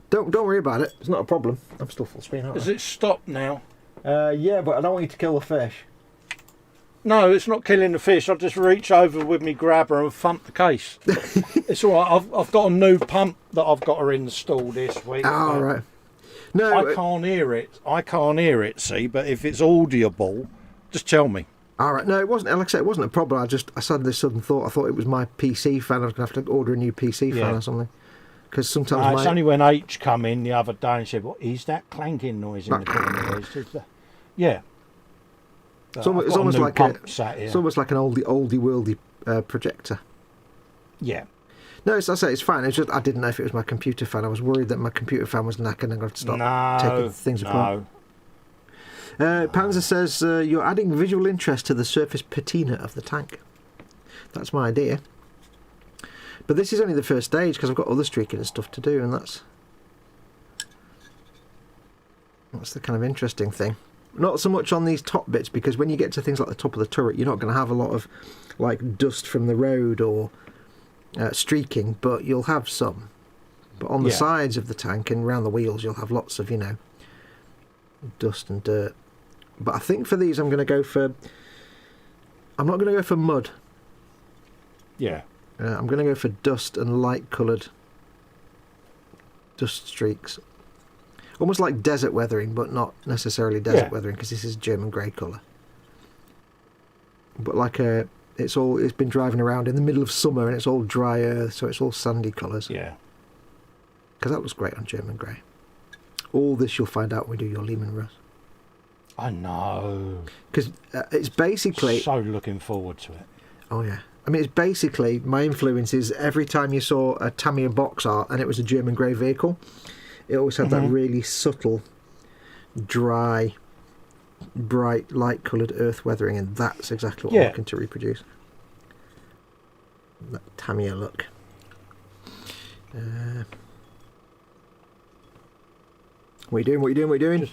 Don't worry about it. It's not a problem. I'm still full screen, aren't I? Has it stopped now? Yeah, but I don't want you to kill the fish. No, it's not killing the fish. I'll just reach over with me grabber and thump the case. It's all right. I've got a new pump that I've got to install this week. Oh, right. No, I can't hear it. See, but if it's audible, just tell me. All right. No, it wasn't. Like I said, it wasn't a problem. I suddenly thought. I thought it was my PC fan. I was going to have to order a new PC fan or something. Because sometimes it's only when H come in the other day and said, "What is that clanking noise in the corner?" Yeah. It's almost like an oldie worldy projector. Yeah. No, I say it's fine. It's just I didn't know if it was my computer fan. I was worried that my computer fan was knackered and I'm going to stop taking things apart. Panzer says you're adding visual interest to the surface patina of the tank. That's my idea. But this is only the first stage because I've got other streaking and stuff to do, and that's the kind of interesting thing. Not so much on these top bits, because when you get to things like the top of the turret, you're not going to have a lot of like dust from the road or streaking, but you'll have some. But on the sides of the tank and around the wheels, you'll have lots of, dust and dirt. But I think for these, I'm not going to go for mud. Yeah. I'm going to go for dust and light coloured dust streaks. Almost like desert weathering, but not necessarily desert weathering, because this is German grey colour. But like it's been driving around in the middle of summer and it's all dry earth, so it's all sandy colours. Yeah. Because that looks great on German grey. All this you'll find out when we do your Lehman Russ. I know. Because it's basically... So looking forward to it. Oh, yeah. I mean, it's basically, my influence is every time you saw a Tamiya box art and it was a German grey vehicle, it always had that really subtle, dry, bright, light-coloured earth weathering, and that's exactly what I'm looking to reproduce. That Tamiya look. What are you doing? Just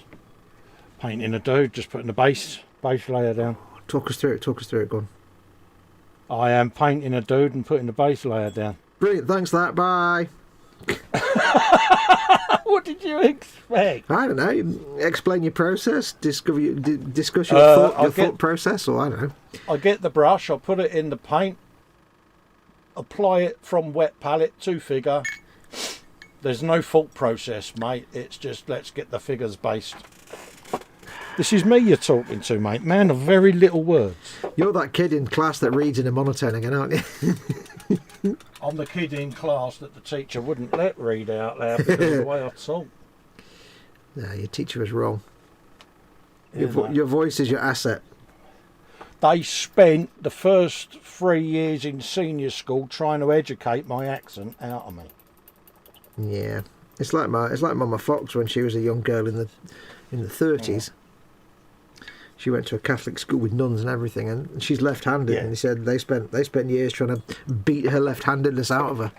painting a dude, just putting the base layer down. Talk us through it, go on. I am painting a dude and putting the base layer down. Brilliant, thanks for that, bye. What did you expect? I don't know. Explain your process. Discuss your thought process, or I don't know. I get the brush. I put it in the paint. Apply it from wet palette to figure. There's no thought process, mate. It's just let's get the figures based. This is me you're talking to, mate. Man of very little words. You're that kid in class that reads in a monotone again, aren't you? I'm the kid in class that the teacher wouldn't let read out loud because of the way I talk. No, your teacher was wrong. Your voice is your asset. They spent the first 3 years in senior school trying to educate my accent out of me. Yeah, it's like Mama Foxx when she was a young girl in the 30s. She went to a Catholic school with nuns and everything, and she's left-handed. And he said they spent years trying to beat her left-handedness out of her.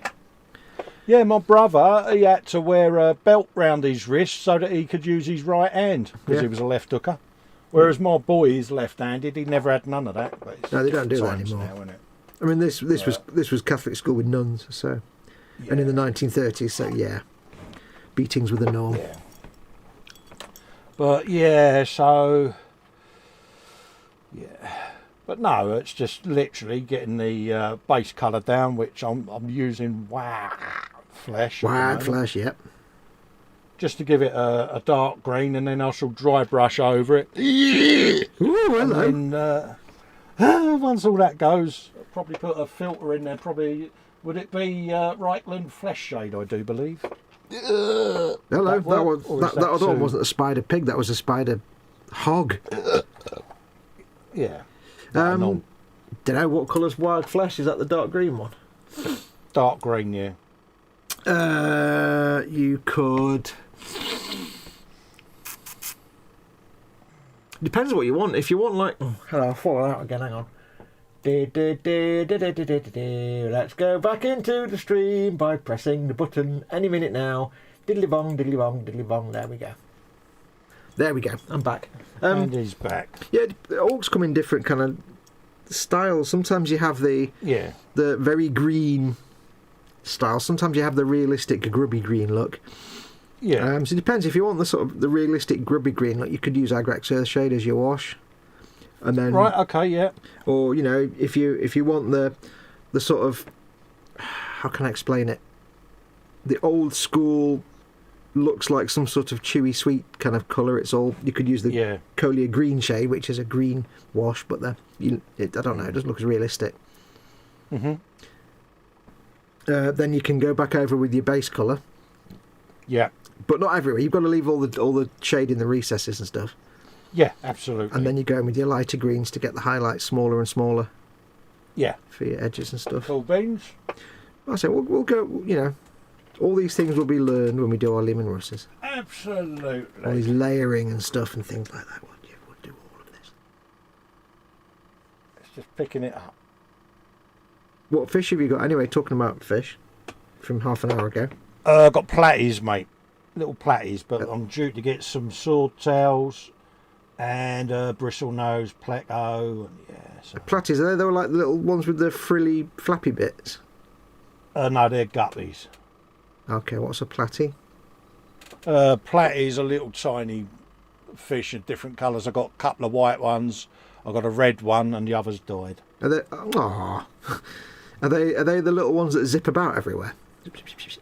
Yeah, my brother, he had to wear a belt round his wrist so that he could use his right hand because he was a left hooker. Whereas my boy is left-handed, he never had none of that. But no, they don't do that anymore. Now, isn't it? I mean, this was Catholic school with nuns, so and in the 1930s, so beatings were the norm. Yeah. But so. Yeah, but no, it's just literally getting the base colour down, which I'm using flesh. Flesh, yep. Just to give it a dark green, and then I shall dry brush over it. Ooh, hello. And then, once all that goes, I'll probably put a filter in there. Probably, would it be Reichland Flesh Shade, I do believe. Hello, that other one wasn't a spider pig, that was a spider hog. Yeah. Don't know what colour's wild flesh. Is that the dark green one? Dark green, yeah. You could. Depends on what you want. If you want like, hello, I'll fall out again. Hang on. Let's go back into the stream by pressing the button any minute now. Diddly bong, diddly bong, diddly bong. There we go. There we go. I'm back. And he's back. Yeah, the orcs come in different kind of styles. Sometimes you have the very green style. Sometimes you have the realistic grubby green look. Yeah. So it depends. If you want the sort of the realistic grubby green look, you could use Agrax Earthshade as your wash, and then right. Okay. Yeah. Or if you want the sort of, how can I explain it? The old school looks like some sort of chewy sweet kind of colour. It's all you could use the Colia green shade, which is a green wash, but I don't know. It doesn't look as realistic. Mhm. Then you can go back over with your base colour. Yeah. But not everywhere. You've got to leave all the shade in the recesses and stuff. Yeah, absolutely. And then you go in with your lighter greens to get the highlights smaller and smaller. Yeah. For your edges and stuff. Cool beans. I say we'll go. All these things will be learned when we do our Lehman Russes. Absolutely. All these layering and stuff and things like that. We'll do all of this. It's just picking it up. What fish have you got anyway? Talking about fish from half an hour ago. Got platies, mate. Little platies, but I'm due to get some swordtails and bristlenose pleco. And so. Platies, are they were like the little ones with the frilly, flappy bits? No, they're guppies. Okay, what's a platy? Platies are little tiny fish in different colours. I've got a couple of white ones. I've got a red one, and the others died. Are they? Aww. Are they the little ones that zip about everywhere?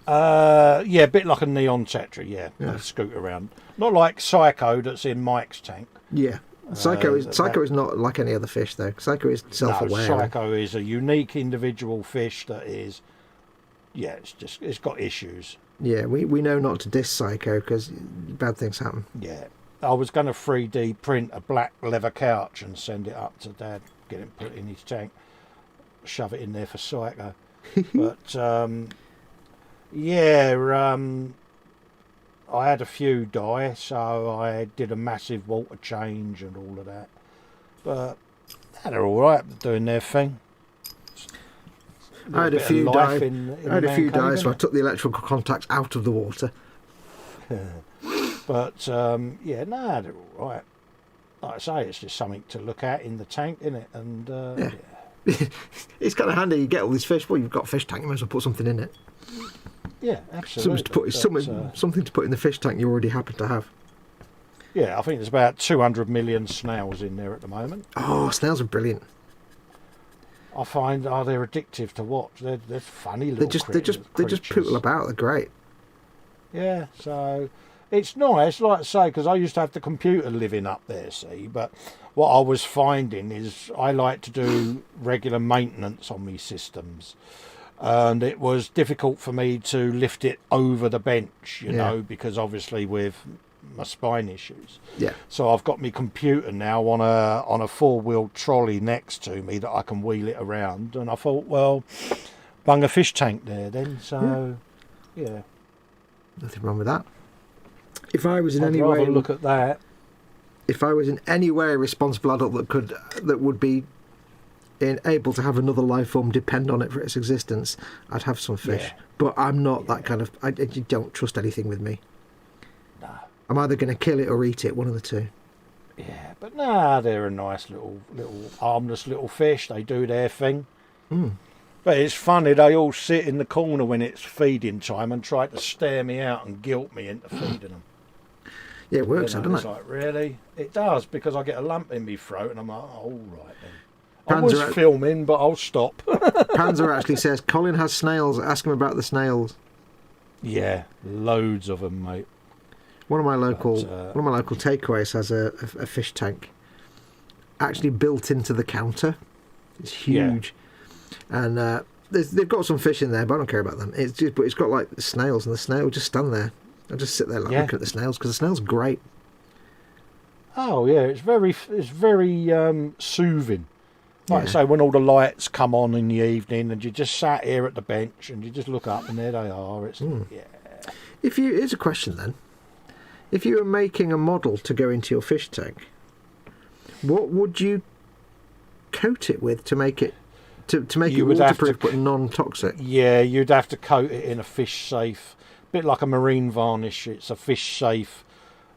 Yeah, a bit like a neon tetra. Yeah. They scoot around. Not like Psycho that's in Mike's tank. Yeah. Psycho is not like any other fish though. Psycho is self-aware. No, Psycho is a unique individual fish that is. Yeah, it's got issues. Yeah, we know not to diss Psycho because bad things happen. Yeah, I was going to 3D print a black leather couch and send it up to Dad, get him put in his tank, shove it in there for Psycho. But I had a few die, so I did a massive water change and all of that. But they're all right doing their thing. I had a few die. So I took the electrical contacts out of the water. But they're all right. Like I say, it's just something to look at in the tank, isn't it? And it's kind of handy. You get all these fish. Well, you've got a fish tank. You might as well put something in it. Yeah, absolutely. Something to put in the fish tank you already happen to have. Yeah, I think there's about 200 million snails in there at the moment. Oh, snails are brilliant. I find they're addictive to watch. They're funny little creatures. They just poodle about. They're great. Yeah, so it's nice, like I say, because I used to have the computer living up there, see. But what I was finding is I like to do regular maintenance on these systems, and it was difficult for me to lift it over the bench, you know, because obviously with my spine issues. Yeah. So I've got my computer now on a 4-wheel trolley next to me that I can wheel it around, and I thought, well, bung a fish tank there then. So yeah. Nothing wrong with that. If I was in I'd any rather way look at that. If I was in any way a responsible adult that would be able to have another life form depend on it for its existence, I'd have some fish. Yeah. But I'm not that kind of. I don't trust anything with me. No. I'm either going to kill it or eat it, one of the two. Yeah, but they're a nice little harmless little fish. They do their thing. Mm. But it's funny, they all sit in the corner when it's feeding time and try to stare me out and guilt me into feeding them. Yeah, it works, doesn't it's it? like, really? It does, because I get a lump in my throat and I'm like, oh, all right then. Panzer I was filming, but I'll stop. Panzer actually says, Colin has snails, ask him about the snails. Yeah, loads of them, mate. One of my local takeaways has a fish tank actually built into the counter. It's huge. Yeah. And they've got some fish in there, but I don't care about them. But it's got like snails, and the snail will just stand there. I'll just sit there looking at the snails, because the snail's great. Oh yeah, it's very soothing. Like I Yeah. say, when all the lights come on in the evening, and you just sat here at the bench, and you just look up, and there they are. It's yeah. Here's a question then. If you were making a model to go into your fish tank, what would you coat it with to make it You would have to- waterproof but non-toxic? Yeah, you'd have to coat it in a fish safe, bit like a marine varnish. It's a fish safe,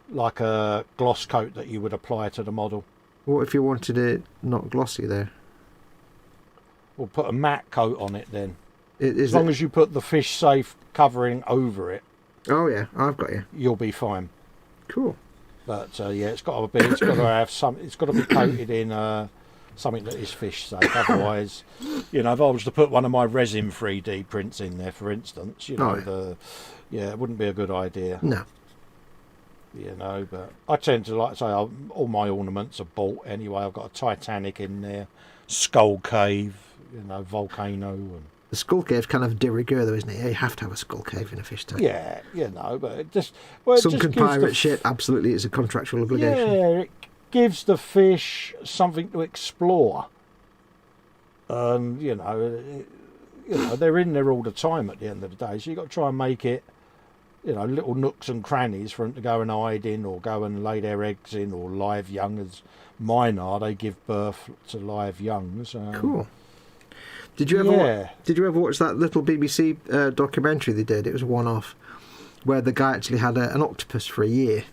like a gloss coat that you would apply to the model. What if you wanted it not glossy though? Or put a matte coat on it then. Is As long as you put the fish safe covering over it, Oh yeah, I've got you. you'll be fine. Cool. But yeah, it's got to have some. It's got to be coated in something that is fish safe. Otherwise, if I was to put one of my resin 3D prints in there, for instance, Oh, yeah. it wouldn't be a good idea. No. But I tend to say all my ornaments are bought anyway. I've got a Titanic in there, Skull Cave, volcano, and The skull cave's kind of de rigueur though, isn't it? Yeah, you have to have a skull cave in a fish tank. yeah, but it just Sunken gives pirate shit, absolutely, it's a contractual obligation. Yeah, it gives the fish something to explore. And they're in there all the time at the end of the day, so you've got to try and make it, little nooks and crannies for them to go and hide in, or go and lay their eggs in, or live young, as mine are. They give birth to live young. So. Cool. Did you ever watch that little BBC documentary they did? It was a one-off, where the guy actually had an octopus for a year.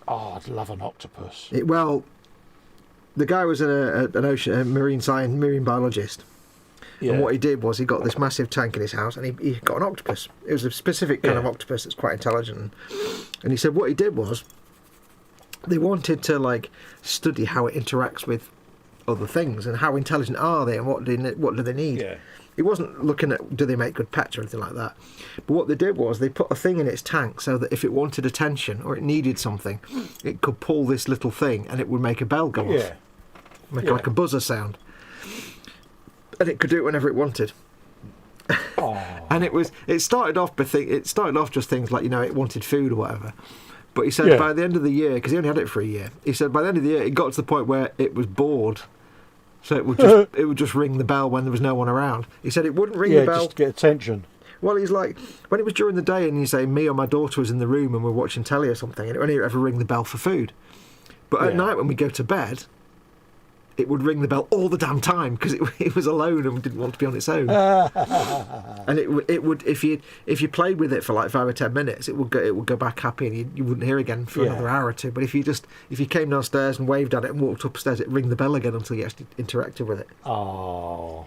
Oh, I'd love an octopus. The guy was a marine biologist. Yeah. And what he did was he got this massive tank in his house, and he got an octopus. It was a specific kind of octopus that's quite intelligent. And he said what he did was they wanted to study how it interacts with other things and how intelligent are they and what do they need. Yeah. He wasn't looking at do they make good pets or anything like that. But what they did was they put a thing in its tank so that if it wanted attention or it needed something, it could pull this little thing and it would make a bell go off. Make like a buzzer sound. And it could do it whenever it wanted. Oh. And it started off just things like, it wanted food or whatever. But he said by the end of the year, because he only had it for a year, he said by the end of the year it got to the point where it was bored. So it would just ring the bell when there was no one around. He said it wouldn't ring the bell. Just to get attention. Well, he's like, when it was during the day and you say me or my daughter was in the room and we're watching telly or something, and it would only ever ring the bell for food. But at night when we go to bed, it would ring the bell all the damn time because it was alone and didn't want to be on its own. And it would if you played with it for like 5 or 10 minutes, it would go back happy and you wouldn't hear again for another hour or two. But if you came downstairs and waved at it and walked upstairs, it'd ring the bell again until you actually interacted with it. Oh,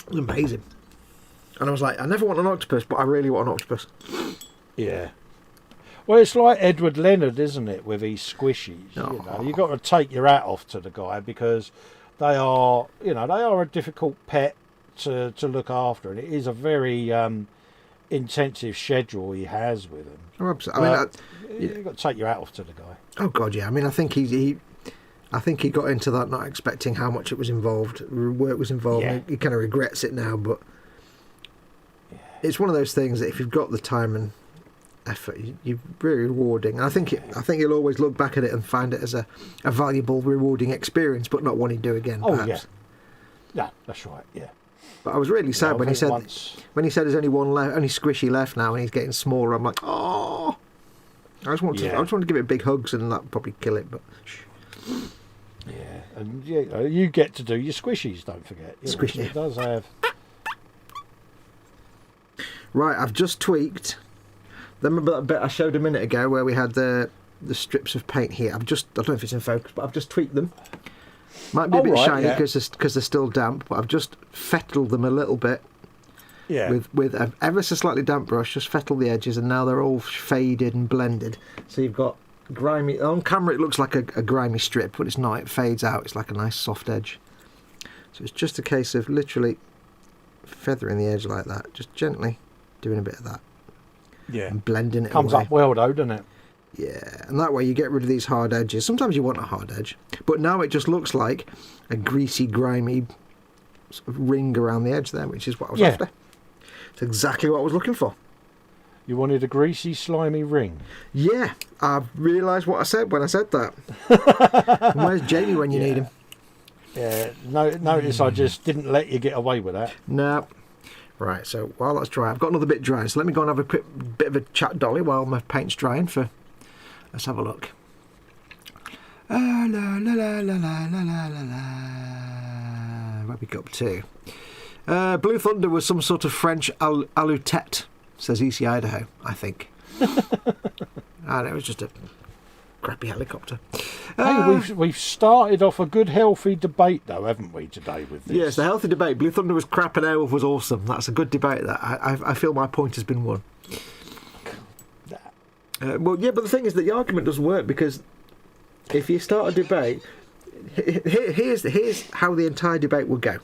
It was amazing. And I was like, I never want an octopus, but I really want an octopus. yeah. Well, it's like Edward Leonard, isn't it, with these squishies? You've got to take your hat off to the guy because they are a difficult pet to look after, and it is a very intensive schedule he has with them. Oh, absolutely. You've got to take your hat off to the guy. Oh God, yeah. I mean, I think he got into that not expecting how much it was involved, work was involved. Yeah. He kind of regrets it now, but it's one of those things that if you've got the time and effort, you're very rewarding. And I think he'll always look back at it and find it as a valuable, rewarding experience, but not one he'd do again. Oh perhaps. yeah, that's right. Yeah. But I was really sad when he said there's only one left, only squishy left now, and he's getting smaller. I'm like, oh. I just want to give it big hugs, and that would probably kill it. But yeah, and you get to do your squishies. Don't forget. Squishy. It does have. Right, I've just tweaked. Remember that bit I showed a minute ago where we had the strips of paint here? I don't know if it's in focus, but I've just tweaked them. Might be a bit shiny because they're still damp, but I've just fettled them a little bit. Yeah. With an ever so slightly damp brush, just fettled the edges, and now they're all faded and blended. So you've got grimy. On camera, it looks like a grimy strip, but it's not. It fades out. It's like a nice soft edge. So it's just a case of literally feathering the edge like that, just gently doing a bit of that. Yeah. And blending it Comes away. up well though, doesn't it? Yeah, and that way you get rid of these hard edges. Sometimes you want a hard edge, but now it just looks like a greasy, grimy sort of ring around the edge there, which is what I was after. It's exactly what I was looking for. You wanted a greasy, slimy ring. Yeah, I've realised what I said when I said that. And where's Jamie when you need him? Yeah, notice I just didn't let you get away with that. No. Right, so while that's dry, I've got another bit drying, so let me go and have a quick bit of a chat, Dolly, while my paint's drying for... Let's have a look. La la la la la la la la la. What we got up to? Blue Thunder was some sort of French alutette, says EC Idaho, I think. And it was just a crappy helicopter. Hey, we've started off a good, healthy debate, though, haven't we, today with this? Yes, the healthy debate. Blue Thunder was crap and Airwolf was awesome. That's a good debate. That I feel my point has been won. Well, yeah, but the thing is that the argument doesn't work because if you start a debate, here's how the entire debate will go.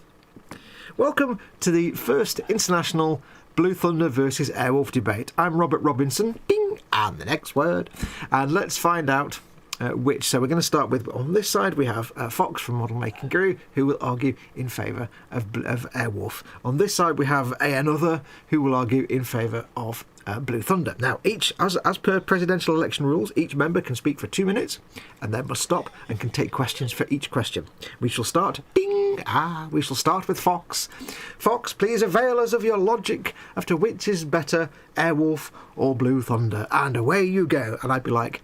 Welcome to the first international Blue Thunder versus Airwolf debate. I'm Robert Robinson, ding, and the next word. And let's find out which. So we're going to start with, on this side we have Foxx from Model Making Guru, who will argue in favour of Airwolf. On this side we have another who will argue in favour of Blue Thunder. Now, each, as per presidential election rules, each member can speak for 2 minutes and then must stop and can take questions for each question. We shall start, ding, we shall start with Foxx. Foxx, please avail us of your logic as to which is better, Airwolf or Blue Thunder. And away you go. And I'd be like,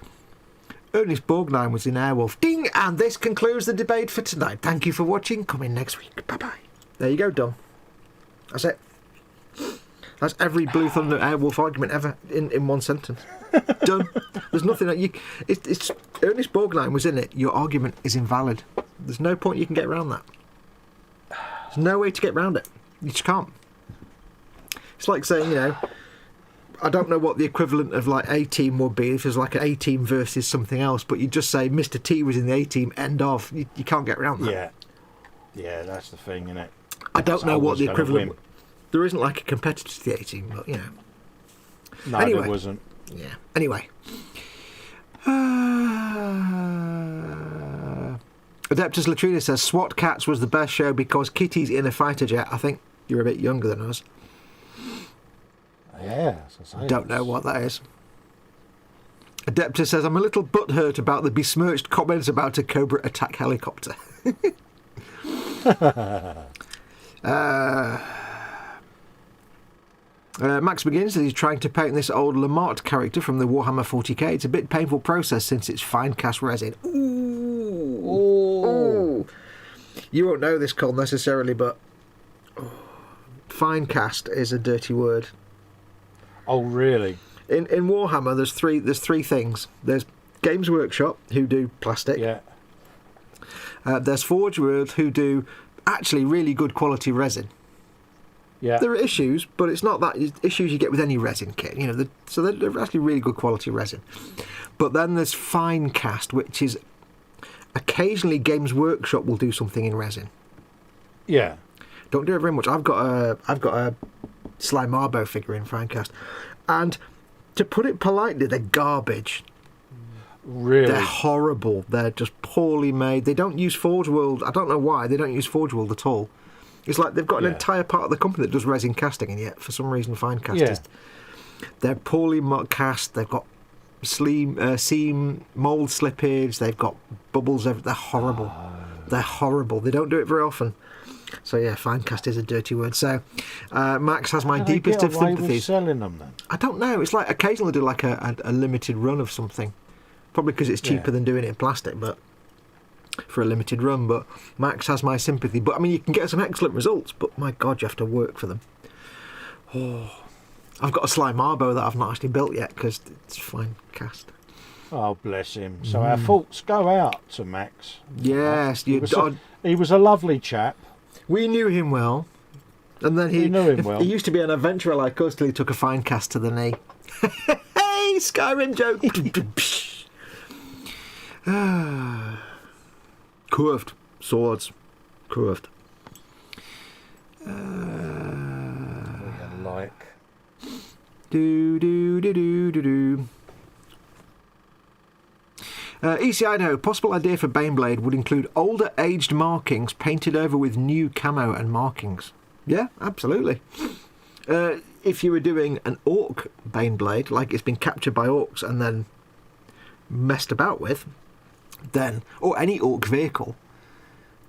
Ernest Borgnine was in Airwolf. Ding! And this concludes the debate for tonight. Thank you for watching. Come in next week. Bye-bye. There you go, done. That's it. That's every Blue Thunder Airwolf argument ever in one sentence. Done. There's nothing that you... It's Ernest Borgnine was in it. Your argument is invalid. There's no point you can get around that. There's no way to get around it. You just can't. It's like saying, you know... I don't know what the equivalent of like A-Team would be if it was like an A-Team versus something else, but you just say Mr. T was in the A-Team, end of. You can't get around that. Yeah. Yeah, that's the thing, isn't it? I don't know what the equivalent... There isn't like a competitor to the A-Team, but, you know. No, anyway, there wasn't. Yeah. Anyway. Adeptus Latrina says, SWAT Cats was the best show because Kitty's in a fighter jet. I think you're a bit younger than us. Yeah. Don't know what that is. Adeptus says, I'm a little butthurt about the besmirched comments about a Cobra attack helicopter. Max begins that he's trying to paint this old Lamart character from the Warhammer 40k. It's a bit painful process since it's fine cast resin. Ooh. Ooh. You won't know this, Cole, necessarily, but fine cast is a dirty word. Oh, really? In Warhammer, there's three things. There's Games Workshop, who do plastic. Yeah. There's Forge World, who do actually really good quality resin. Yeah. There are issues, but it's not that issues you get with any resin kit. You know, so they're actually really good quality resin. But then there's Fine Cast, which is occasionally Games Workshop will do something in resin. Yeah. Don't do it very much. I've got a Sly Marbo figure in Finecast, and to put it politely, they're garbage. Really? They're horrible. They're just poorly made. They don't use Forge World. I don't know why they don't use Forge World at all. It's like they've got an entire part of the company that does resin casting, and yet for some reason Finecast is... They're poorly cast. They've got seam mould slippage. They've got bubbles. They're horrible. They're horrible. They don't do it very often. So yeah, Finecast is a dirty word. So Max has my deepest of sympathies. Selling them then? I don't know. It's like occasionally do like a limited run of something, probably because it's cheaper than doing it in plastic, but for a limited run. But Max has my sympathy. But I mean, you can get some excellent results, but my God, you have to work for them. Oh, I've got a Sly Marbo that I've not actually built yet because it's Finecast. Oh, bless him. So our thoughts go out to Max. Yes, he was a lovely chap. We knew him well, and then he knew him well. He used to be an adventurer like us till he took a Finecast to the knee. Hey, Skyrim joke. Curved swords, curved. Like. Do. EC Idaho, possible idea for Baneblade would include older aged markings painted over with new camo and markings. Yeah, absolutely. If you were doing an Ork Baneblade, like it's been captured by orcs and then messed about with, then, or any Ork vehicle,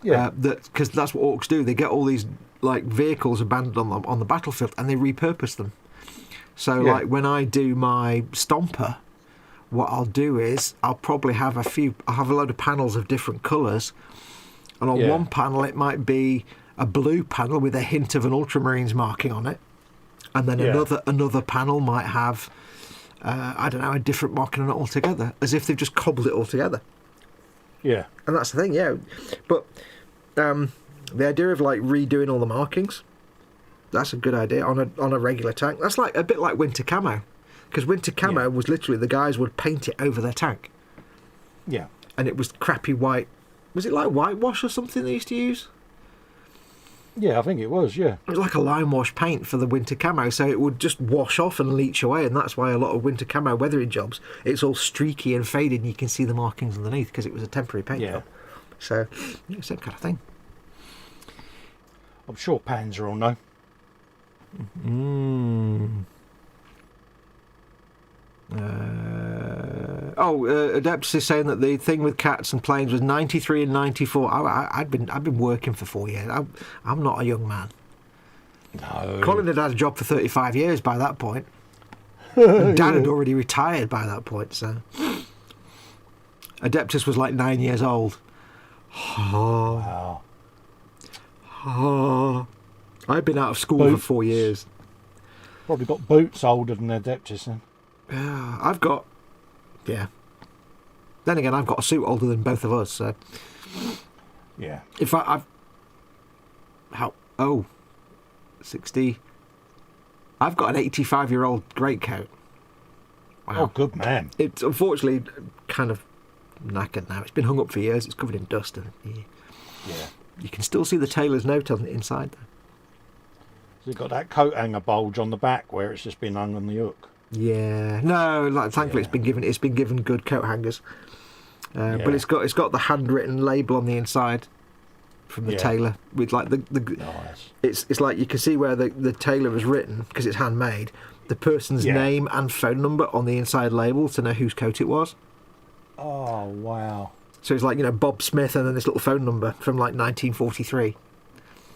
because that's what orcs do. They get all these like vehicles abandoned on the battlefield and they repurpose them. So, like when I do my Stomper, what I'll do is I'll probably have I'll have a load of panels of different colours, and on one panel it might be a blue panel with a hint of an Ultramarines marking on it, and then another panel might have I don't know, a different marking on it altogether, as if they've just cobbled it all together. Yeah, and that's the thing, But the idea of like redoing all the markings, that's a good idea on a regular tank. That's like a bit like winter camo, because winter camo was literally the guys would paint it over their tank. Yeah, and it was crappy white. Was it like whitewash or something they used to use? Yeah, I think it was. Yeah, it was like a lime wash paint for the winter camo, so it would just wash off and leach away, and that's why a lot of winter camo weathering jobs, it's all streaky and faded, and you can see the markings underneath because it was a temporary paint job. So, same kind of thing. I'm sure Panzer will know. Adeptus is saying that the thing with cats and planes was 93 and 94. I've been working for 4 years. I'm not a young man. No. Colin had a job for 35 years by that point. And Dad had already retired by that point. So Adeptus was like 9 years old. Wow. I've been out of school for 4 years. Probably got boots older than Adeptus then. I've got... Yeah. Then again, I've got a suit older than both of us, so... Yeah. In fact, I've... 60... I've got an 85-year-old greatcoat. Wow. Oh, good man. It's unfortunately kind of knackered now. It's been hung up for years. It's covered in dust. And you can still see the tailor's note on the inside, though. So you've got that coat hanger bulge on the back where it's just been hung on the hook. Yeah, no. Thankfully, it's been given good coat hangers, but it's got the handwritten label on the inside from the tailor with like the. Nice. It's like you can see where the tailor has written, because it's handmade, the person's name and phone number on the inside label to know whose coat it was. Oh wow! So it's like Bob Smith and then this little phone number from like 1943.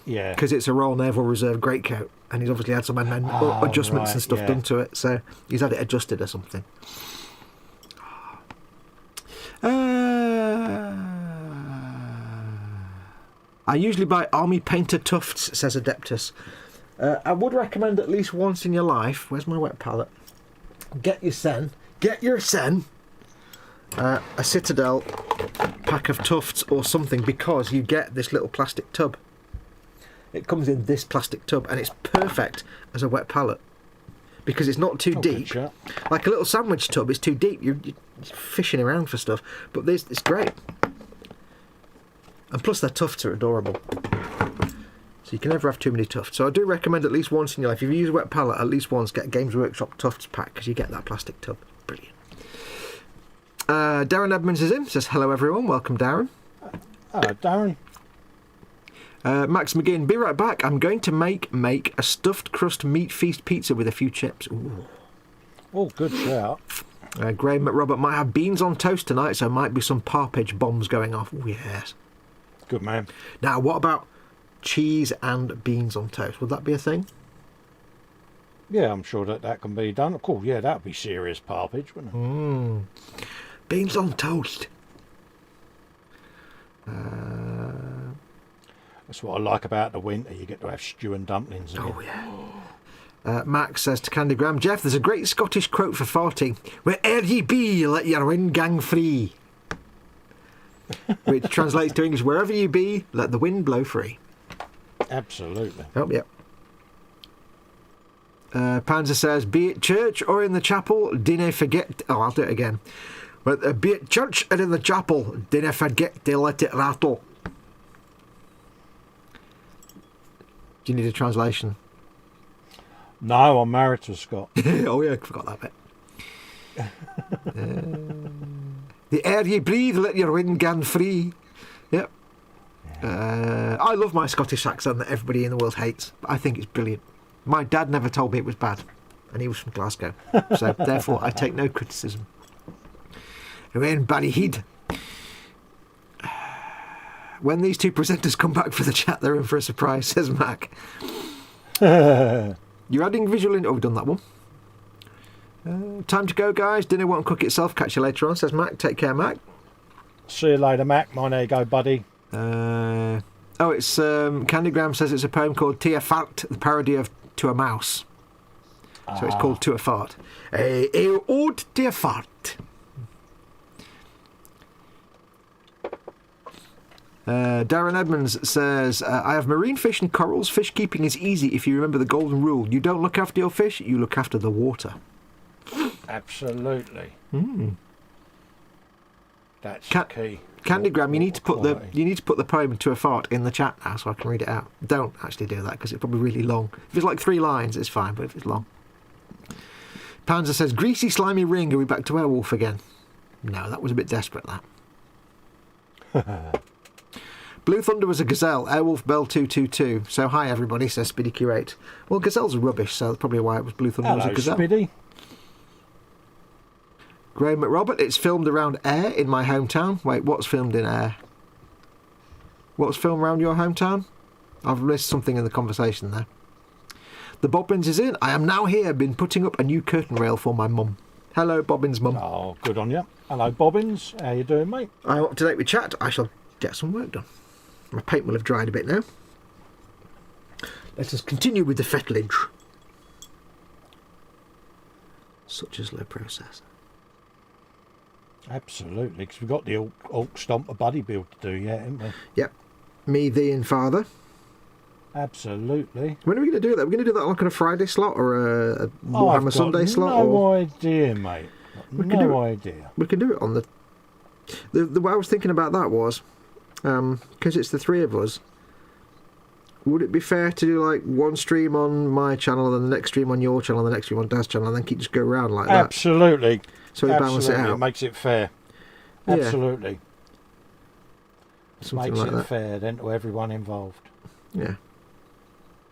Yeah. Because it's a Royal Naval Reserve greatcoat, and he's obviously had some adjustments and stuff done to it, so he's had it adjusted or something. I usually buy Army Painter Tufts, says Adeptus. I would recommend at least once in your life. Where's my wet palette? Get your Sen, a Citadel pack of Tufts or something, because you get this little plastic tub. It comes in this plastic tub, and it's perfect as a wet palette because it's not too deep. Like a little sandwich tub is too deep. You're fishing around for stuff, but it's great. And plus, their tufts are adorable. So you can never have too many tufts. So I do recommend at least once in your life, if you use a wet palette, at least once get a Games Workshop Tufts pack, because you get that plastic tub. Brilliant. Darren Edmonds is in. Says hello everyone. Welcome, Darren. Hello, Darren. Max McGinn, be right back. I'm going to make a stuffed crust meat feast pizza with a few chips. Ooh. Oh, good shout. Graham McRobert might have beans on toast tonight, so might be some parpage bombs going off. Oh, yes. Good man. Now, what about cheese and beans on toast? Would that be a thing? Yeah, I'm sure that can be done. Of course, yeah, that would be serious parpage, wouldn't it? Beans on toast. That's what I like about the winter. You get to have stew and dumplings again. Oh, yeah. Max says to Candygram, Jeff, there's a great Scottish quote for farting. Where'er ye be, let your wind gang free. Which translates to English, wherever you be, let the wind blow free. Absolutely. Oh, yeah. Panzer says, be it church or in the chapel, dinna forget... Oh, I'll do it again. But be it church or in the chapel, dinna forget to let it rattle. Do you need a translation? No, I'm married to a Scot. Oh, yeah, I forgot that bit. The air ye breathe, let your wind gan free. Yep. I love my Scottish accent that everybody in the world hates. I think it's brilliant. My dad never told me it was bad, and he was from Glasgow, so therefore I take no criticism. We're in Ballyheed. When these two presenters come back for the chat, they're in for a surprise, says Mac. You're adding visual in... Oh, we've done that one. Time to go, guys. Dinner won't cook itself. Catch you later on, says Mac. Take care, Mac. See you later, Mac. Mine, there you go, buddy. It's... Candygram says it's a poem called Tia Fart, the parody of To a Mouse. So it's called To a Fart. Ode Tia Fart. Darren Edmonds says, I have marine fish and corals. Fish keeping is easy if you remember the golden rule. You don't look after your fish, you look after the water. Absolutely. That's key. Candygram, you need to put the poem To a Fart in the chat now so I can read it out. Don't actually do that because it's probably really long. If it's like 3 lines, it's fine, but if it's long. Panzer says, greasy slimy ring, are we back to werewolf again? No, that was a bit desperate, that. Blue Thunder was a gazelle, Airwolf Bell 222. So hi everybody, says Speedy Curate. Well, gazelles are rubbish, so that's probably why it was Blue Thunder was a gazelle. Speedy. Graham McRobert, it's filmed around Ayr in my hometown. Wait, what's filmed in Ayr? What's filmed around your hometown? I've missed something in the conversation there. The Bobbins is in. I am now here, been putting up a new curtain rail for my mum. Hello, Bobbins' mum. Oh, good on you. Hello, Bobbins. How you doing, mate? I'm up to date with chat. I shall get some work done. My paint will have dried a bit now. Let us continue with the fettlage. Such a slow process. Absolutely, because we've got the Ork Stomper buddy build to do yet, haven't we? Yep. Me, thee and father. Absolutely. When are we going to do that? We're going to do that like on a Friday slot or a Warhammer Sunday slot? No idea, mate. No idea. We can do it on the way I was thinking about that was, because it's the 3 of us, would it be fair to do like one stream on my channel, and then the next stream on your channel, and the next stream on Dad's channel, and then just go around like that? Absolutely. So we balance it out. It makes it fair. Yeah. Absolutely. Something makes like it that. fair then to everyone involved. Yeah.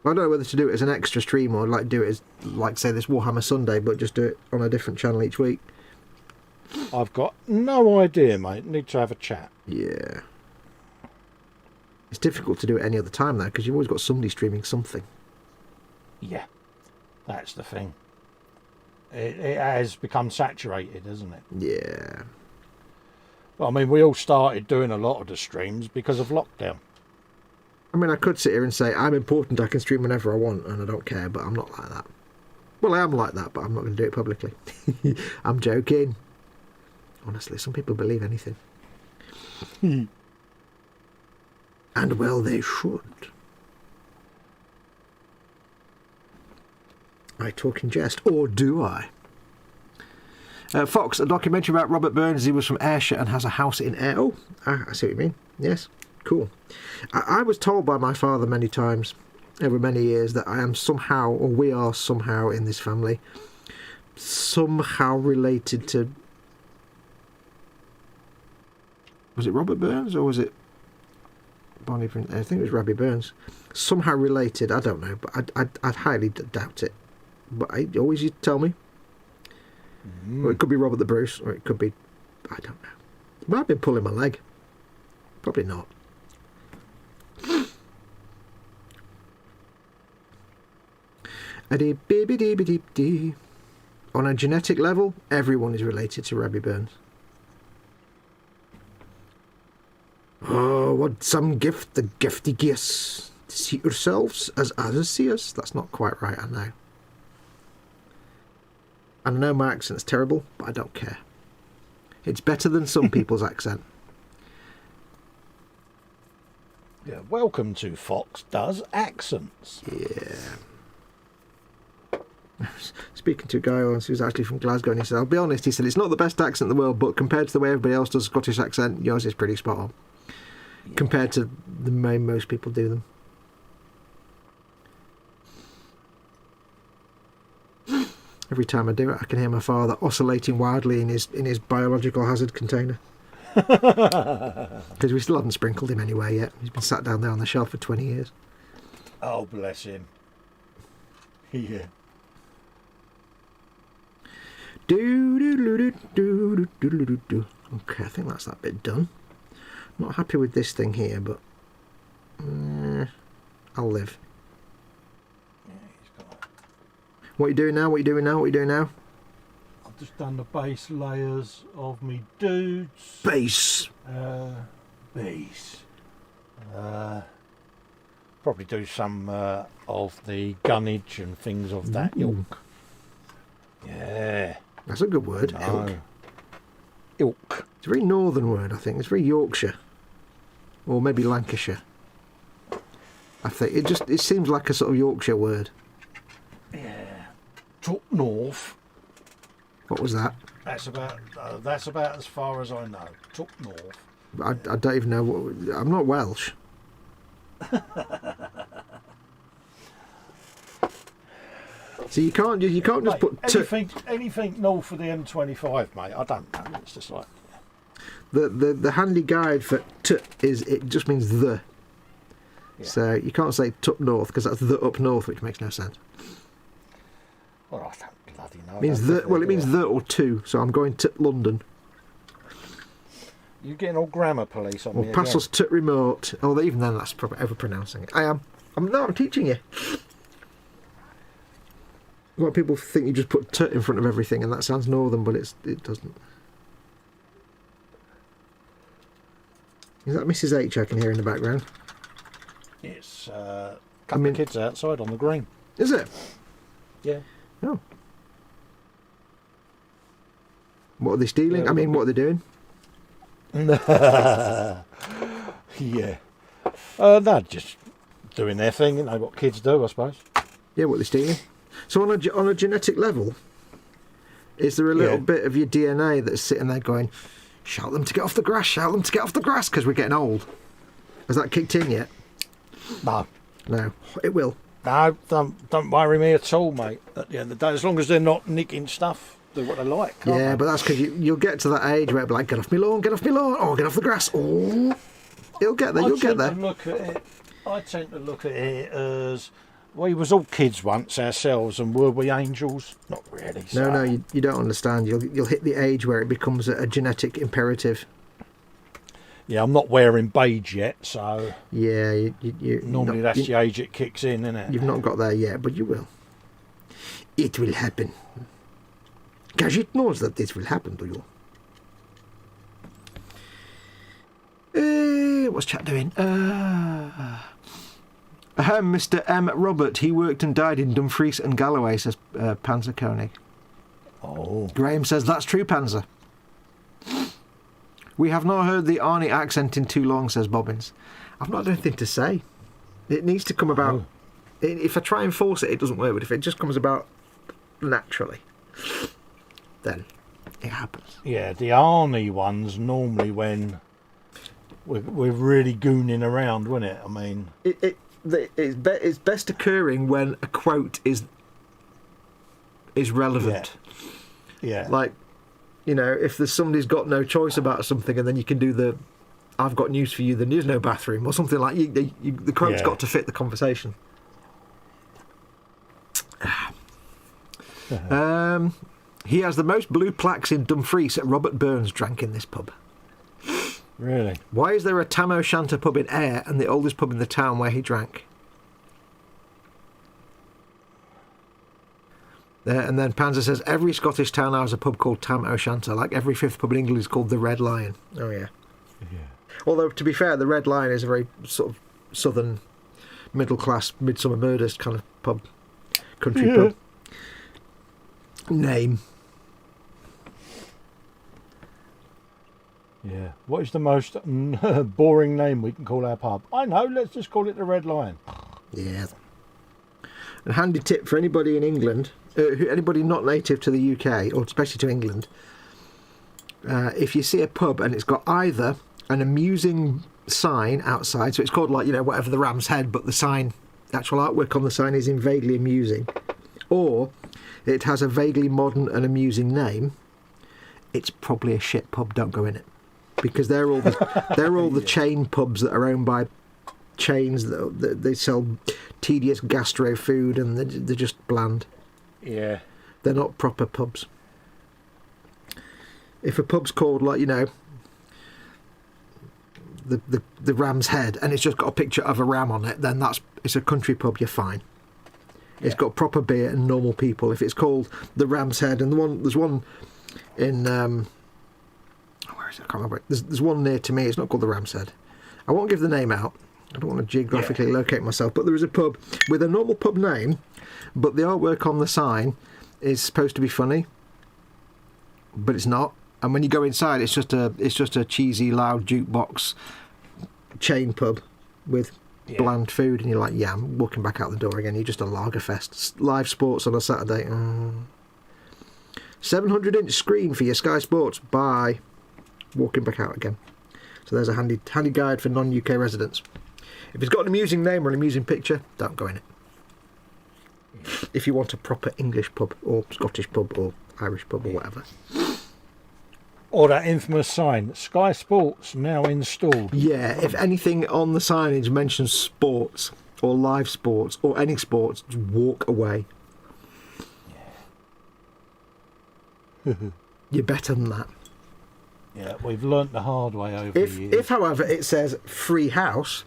I don't know whether to do it as an extra stream or like do it as, like, say, this Warhammer Sunday, but just do it on a different channel each week. I've got no idea, mate. Need to have a chat. Yeah. It's difficult to do it any other time, though, because you've always got somebody streaming something. Yeah. That's the thing. It has become saturated, hasn't it? Yeah. Well, I mean, we all started doing a lot of the streams because of lockdown. I mean, I could sit here and say, I'm important, I can stream whenever I want, and I don't care, but I'm not like that. Well, I am like that, but I'm not going to do it publicly. I'm joking. Honestly, some people believe anything. And well, they should. I talk in jest, or do I? Foxx, a documentary about Robert Burns. He was from Ayrshire and has a house in Ayr. Oh, I see what you mean. Yes, cool. I was told by my father many times over many years that I am somehow, or we are somehow in this family, somehow related to... Was it Robert Burns or was it Barney Prince? I think it was Robbie Burns. Somehow related, I don't know, but I'd highly doubt it. But I always used to tell me. Or it could be Robert the Bruce, or it could be... I don't know. It might have been pulling my leg. Probably not. On a genetic level, everyone is related to Robbie Burns. Oh, what some gift the gifty gives. See yourselves as others see us. That's not quite right, I know. I know my accent's terrible, but I don't care. It's better than some people's accent. Yeah, welcome to Foxx Does Accents. Yeah. Speaking to a guy once who's actually from Glasgow, and he said, I'll be honest, he said, it's not the best accent in the world, but compared to the way everybody else does a Scottish accent, yours is pretty spot on. Yeah. Compared to the way most people do them. Every time I do it, I can hear my father oscillating wildly in his biological hazard container. Because we still haven't sprinkled him anywhere yet. He's been sat down there on the shelf for 20 years. Oh, bless him. Yeah. Do. Okay, I think that's that bit done. Not happy with this thing here, but I'll live. Yeah, he's got that. What are you doing now? What are you doing now? What are you doing now? I've just done the base layers of me dudes. Base. Base. Probably do some of the gunnage and things of that ilk. Yeah. That's a good word. Ilk. Ilk. It's a very northern word, I think. It's very Yorkshire. Or maybe Lancashire. I think it seems like a sort of Yorkshire word. Yeah. Up north. What was that? That's about as far as I know. Up north. I don't even know what. I'm not Welsh. So you can't just Mate, put anything north of the M25, mate. I don't know. It's just like the handy guide for is it just means the. Yeah. So you can't say tup north because that's the up north, which makes no sense. Well, I don't bloody know. It means it means the or to. So I'm going to London. You're getting all grammar police on me Or pass again. us to remote. Oh, even then that's probably overpronouncing it. I am. I'm teaching you. A lot of people think you just put tut in front of everything, and that sounds northern, but it doesn't. Is that Mrs. H I can hear in the background? It's a couple of kids outside on the green. Is it? Yeah. Oh. What are they stealing? Yeah, I mean, what are they doing? Yeah. They're just doing their thing, you know what kids do, I suppose. Yeah, what are they stealing? So on a genetic level, is there a little bit of your DNA that's sitting there going, shout them to get off the grass, shout them to get off the grass, because we're getting old? Has that kicked in yet? No. No, it will. No, don't worry me at all, mate. At the end of the day, as long as they're not nicking stuff, do what they like. Can't Yeah, they? but that's because you'll get to that age where it'll be like, get off my lawn, oh, get off the grass. Oh, you'll get there, you'll get there. I tend to look at it as, we was all kids once ourselves, and were we angels? Not really. So. No, you don't understand. You'll hit the age where it becomes a genetic imperative. Yeah, I'm not wearing beige yet, so Yeah, you normally that's the age it kicks in, isn't it? You've not got there yet, but you will. It will happen. Gadget knows that this will happen to you. What's chat doing? Mr. M. Robert, he worked and died in Dumfries and Galloway, says Panzer Koenig. Oh. Graham says, that's true, Panzer. We have not heard the Arnie accent in too long, says Bobbins. I've not had anything to say. It needs to come about. If I try and force it, it doesn't work, but if it just comes about naturally, then it happens. Yeah, the Arnie ones normally when we're really gooning around, wouldn't it? I mean... It's best occurring when a quote is relevant. Yeah. Like, you know, if there's somebody's got no choice about something, and then you can do the "I've got news for you, there is no bathroom" or something like the quote's got to fit the conversation. He has the most blue plaques in Dumfries that Robert Burns drank in this pub. Really? Why is there a Tam O'Shanter pub in Ayr and the oldest pub in the town where he drank? And then Panzer says, every Scottish town now has a pub called Tam O'Shanter, like every fifth pub in England is called the Red Lion. Oh, yeah. Although, to be fair, the Red Lion is a very sort of southern, middle-class, Midsummer Murders kind of pub, country pub. Name. Yeah. What is the most boring name we can call our pub? I know, let's just call it the Red Lion. Yeah. A handy tip for anybody in England, anybody not native to the UK, or especially to England, if you see a pub and it's got either an amusing sign outside, so it's called, like, you know, whatever, the Ram's Head, but the sign, the actual artwork on the sign is in vaguely amusing, or it has a vaguely modern and amusing name, it's probably a shit pub, don't go in it. Because they're all the chain pubs that are owned by chains that they sell tedious gastro food, and they're just bland. Yeah. They're not proper pubs. If a pub's called, like, the Ram's Head, and it's just got a picture of a ram on it, then it's a country pub. You're fine. It's got proper beer and normal people. If it's called the Ram's Head, and there's one in where is it? I can't remember. There's one near to me. It's not called the Ram's Head. I won't give the name out. I don't want to geographically locate myself. But there is a pub with a normal pub name, but the artwork on the sign is supposed to be funny, but it's not. And when you go inside, it's just a cheesy, loud jukebox chain pub with bland food, and you're like, yeah, I'm walking back out the door again. You're just a lagerfest. Live sports on a Saturday. 700-inch screen for your Sky Sports. Bye. Walking back out again. So there's a handy guide for non-UK residents. If it's got an amusing name or an amusing picture, don't go in it. If you want a proper English pub or Scottish pub or Irish pub or whatever. Or that infamous sign, Sky Sports now installed. Yeah, if anything on the signage mentions sports or live sports or any sports, just walk away. Yeah. You're better than that. Yeah, we've learnt the hard way over the years. If, however, it says free house,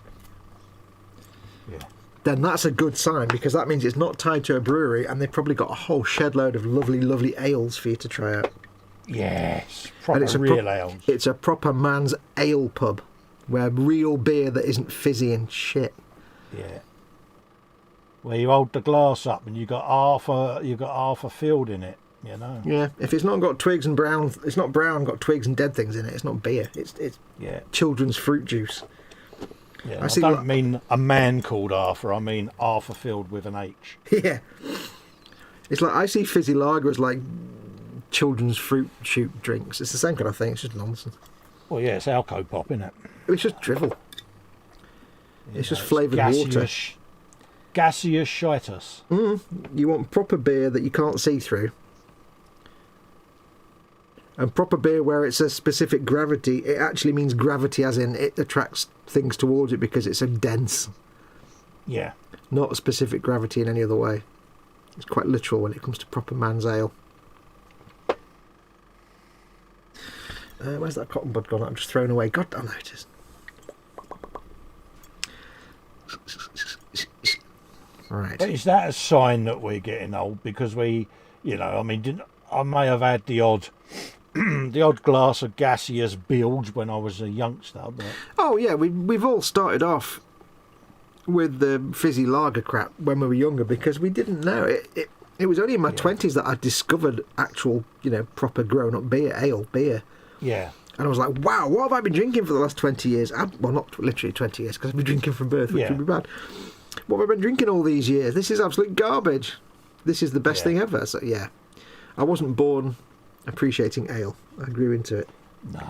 then that's a good sign, because that means it's not tied to a brewery, and they've probably got a whole shed load of lovely, lovely ales for you to try out. Yes, proper real ales. It's a proper man's ale pub, where real beer that isn't fizzy and shit. Yeah. Where you hold the glass up and you got half a field in it, you know. Yeah, if it's not got twigs and brown, it's not brown, got twigs and dead things in it. It's not beer. It's children's fruit juice. Yeah, I don't mean a man called Arthur. I mean Arthur filled with an H. Yeah, it's like I see fizzy lager as like children's fruit shoot drinks. It's the same kind of thing. It's just nonsense. Well, yeah, it's alco pop, isn't it? It's just drivel. It's just flavoured water. Gaseous shitus. You want proper beer that you can't see through. And proper beer where it's a specific gravity. It actually means gravity as in it attracts things towards it because it's so dense. Yeah. Not a specific gravity in any other way. It's quite literal when it comes to proper man's ale. Where's that cotton bud gone? I'm just throwing away. God damn it is. Right. But is that a sign that we're getting old? Because we, I mean, I may have had the odd glass of gaseous bilge when I was a youngster. But... Oh yeah, we've all started off with the fizzy lager crap when we were younger because we didn't know it. It was only in my 20s that I discovered actual, proper grown-up ale beer. Yeah. And I was like, wow, what have I been drinking for the last 20 years? Well, not literally 20 years, because I've been drinking from birth, which would be bad. What have I been drinking all these years? This is absolute garbage. This is the best thing ever. So, yeah. I wasn't born appreciating ale. I grew into it. No.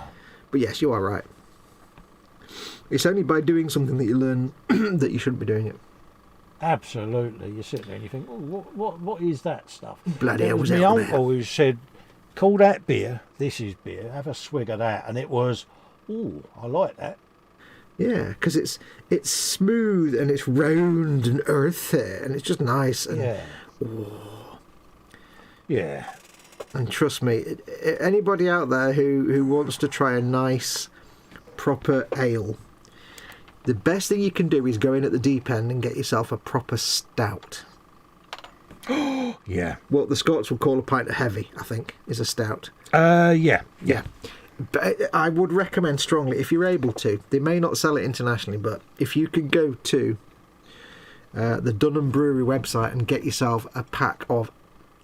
But yes, you are right. It's only by doing something that you learn that you shouldn't be doing it. Absolutely. You sit there and you think, what is that stuff? Bloody hell, was my it uncle who said, call that beer, this is beer, have a swig of that. And it was, ooh, I like that. Yeah, because it's smooth and it's round and earthy and it's just nice. And, Yeah. And trust me, anybody out there who wants to try a nice, proper ale, the best thing you can do is go in at the deep end and get yourself a proper stout. Yeah. What the Scots would call a pint of heavy, I think, is a stout. Yeah. But I would recommend strongly, if you're able to, they may not sell it internationally, but if you could go to the Dunham Brewery website and get yourself a pack of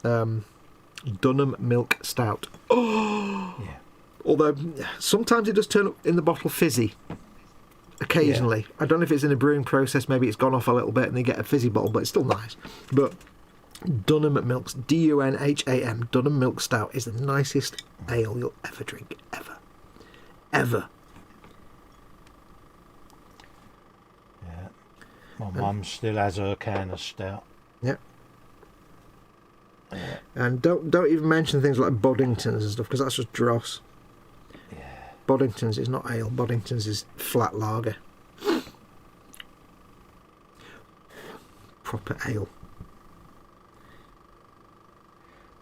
Dunham Milk Stout. Oh! Yeah. Although, sometimes it does turn up in the bottle fizzy. Occasionally. Yeah. I don't know if it's in a brewing process, maybe it's gone off a little bit and they get a fizzy bottle, but it's still nice. But Dunham Milk, Dunham, Dunham Milk Stout is the nicest ale you'll ever drink. Ever. Yeah. My mum still has her can of stout. Yeah. And don't even mention things like Boddingtons and stuff, because that's just dross. Yeah. Boddingtons is not ale. Boddingtons is flat lager. proper ale.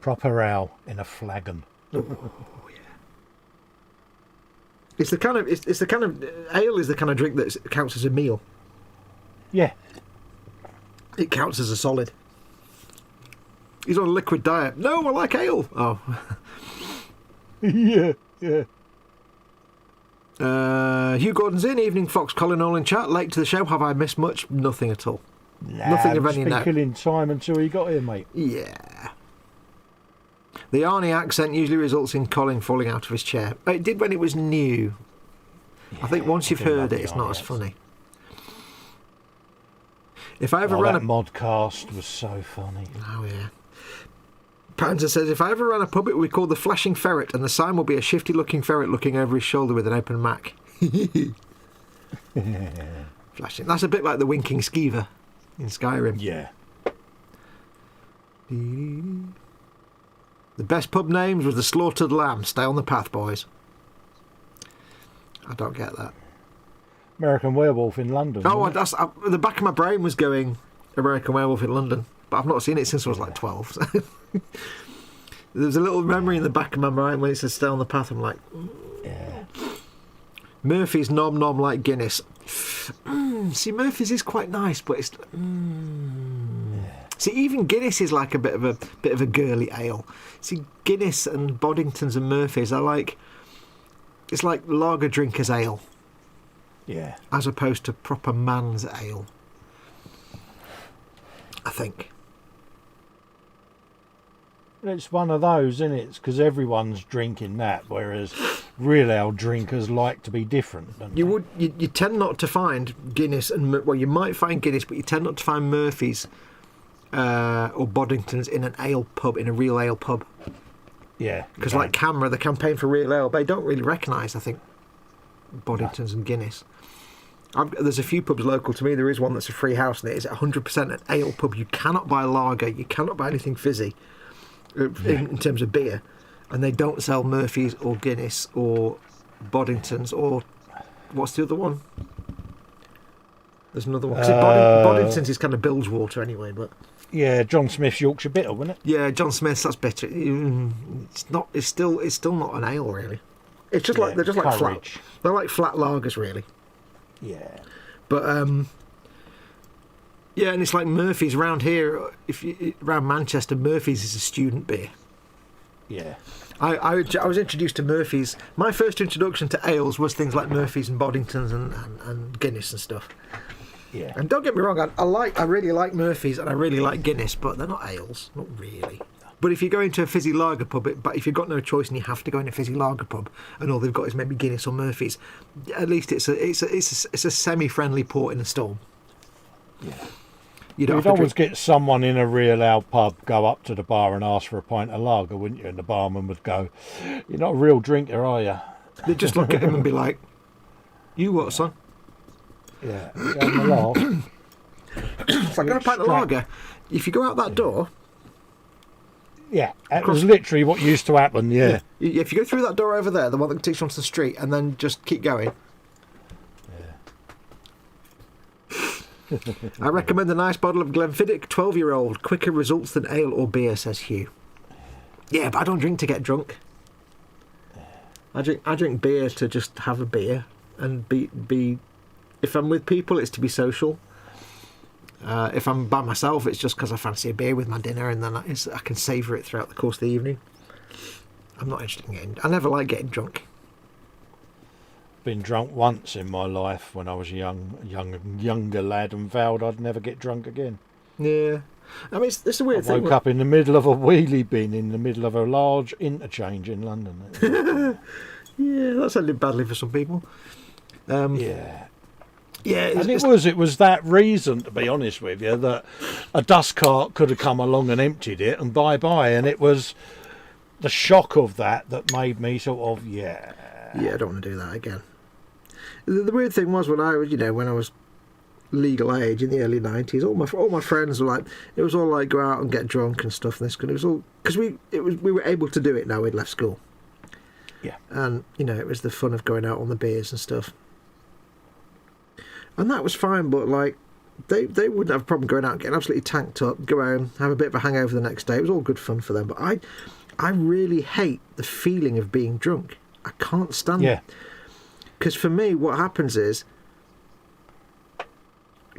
Proper ale in a flagon. Oh yeah. It's the kind of ale is the kind of drink that counts as a meal. Yeah. It counts as a solid. He's on a liquid diet. No, I like ale. Oh. Yeah. Hugh Gordon's in. Evening, Foxx, Colin, all in chat. Late to the show. Have I missed much? Nothing at all. Nothing of any been note. killing time until he got here, mate. Yeah. The Arnie accent usually results in Colin falling out of his chair. It did when it was new. I think once you've heard it, it's not as funny. If I ever ran that modcast was so funny. Oh yeah. Panzer says, if I ever ran a pub, it would be called the Flashing Ferret, and the sign will be a shifty-looking ferret looking over his shoulder with an open Mac. Flashing. That's a bit like the Winking Skeever in Skyrim. Yeah. The best pub names was the Slaughtered Lamb. Stay on the path, boys. I don't get that. American Werewolf in London. Oh, the back of my brain was going American Werewolf in London, but I've not seen it since I was like 12. So. There's a little memory in the back of my mind when it says stay on the path. I'm like, yeah. Murphy's nom nom like Guinness. See, Murphy's is quite nice, but it's. See, even Guinness is like a bit of a girly ale. See, Guinness and Boddingtons and Murphy's are like. It's like lager drinkers ale. Yeah. As opposed to proper man's ale. I think. It's one of those, isn't it? Because everyone's drinking that, whereas real ale drinkers like to be different. Don't You tend not to find Guinness well, you might find Guinness, but you tend not to find Murphy's or Boddingtons in an ale pub, in a real ale pub. Yeah. Because like Camera, the campaign for real ale, they don't really recognise, I think, Boddingtons and Guinness. There's a few pubs local to me. There is one that's a free house, and it is 100% an ale pub. You cannot buy lager. You cannot buy anything fizzy in terms of beer. And they don't sell Murphy's or Guinness or Boddingtons or... What's the other one? There's another one. Boddingtons is kind of Bilgewater anyway, but... Yeah, John Smith's Yorkshire Bitter, wasn't it? Yeah, John Smith's, that's bitter. It's not. It's still not an ale, really. It's just like they're just like flat. They're like flat lagers, really. Yeah. But yeah, and it's like Murphy's around here. Around Manchester, Murphy's is a student beer. Yeah. I was introduced to Murphy's. My first introduction to ales was things like Murphy's and Boddingtons and Guinness and stuff. Yeah. And don't get me wrong, I really like Murphy's and I really like Guinness, but they're not ales, not really. But if you go into a fizzy lager pub, but if you've got no choice and you have to go in a fizzy lager pub, and all they've got is maybe Guinness or Murphy's, at least it's a semi-friendly port in a storm. Yeah. You'd always get someone in a real ale pub go up to the bar and ask for a pint of lager, wouldn't you? And the barman would go, "You're not a real drinker, are you?" They'd just look at him and be like, "You what, son?" Yeah, having a laugh. It's like, got a pint of lager. If you go out that door... Yeah, that was literally what used to happen, yeah. If you go through that door over there, the one that takes you onto the street, and then just keep going... Yeah. I recommend a nice bottle of Glenfiddich 12-year-old. Quicker results than ale or beer, says Hugh. Yeah, but I don't drink to get drunk. I drink beer to just have a beer and be if I'm with people, it's to be social. If I'm by myself, it's just because I fancy a beer with my dinner, and then I can savour it throughout the course of the evening. I'm not interested in getting... I never like getting drunk. Been drunk once in my life when I was a younger lad, and vowed I'd never get drunk again. Yeah. I mean, it's a weird thing. I woke up in the middle of a wheelie bin in the middle of a large interchange in London. Yeah, that sounded badly for some people. Yeah. Yeah, and it was that reason, to be honest with you, that a dust cart could have come along and emptied it, and bye-bye. And it was the shock of that made me sort of, yeah, I don't want to do that again. The weird thing was when I was legal age in the early 90s, all my friends were like, it was all like go out and get drunk and stuff. And this, it was all because we were able to do it now we'd left school. Yeah, and it was the fun of going out on the beers and stuff. And that was fine, but like they wouldn't have a problem going out, getting absolutely tanked up, go home, have a bit of a hangover the next day. It was all good fun for them. But I really hate the feeling of being drunk. I can't stand it. Because for me, what happens is,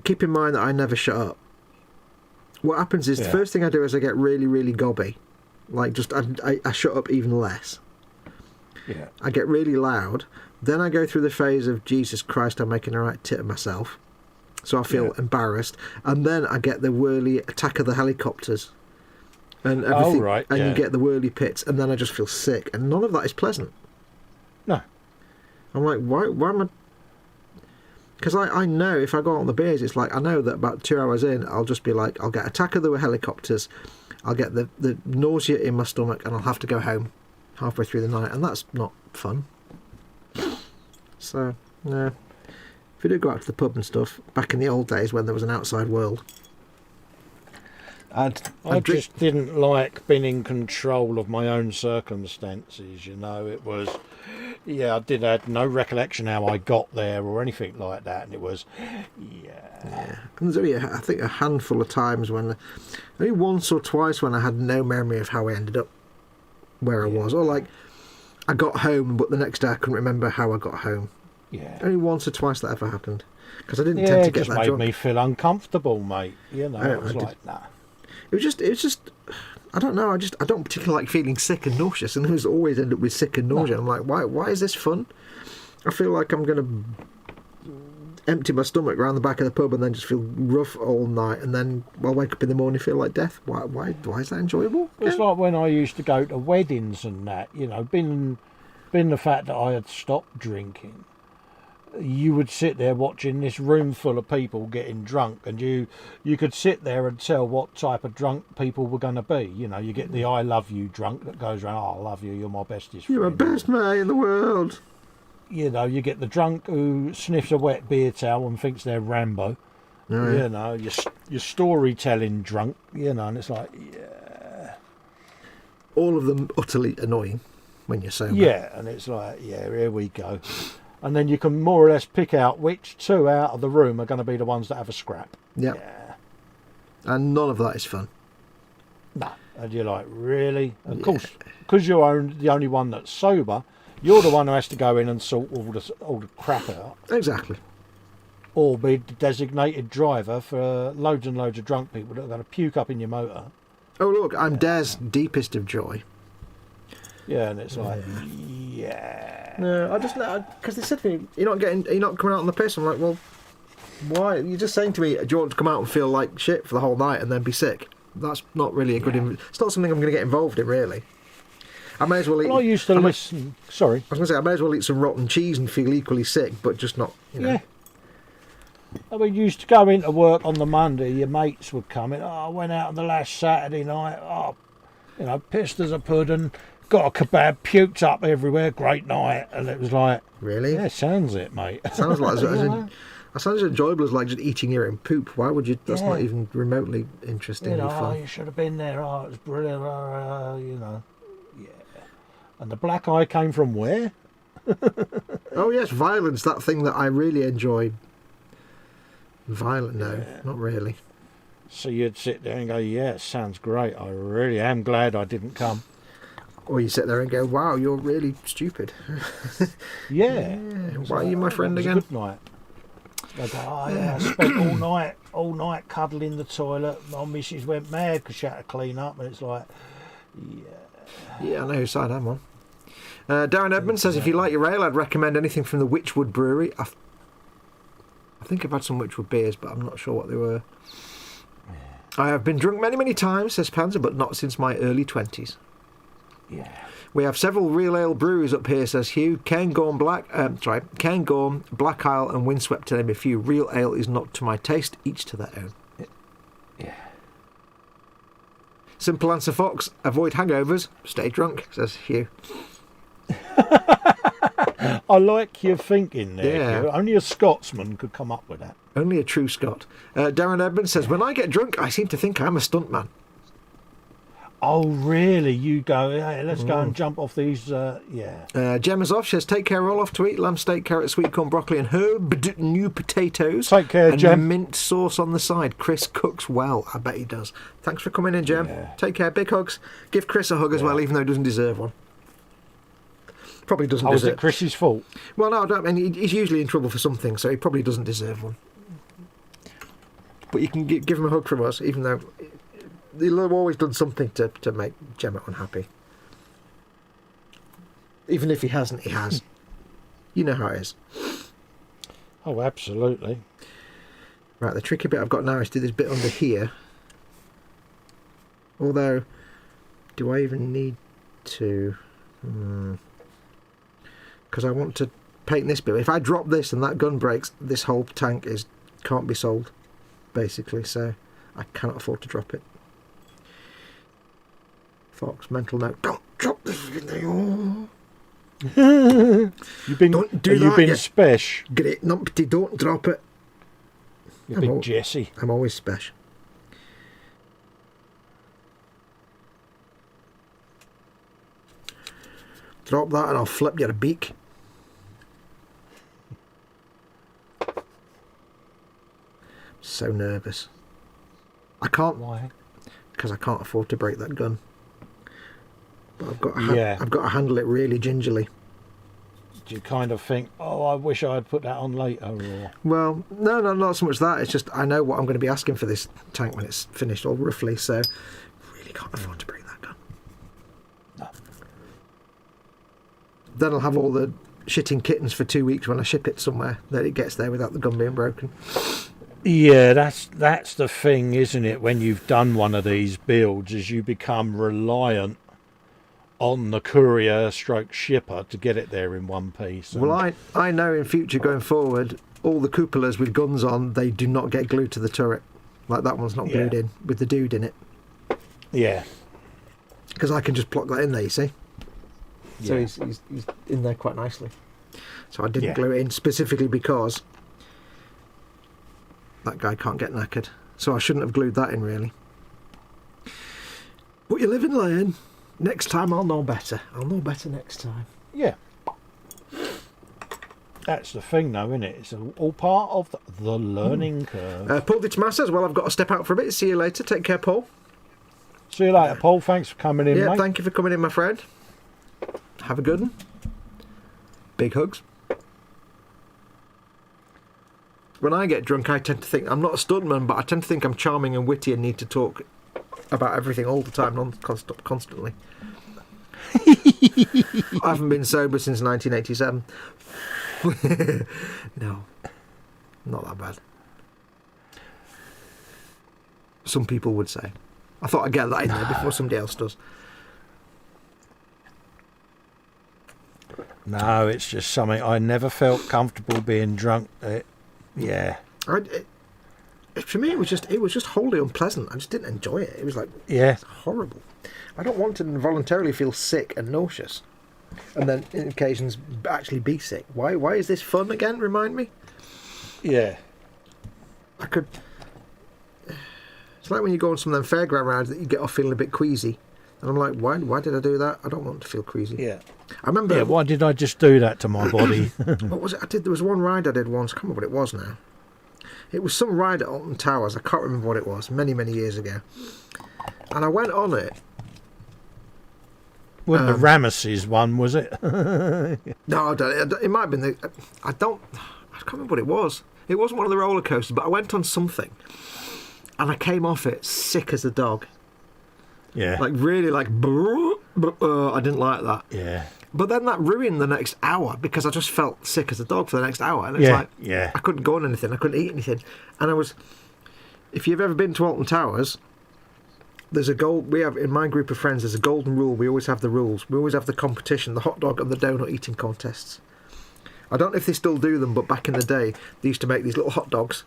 keep in mind that I never shut up. What happens is, the first thing I do is I get really, really gobby. Like, just, I shut up even less. Yeah. I get really loud. Then I go through the phase of, Jesus Christ, I'm making a right tit of myself. So I feel embarrassed. And then I get the whirly attack of the helicopters. And everything. You get the whirly pits. And then I just feel sick. And none of that is pleasant. No. I'm like, why am I... Because I know if I go out on the beers, it's like, I know that about 2 hours in, I'll just be like, I'll get attack of the helicopters, I'll get the nausea in my stomach, and I'll have to go home halfway through the night, and that's not fun. So, no. If we do go out to the pub and stuff, back in the old days when there was an outside world, I just didn't like being in control of my own circumstances, you know. It was, I had no recollection how I got there or anything like that, and it was, And there's only, I think, a handful of times when, only once or twice when I had no memory of how I ended up where I was, or like, I got home, but the next day I couldn't remember how I got home. Yeah. Only once or twice that ever happened, because I didn't tend to get that drunk. It just made me feel uncomfortable, mate. You know, it was like, nah. It was just, I don't know, I don't particularly like feeling sick and nauseous, and it was always end up with sick and nausea. I'm like, why is this fun? I feel like I'm going to empty my stomach round the back of the pub and then just feel rough all night, and then I'll wake up in the morning and feel like death. Why is that enjoyable? It's like when I used to go to weddings and that, you know, been the fact that I had stopped drinking. You would sit there watching this room full of people getting drunk, and you could sit there and tell what type of drunk people were going to be. You know, you get the I love you drunk that goes around, I love you, you're my bestest friend. You're my best mate in the world. You know, you get the drunk who sniffs a wet beer towel and thinks they're Rambo. Oh, yeah. You know, your storytelling drunk, you know, and it's like, all of them utterly annoying when you're sober. Yeah, and it's like, here we go. And then you can more or less pick out which two out of the room are going to be the ones that have a scrap. Yep. Yeah. And none of that is fun. No. And you're like, really? Of course, because you're the only one that's sober, you're the one who has to go in and sort all the crap out. Exactly. Or be the designated driver for loads and loads of drunk people that are going to puke up in your motor. Oh, look, I'm Des' deepest of joy. Yeah, and it's like, No, I just, because they said to me, you're not coming out on the piss. I'm like, well, why? You're just saying to me, do you want to come out and feel like shit for the whole night and then be sick? That's not really a good, it's not something I'm going to get involved in, really. I may as well eat. Well, I used to listen. Sorry. I was going to say, I may as well eat some rotten cheese and feel equally sick, but just not, you know. Yeah. I mean, you used to go into work on the Monday, your mates would come in, I went out on the last Saturday night, pissed as a pudding, got a kebab, puked up everywhere, great night, and it was like... Really? Yeah, sounds it, mate. Sounds like... that sounds as enjoyable as like just eating your own poop. Why would you... That's not even remotely interesting. You should have been there, it was brilliant, Yeah. And the black eye came from where? Oh, yes, violence, that thing that I really enjoy. Violent? No, not really. So you'd sit there and go, it sounds great, I really am glad I didn't come. Or you sit there and go, wow, you're really stupid. Yeah. Why are you my friend again? Good night. They go, I spent all night cuddling in the toilet. My missus went mad because she had to clean up, and it's like, Yeah, I know whose side I'm on. Darren Edmonds says, if you like your ale, I'd recommend anything from the Witchwood Brewery. I think I've had some Witchwood beers, but I'm not sure what they were. I have been drunk many, many times, says Panzer, but not since my early 20s. Yeah. We have several real ale breweries up here, says Hugh. Cairngorm, Black Isle and Windswept to name a few. Real ale is not to my taste, each to their own. Yeah. Simple answer, Foxx. Avoid hangovers, stay drunk, says Hugh. I like your thinking there. Yeah. Hugh. Only a Scotsman could come up with that. Only a true Scot. Darren Edmonds says, when I get drunk, I seem to think I'm a stuntman. Oh, really? You go, hey, let's go and jump off these, yeah. Gemma's off. She says, take care, roll off to eat lamb steak, carrot, sweet corn, broccoli and herb new potatoes. Take care, and Gem. mint sauce on the side. Chris cooks well. I bet he does. Thanks for coming in, Gem. Yeah. Take care. Big hugs. Give Chris a hug as well, even though he doesn't deserve one. Probably doesn't Was deserve. it Chris's fault? Well, no, I don't. I mean, he's usually in trouble for something, so he probably doesn't deserve one. But you can give him a hug from us, even though he'll have always done something to make Gemma unhappy. Even if he hasn't, he has. You know how it is. Oh, absolutely. Right, the tricky bit I've got now is to do this bit under here. Although, do I even need to? Because I want to paint this bit. If I drop this and that gun breaks, this whole tank can't be sold, basically. So I cannot afford to drop it. Foxx, mental note: don't drop this video. You've been, Don't do you've that, been you- spesh. Great numpty, don't drop it. You I'm big all- Jesse. I'm always special. Drop that and I'll flip your beak. So nervous. I can't, Why? because I can't afford to break that gun. But I've got Yeah. I've got to handle it really gingerly. Do you kind of think, oh, I wish I had put that on later, or... Well, no, not so much that. It's just I know what I'm going to be asking for this tank when it's finished, all roughly. So, really can't afford to break that gun. No. Then I'll have all the shitting kittens for 2 weeks when I ship it somewhere. That it gets there without the gun being broken. Yeah, that's the thing, isn't it? When you've done one of these builds, is you become reliant on the courier stroke shipper to get it there in one piece. And Well, I know in future going forward, all the cupolas with guns on, they do not get glued to the turret. Like that one's not glued Yeah. in with the dude in it. yeah, Because I can just plug that in there, you see. So Yeah. he's in there quite nicely. So I didn't Yeah. glue it in specifically because that guy can't get knackered. So I shouldn't have glued that in, really. But you live and learn. Next time I'll know better. I'll know better next time. yeah. That's the thing, though, isn't it? It's all part of the learning curve. Paul Di Tommaso as well. I've got to step out for a bit. See you later. Take care, Paul. See you later, Paul. Thanks for coming in, Yeah, mate. thank you for coming in, my friend. Have a good one. Big hugs. When I get drunk, I tend to think I'm not a stuntman, but I tend to think I'm charming and witty and need to talk about everything all the time, constantly. I haven't been sober since 1987. No, not that bad. Some people would say. I thought I'd get that in there before somebody else does. No, it's just something I never felt comfortable being drunk. Yeah, For me, it was just wholly unpleasant. I just didn't enjoy it. It was like yeah. horrible. I don't want to involuntarily feel sick and nauseous, and then in occasions actually be sick. Why is this fun again? Remind me. Yeah. I could. It's like when you go on some of them fairground rides that you get off feeling a bit queasy, and I'm like, why did I do that? I don't want to feel queasy. Yeah. I remember. Yeah, why did I just do that to my body? What was it? I did. There was one ride I did once. I can't remember what it was now. It was some ride at Alton Towers. I can't remember what it was. Many years ago. And I went on it. Wasn't the Ramesses one, was it? No, I don't. It might have been the. I can't remember what it was. It wasn't one of the roller coasters, but I went on something, and I came off it sick as a dog. Yeah. Like really, like. I didn't like that. Yeah. But then that ruined the next hour because I just felt sick as a dog for the next hour, and it's Yeah. like Yeah. I couldn't go on anything. I couldn't eat anything, and I was. If you've ever been to Alton Towers, there's a gold. We have in my group of friends. There's a golden rule. We always have the rules. We always have the competition, the hot dog and the donut eating contests. I don't know if they still do them, but back in the day, they used to make these little hot dogs,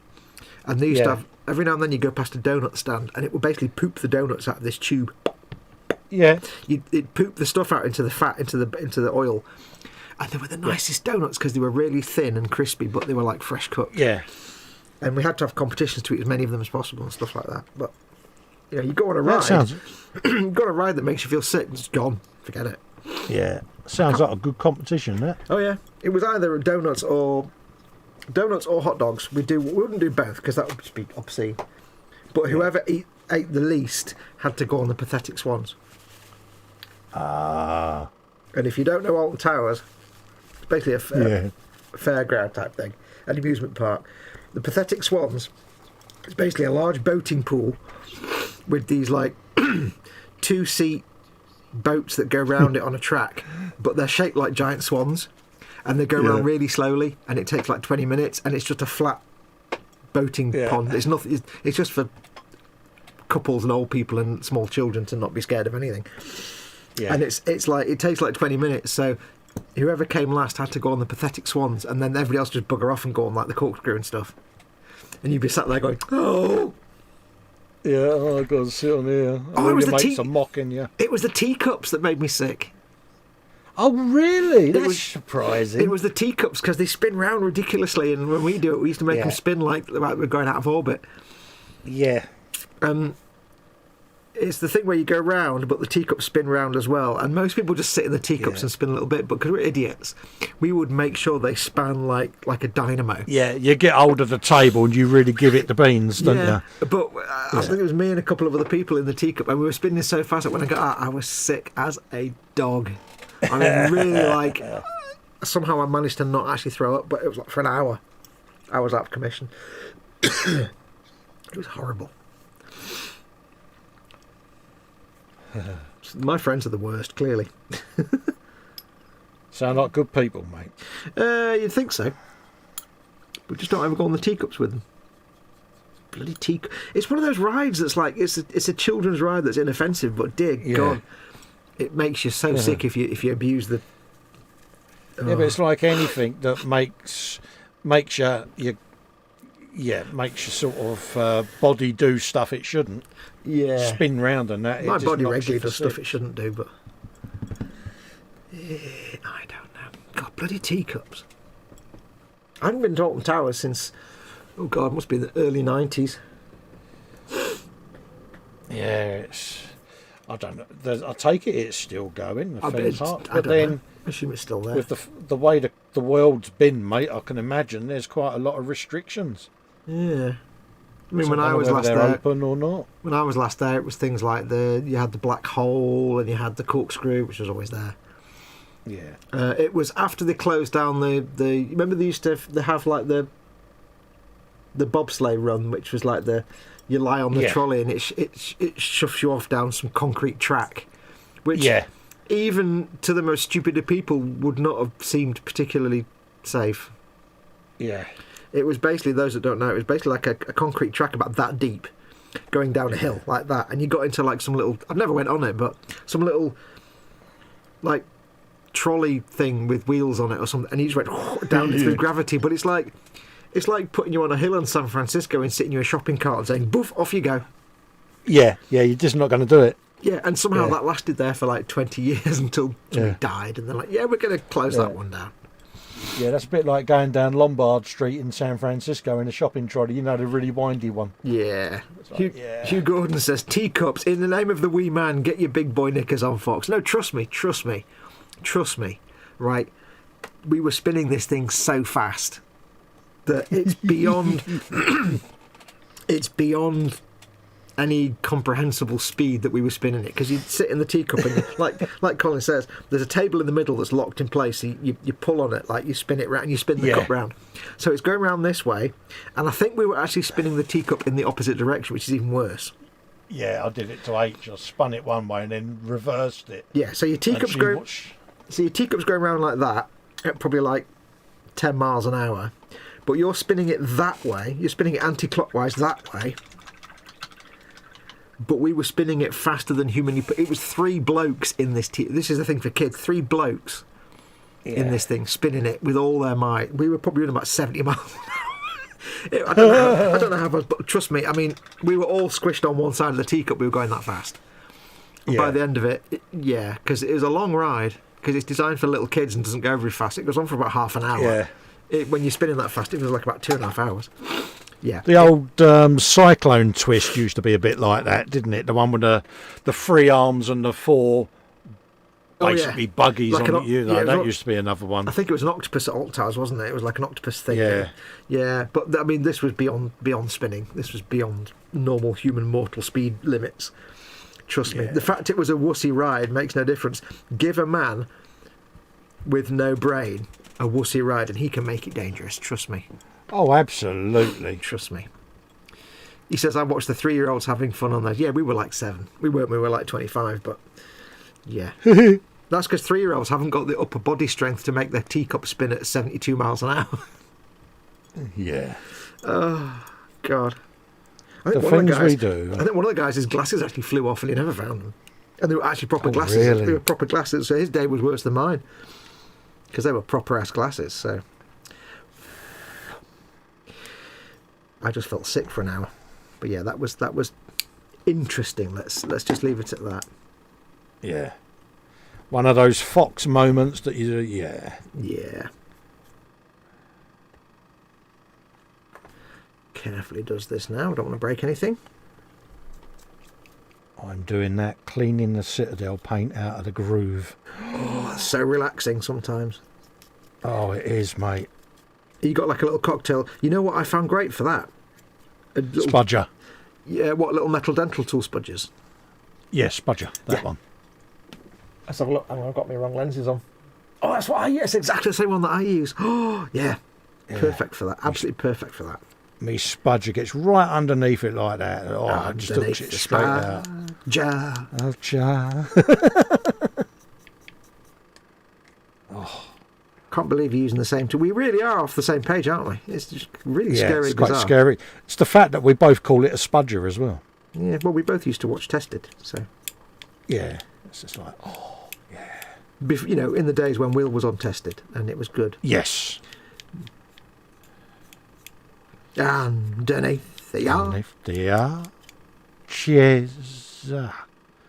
and they used to Yeah. have every now and then you go past a donut stand, and it would basically poop the donuts out of this tube. Yeah. It'd poop the stuff out into the fat, into the oil, and they were the nicest donuts because they were really thin and crispy, but they were like fresh cut. Yeah. And we had to have competitions to eat as many of them as possible and stuff like that. But You know, you go on a That ride. sounds. You go on a ride that makes you feel sick. It's gone. Forget it. Yeah, sounds like a good competition. That. Oh yeah, it was either donuts or hot dogs. We wouldn't do both because that would just be obscene. But whoever ate the least had to go on the pathetic swans. Ah. And if you don't know Alton Towers, it's basically a fairground type thing, an amusement park. The pathetic swans is basically a large boating pool with these like 2-seat boats that go round it on a track, but they're shaped like giant swans, and they go around really slowly, and it takes like 20 minutes, and it's just a flat boating pond. It's nothing. It's just for couples and old people and small children to not be scared of anything. Yeah. And it's like it takes like 20 minutes. So whoever came last had to go on the pathetic swans, and then everybody else just bugger off and go on like the corkscrew and stuff. And you'd be sat there going, oh. Yeah, oh, I've got to sit on here. And Oh, it was your the mates are mocking you. It was the teacups that made me sick. Oh, really? That's was- surprising. It was the teacups because they spin round ridiculously, and when we do it, we used to make them spin like we're going out of orbit. Yeah. It's the thing where you go round, but the teacups spin round as well. And most people just sit in the teacups and spin a little bit, but because we're idiots, we would make sure they span like a dynamo. Yeah, you get hold of the table and you really give it the beans, don't you? But I think it was me and a couple of other people in the teacup, and we were spinning so fast that when I got out, I was sick as a dog. I mean, really, like, somehow I managed to not actually throw up, but it was like for an hour. I was out of commission. It was horrible. My friends are the worst, clearly. Sound like good people, mate. You'd think so. We just don't ever go on the teacups with them. Bloody teacup. It's one of those rides that's like, it's a children's ride that's inoffensive, but dear God, it makes you so sick if you abuse the... Yeah, but it's like anything that makes you makes your sort of body do stuff it shouldn't. Yeah. Spin round and that. My body regularly does stuff it shouldn't do, but... I don't know. God, bloody teacups. I haven't been to Alton Towers since... Oh, God, it must be the early 90s. Yeah, it's... I don't know. I take it it's still going, the theme park. I But don't then, know. I assume it's still there. with the way the world's been, mate, I can imagine there's quite a lot of restrictions. Yeah. I mean, So when I was whether last they're there... open or not. When I was last there, it was things like you had the black hole and you had the corkscrew, which was always there. Yeah. It was after they closed down the remember they used to have like the bobsleigh run, which was like you lie on the trolley and it shoves you off down some concrete track, which even to the most stupid of people would not have seemed particularly safe. Yeah. It was basically, those that don't know, it was basically like a concrete track about that deep, going down a hill like that, and you got into like some little, I've never went on it, but some little like trolley thing with wheels on it or something, and you just went down through gravity. But it's like putting you on a hill in San Francisco and sitting you in a shopping cart and saying, "Boof, off you go." Yeah, you're just not going to do it. Yeah, and somehow that lasted there for like 20 years until somebody died, and they're like, "Yeah, we're going to close that one down." Yeah, that's a bit like going down Lombard Street in San Francisco in a shopping trolley, you know, the really windy one. Yeah. Like, Hugh Gordon says, teacups, in the name of the wee man, get your big boy knickers on, Foxx. No, trust me, right? We were spinning this thing so fast that it's beyond it's beyond any comprehensible speed that we were spinning it, because you'd sit in the teacup and like Colin says, there's a table in the middle that's locked in place, so you pull on it, like you spin it round, you spin the cup round, so it's going round this way, and I think we were actually spinning the teacup in the opposite direction, which is even worse. Yeah, I did it to H. I spun it one way and then reversed it. Yeah, so your teacup's going round like that at probably like 10 miles an hour, but you're spinning it that way, you're spinning it anti-clockwise that way. But we were spinning it faster than humanly. It was three blokes in this. This is the thing for kids. Three blokes in this thing spinning it with all their might. We were probably doing about 70 miles an hour. I don't know how much, but trust me. I mean, we were all squished on one side of the teacup. We were going that fast. And by the end of it, because it was a long ride. Because it's designed for little kids and doesn't go very fast. It goes on for about half an hour. Yeah. When you're spinning that fast, it was like about 2.5 hours. Yeah. The old Cyclone twist used to be a bit like that, didn't it? The one with the 3 arms and the 4 basically buggies Like on an it. You know, yeah, it was that used to be another one. I think it was an octopus at Octars, wasn't it? It was like an octopus thing. Yeah. Yeah, but I mean, this was beyond spinning. This was beyond normal human mortal speed limits. Trust me. Yeah. The fact it was a wussy ride makes no difference. Give a man with no brain a wussy ride and he can make it dangerous. Trust me. Oh, absolutely. Trust me. He says, I watched the 3-year-olds having fun on those. Yeah, we were like 7. We weren't, we were like 25, but yeah. That's because 3-year-olds haven't got the upper body strength to make their teacup spin at 72 miles an hour. Yeah. Oh, God. I The think one of things the guys, we do. I think one of the guys, his glasses actually flew off and he never found them. And they were actually proper Oh, glasses. really? They were proper glasses, so his day was worse than mine. Because they were proper-ass glasses, so... I just felt sick for an hour. But yeah, that was interesting. Let's just leave it at that. Yeah. One of those Foxx moments that you... Yeah. Yeah. Carefully does this now. I don't want to break anything. I'm doing that, cleaning the Citadel paint out of the groove. Oh, it's so relaxing sometimes. Oh, it is, mate. You got like a little cocktail. You know what I found great for that? A little, Spudger. yeah, what, little metal dental tool spudgers? Yeah, Spudger. That Yeah. one. Let's have a look. Hang on, I've got my wrong lenses on. Oh, that's what I use. It's exactly the same one that I use. Oh, yeah. Perfect for that. Absolutely perfect for that. Me Spudger gets right underneath it like that. Oh, I just hooks it straight out. Jar. Oh, ja. Can't believe you're using the same tool. We really are off the same page, aren't we? It's just really Yeah, scary. it's quite bizarre. scary. It's the fact that we both call it a Spudger as well. Yeah, well, we both used to watch Tested, so... Yeah. It's just like, oh, You know, in the days when Will was on Tested, and it was good. yes. Underneath the yard. Underneath the cheers.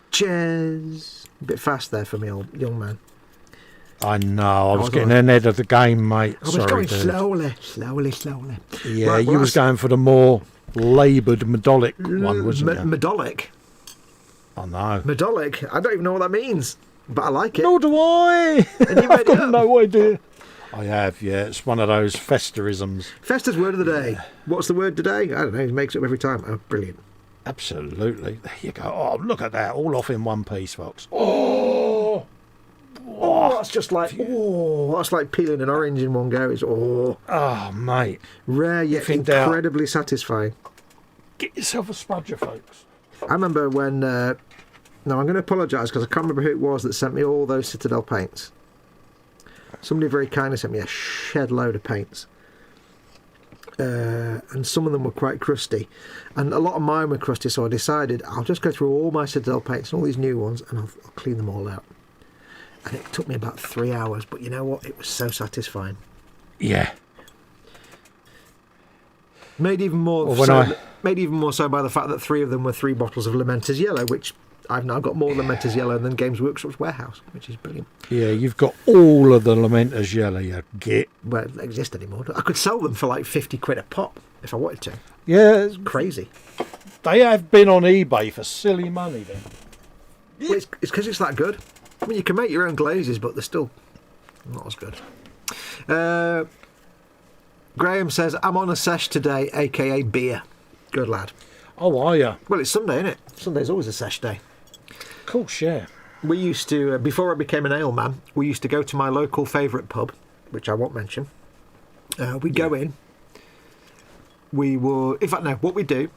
Cheers. A bit fast there for me, old young man. I know. I was was getting on. ahead of the game, mate. I was Sorry, going dude. slowly. Yeah, Right, well, you was that's- going for the more laboured Medolic one, wasn't you? Medolic. I know. Medolic. I don't even know what that means, but I like it. Nor do I. And you made I've it got up. no idea. I have, yeah. It's one of those festerisms. Festa's word of the day. What's the word today? I don't know. He makes it up every time. Oh, brilliant. Absolutely. There you go. Oh, look at that. All off in one piece, Foxx. Oh, that's just like that's like peeling an orange in one go. It's Oh, mate. rare yet If in doubt. incredibly satisfying. Get yourself a Spudger, folks. I remember when. No, I'm going to apologise because I can't remember who it was that sent me all those Citadel paints. Somebody very kindly sent me a shed load of paints. And some of them were quite crusty. And a lot of mine were crusty, so I decided I'll just go through all my Citadel paints and all these new ones and I'll clean them all out. And it took me about 3 hours, but you know what? It was so satisfying. Yeah. Made even more Well, when so, made even more so by the fact that 3 of them were 3 bottles of Lamenter's Yellow, which I've now got more Lamenter's Yellow than Games Workshop's Warehouse, which is brilliant. Yeah, you've got all of the Lamenter's Yellow, you git. Well, they don't exist anymore. I could sell them for like 50 quid a pop if I wanted to. Yeah, Crazy. they have been on eBay for silly money then. Well, it's because it's that good. I mean, you can make your own glazes, but they're still not as good. Graham says, I'm on a sesh today, a.k.a. beer. Good lad. Oh, are you? Well, it's Sunday, isn't it? Sunday's always a sesh day. Of course, yeah. We used to, before I became an ale man, we used to go to my local favourite pub, which I won't mention. We'd go in. We would, in fact, no, what we do,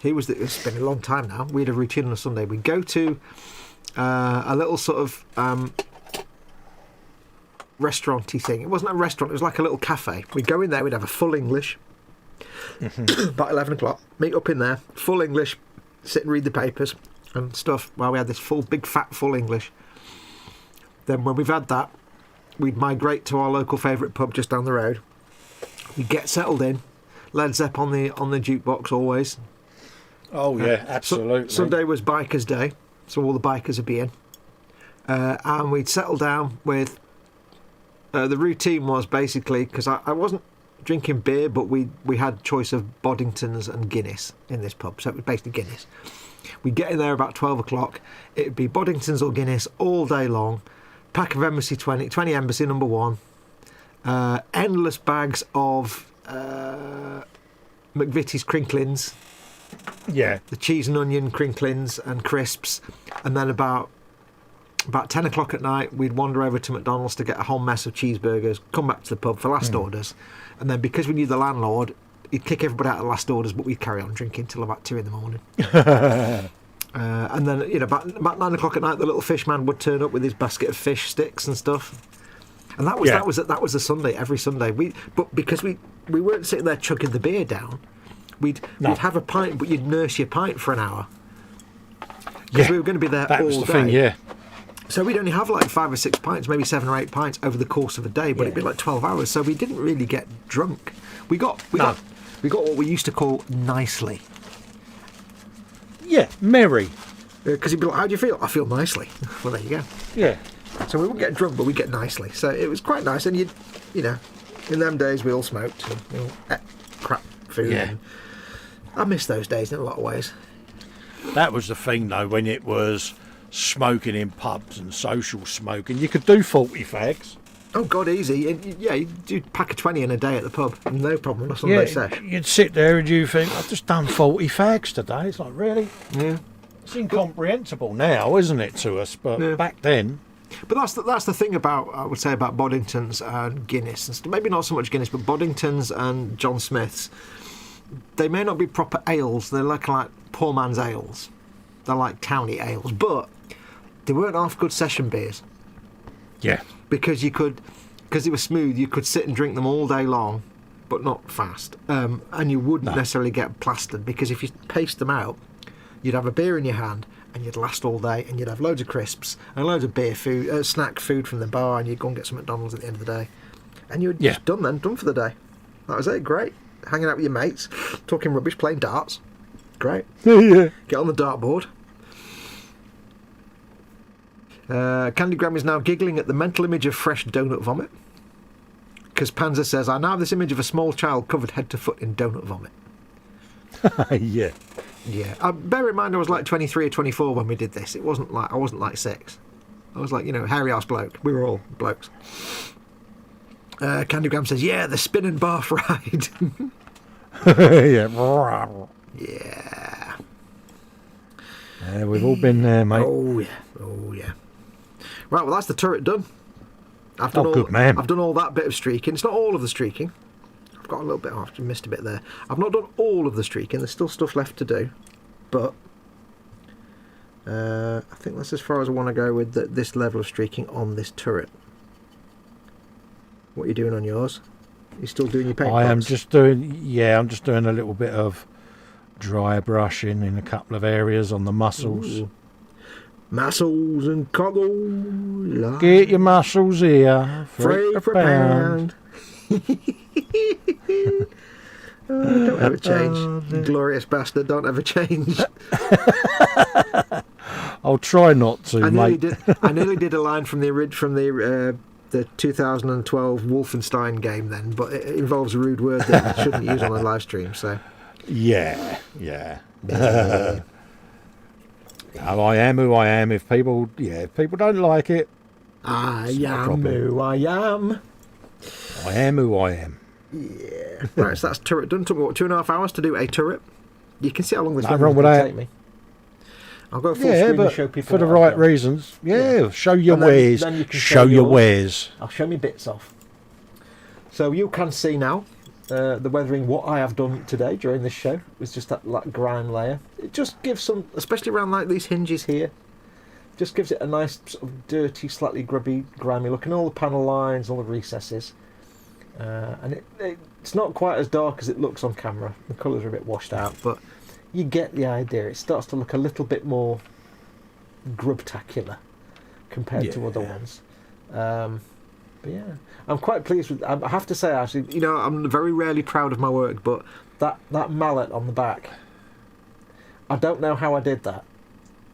it's been a long time now, we had a routine on a Sunday. We'd go to a little sort of restaurant-y thing. It wasn't a restaurant, it was like a little cafe. We'd go in there, we'd have a full English, about 11 o'clock, meet up in there, full English, sit and read the papers and stuff while we had this full, big, fat, full English. Then when we've had that, we'd migrate to our local favourite pub just down the road. We'd get settled in, Led Zepp on the jukebox always. Oh, yeah, absolutely. Sunday was Bikers Day, so all the bikers would be in. And we'd settle down with... the routine was basically, because I wasn't drinking beer, but we had choice of Boddingtons and Guinness in this pub, so it was basically Guinness. We'd get in there about 12 o'clock. It'd be Boddingtons or Guinness all day long. Pack of Embassy 20 Embassy number 1. Endless bags of McVitie's Crinklins. Yeah. The cheese and onion Crinklins and crisps. And then about 10 o'clock at night, we'd wander over to McDonald's to get a whole mess of cheeseburgers, come back to the pub for last orders. And then because we knew the landlord, he'd kick everybody out of the last orders, but we'd carry on drinking till about 2 in the morning. And then, about 9 o'clock at night, the little fish man would turn up with his basket of fish sticks and stuff. And that was a Sunday, every Sunday. But because we weren't sitting there chugging the beer down, we'd have a pint, but you'd nurse your pint for an hour. Because we were going to be there all day. That was the thing, yeah. So we'd only have like 5 or 6 pints, maybe 7 or 8 pints over the course of a day, but it'd be like 12 hours. So we didn't really get drunk. We got what we used to call nicely. Yeah, merry. Because he'd be like, how do you feel? I feel nicely. Well, there you go. Yeah. So we wouldn't get drunk, but we'd get nicely. So it was quite nice. And in them days we all smoked and we all ate crap food. Yeah. And I miss those days in a lot of ways. That was the thing, though, when it was smoking in pubs and social smoking. You could do 40 fags. Oh, God, easy. Yeah, you do pack of 20 in a day at the pub. No problem. On a Sunday sesh. You'd sit there and you think, I've just done 40 fags today. It's like, really? Yeah. It's incomprehensible now, isn't it, to us? But back then... But that's the thing about, I would say, about Boddingtons and Guinness. And maybe not so much Guinness, but Boddingtons and John Smith's. They may not be proper ales. They're like poor man's ales. They're like towny ales. But they weren't half good session beers. Yeah. Because they were smooth, you could sit and drink them all day long, but not fast. And you wouldn't necessarily get plastered, because if you paced them out, you'd have a beer in your hand and you'd last all day, and you'd have loads of crisps and loads of beer food, snack food from the bar, and you'd go and get some McDonald's at the end of the day. And you were just done for the day. That was it, great. Hanging out with your mates, talking rubbish, playing darts. Great. Yeah. Get on the dartboard. Candygram is now giggling at the mental image of fresh donut vomit. Because Panzer says, I now have this image of a small child covered head to foot in donut vomit. Yeah. Yeah. Bear in mind I was like 23 or 24 when we did this. I wasn't like 6. I was like, hairy ass bloke. We were all blokes. Candygram says, yeah, the spin and barf ride. Yeah. Yeah. We've all been there, mate. Oh yeah. Right, well that's the turret done. I've done all that bit of streaking. It's not all of the streaking. I've got a little bit. I've missed a bit there. I've not done all of the streaking. There's still stuff left to do, but I think that's as far as I want to go with this level of streaking on this turret. What are you doing on yours? You still doing your paint? I'm just doing a little bit of dry brushing in a couple of areas on the muscles. Ooh. Muscles and coggles. Get your muscles here. Free for pound. Don't ever change. You glorious bastard, don't ever change. I'll try not to, mate. I nearly did a line from the 2012 Wolfenstein game then, but it involves a rude word that you shouldn't use on a live stream, so... Yeah. I am who I am. If people don't like it, I am who I am. I am who I am. Yeah. Right, so that's turret done. Took me, 2.5 hours to do a turret. You can see how long this Nothing video wrong with will that. take me. I'll go full screen and show people for the what I've right done. reasons. Yeah, show your And then- wares. then you can Show your yours. wares. I'll show me bits off. So you can see now the weathering, what I have done today during this show was just that grime layer. It just gives some, especially around like these hinges here, just gives it a nice sort of dirty, slightly grubby, grimy look, and all the panel lines, all the recesses. And it's not quite as dark as it looks on camera. The colours are a bit washed out, but you get the idea. It starts to look a little bit more grubtacular compared to other ones. But yeah, I'm quite pleased with. I have to say, actually, I'm very rarely proud of my work, but that mallet on the back, I don't know how I did that,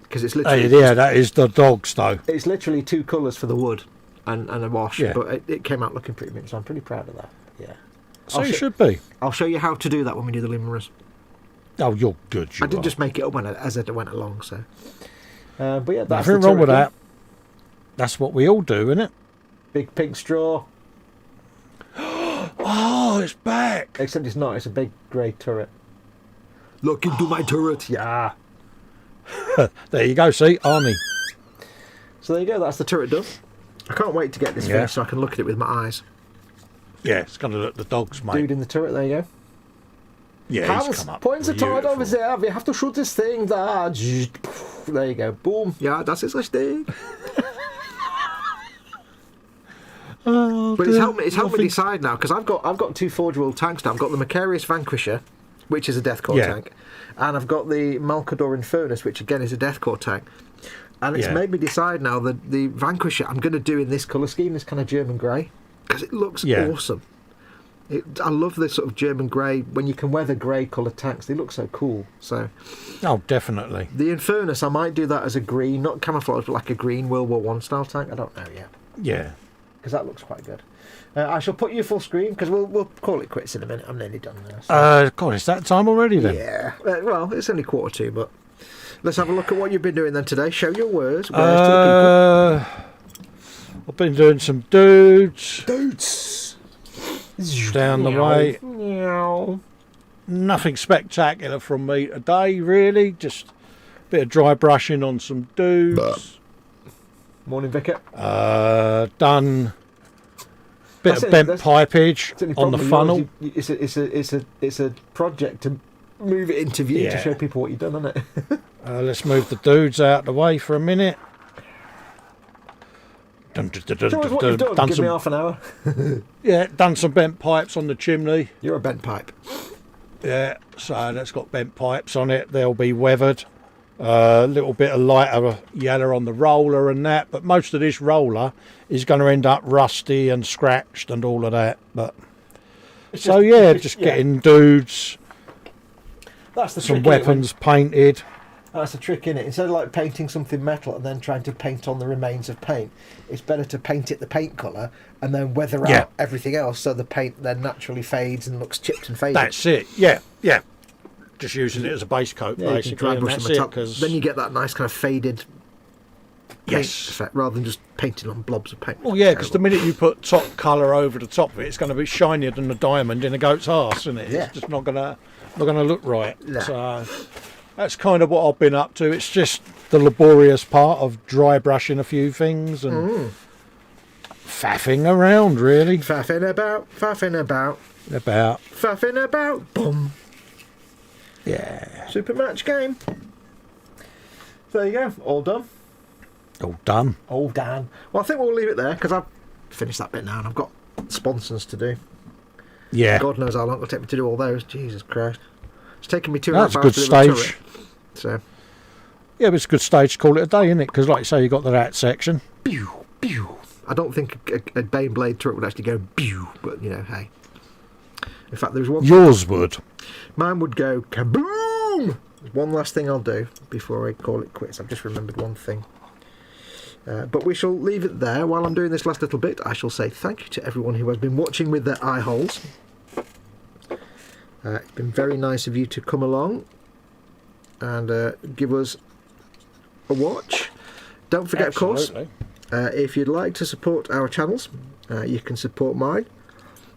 because it's literally that is the dogs though. It's literally 2 colours for the wood and a wash, Yeah. but it came out looking pretty mint, so I'm pretty proud of that. Yeah. So you should be. I'll show you how to do that when we do the limerers. Oh, you're good. I did just make it up as I went along, so. But yeah, that's nothing the wrong with turret that. That's what we all do, isn't it? Big pink straw. Oh, it's back. Except it's not. It's a big grey turret. Look into my turret. Yeah. There you go. See, army. So there you go. That's the turret done. I can't wait to get this finished so I can look at it with my eyes. Yeah, it's going to look the dogs, mate. Dude in the turret. There you go. Yeah, he's come up. Points are tied over there. We have to shoot this thing. There you go. Boom. Yeah, that's his richtig. But it's helped me decide now, because I've got 2 Forge World tanks now. I've got the Macarius Vanquisher, which is a Deathcore tank, and I've got the Malcador Infernus, which again is a Deathcore tank. And it's made me decide now that the Vanquisher I'm going to do in this colour scheme, this kind of German grey, because it looks awesome. I love this sort of German grey. When you can weather grey coloured tanks, they look so cool. So, oh, definitely. The Infernus, I might do that as a green, not camouflage, but like a green World War One style tank. I don't know yet. Yeah. Because that looks quite good. I shall put you full screen, because we'll call it quits in a minute. I'm nearly done now. So. God, it's that time already then? Yeah. Well, it's only 1:45, but let's have a look at what you've been doing then today. Show your words to the people. I've been doing some dudes. Dudes. Down the way. Meow. Nothing spectacular from me today, really. Just a bit of dry brushing on some dudes. Morning, Vicar. Done bit of bent pipage on the funnel. It's a project to move it into view to show people what you've done, isn't it? Let's move the dudes out the way for a minute. Show us what you've done. Give me half an hour. Yeah, done some bent pipes on the chimney. You're a bent pipe. Yeah, so that's got bent pipes on it. They'll be weathered. A little bit of lighter yellow on the roller and that, but most of this roller is going to end up rusty and scratched and all of that. But so just getting dudes. That's the some weapons painted. That's the trick, innit? Instead of like painting something metal and then trying to paint on the remains of paint, it's better to paint it the paint colour and then weather out everything else, so the paint then naturally fades and looks chipped and faded. That's it. Yeah. Just using it as a base coat, basically. Dry brush them top, then you get that nice kind of faded paint effect rather than just painting on blobs of paint. Well, yeah, because the minute you put top colour over the top of it, it's going to be shinier than a diamond in a goat's arse, isn't it? Yeah. It's just not going to look right. Nah. So that's kind of what I've been up to. It's just the laborious part of dry brushing a few things and faffing around, really. Faffing about, boom. Yeah. Super match game. There you go. All done. All done. Well, I think we'll leave it there, because I've finished that bit now and I've got sponsons to do. Yeah. God knows how long it'll take me to do all those. Jesus Christ. It's taken me 2.5 hours to do the turret. So. Yeah, but it's a good stage to call it a day, isn't it? Because, like you say, you got the rat section. Pew, pew. I don't think a Baneblade turret would actually go pew, but hey. In fact, there's one. Yours would. Mine would go kaboom! One last thing I'll do before I call it quits. I've just remembered one thing. But we shall leave it there. While I'm doing this last little bit, I shall say thank you to everyone who has been watching with their eye holes. It's been very nice of you to come along and give us a watch. Don't forget, Absolutely. of course, if you'd like to support our channels, you can support mine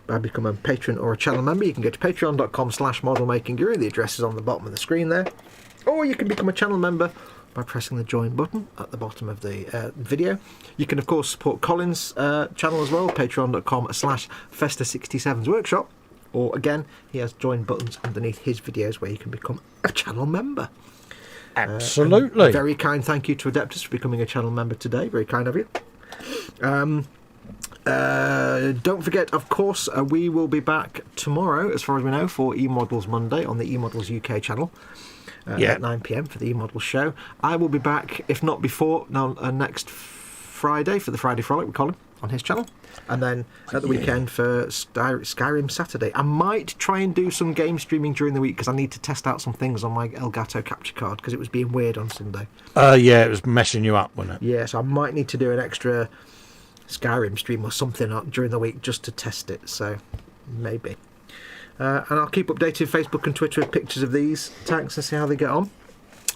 by becoming a patron or a channel member. You can go to patreon.com/modelmakinguru. The address is on the bottom of the screen there. Or you can become a channel member by pressing the join button at the bottom of the video. You can, of course, support Colin's channel as well, patreon.com/Festa67's workshop. Or, again, he has join buttons underneath his videos where you can become a channel member. Absolutely. Very kind thank you to Adeptus for becoming a channel member today. Very kind of you. Don't forget, of course, we will be back tomorrow, as far as we know, for eModels Monday on the eModels UK channel at 9 PM for the eModels show. I will be back, if not before, next Friday for the Friday Frolic with Colin on his channel, and then at the weekend for Skyrim Saturday. I might try and do some game streaming during the week, because I need to test out some things on my Elgato capture card, because it was being weird on Sunday. Yeah, it was messing you up, wasn't it? Yeah, so I might need to do an extra Skyrim stream or something during the week just to test it, so maybe. And I'll keep updating Facebook and Twitter with pictures of these tanks and see how they get on.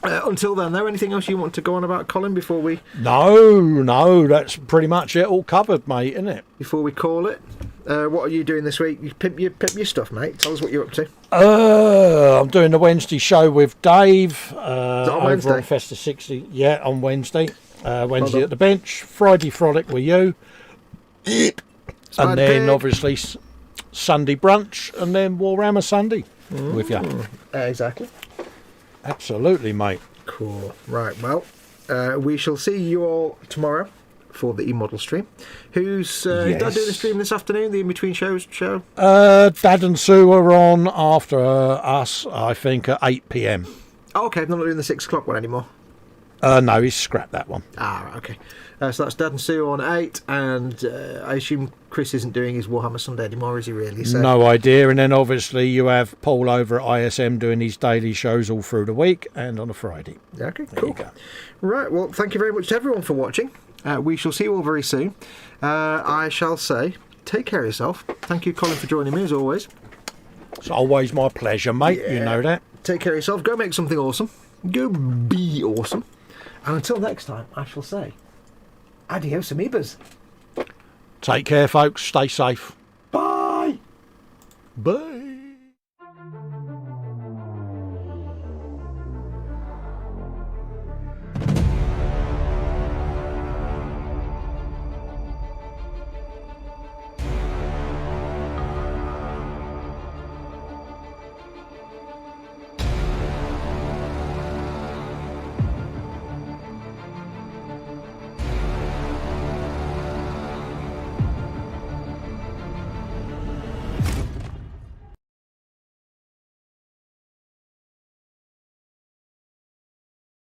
Until then, though, anything else you want to go on about, Colin, before we... No, that's pretty much it, all covered, mate, isn't it? Before we call it? What are you doing this week? You pimp your stuff, mate. Tell us what you're up to. I'm doing the Wednesday show with Dave. on over Wednesday? on Festa 60. Yeah, on Wednesday. Wednesday at the bench. Friday frolic with you. And then, obviously, Sunday brunch. And then Warhammer Sunday with you. Exactly. Absolutely, mate. Cool. Right, well, we shall see you all tomorrow for the e-model stream. Who's did I do the stream this afternoon, the in-between show? Dad and Sue are on after us, I think, at 8 p.m. Oh, okay, I'm not doing the 6 o'clock one anymore. No, he's scrapped that one. Ah, right, okay. So that's Dad and Sue on 8, and I assume Chris isn't doing his Warhammer Sunday anymore, is he really? So... No idea. And then obviously you have Paul over at ISM doing his daily shows all through the week and on a Friday. Okay, There cool. you go. Right, well, thank you very much to everyone for watching. We shall see you all very soon. I shall say, take care of yourself. Thank you, Colin, for joining me, as always. It's always my pleasure, mate. Yeah. You know that. Take care of yourself. Go make something awesome. Go be awesome. And until next time, I shall say, adios, amoebas. Take care, folks. Stay safe. Bye. Bye.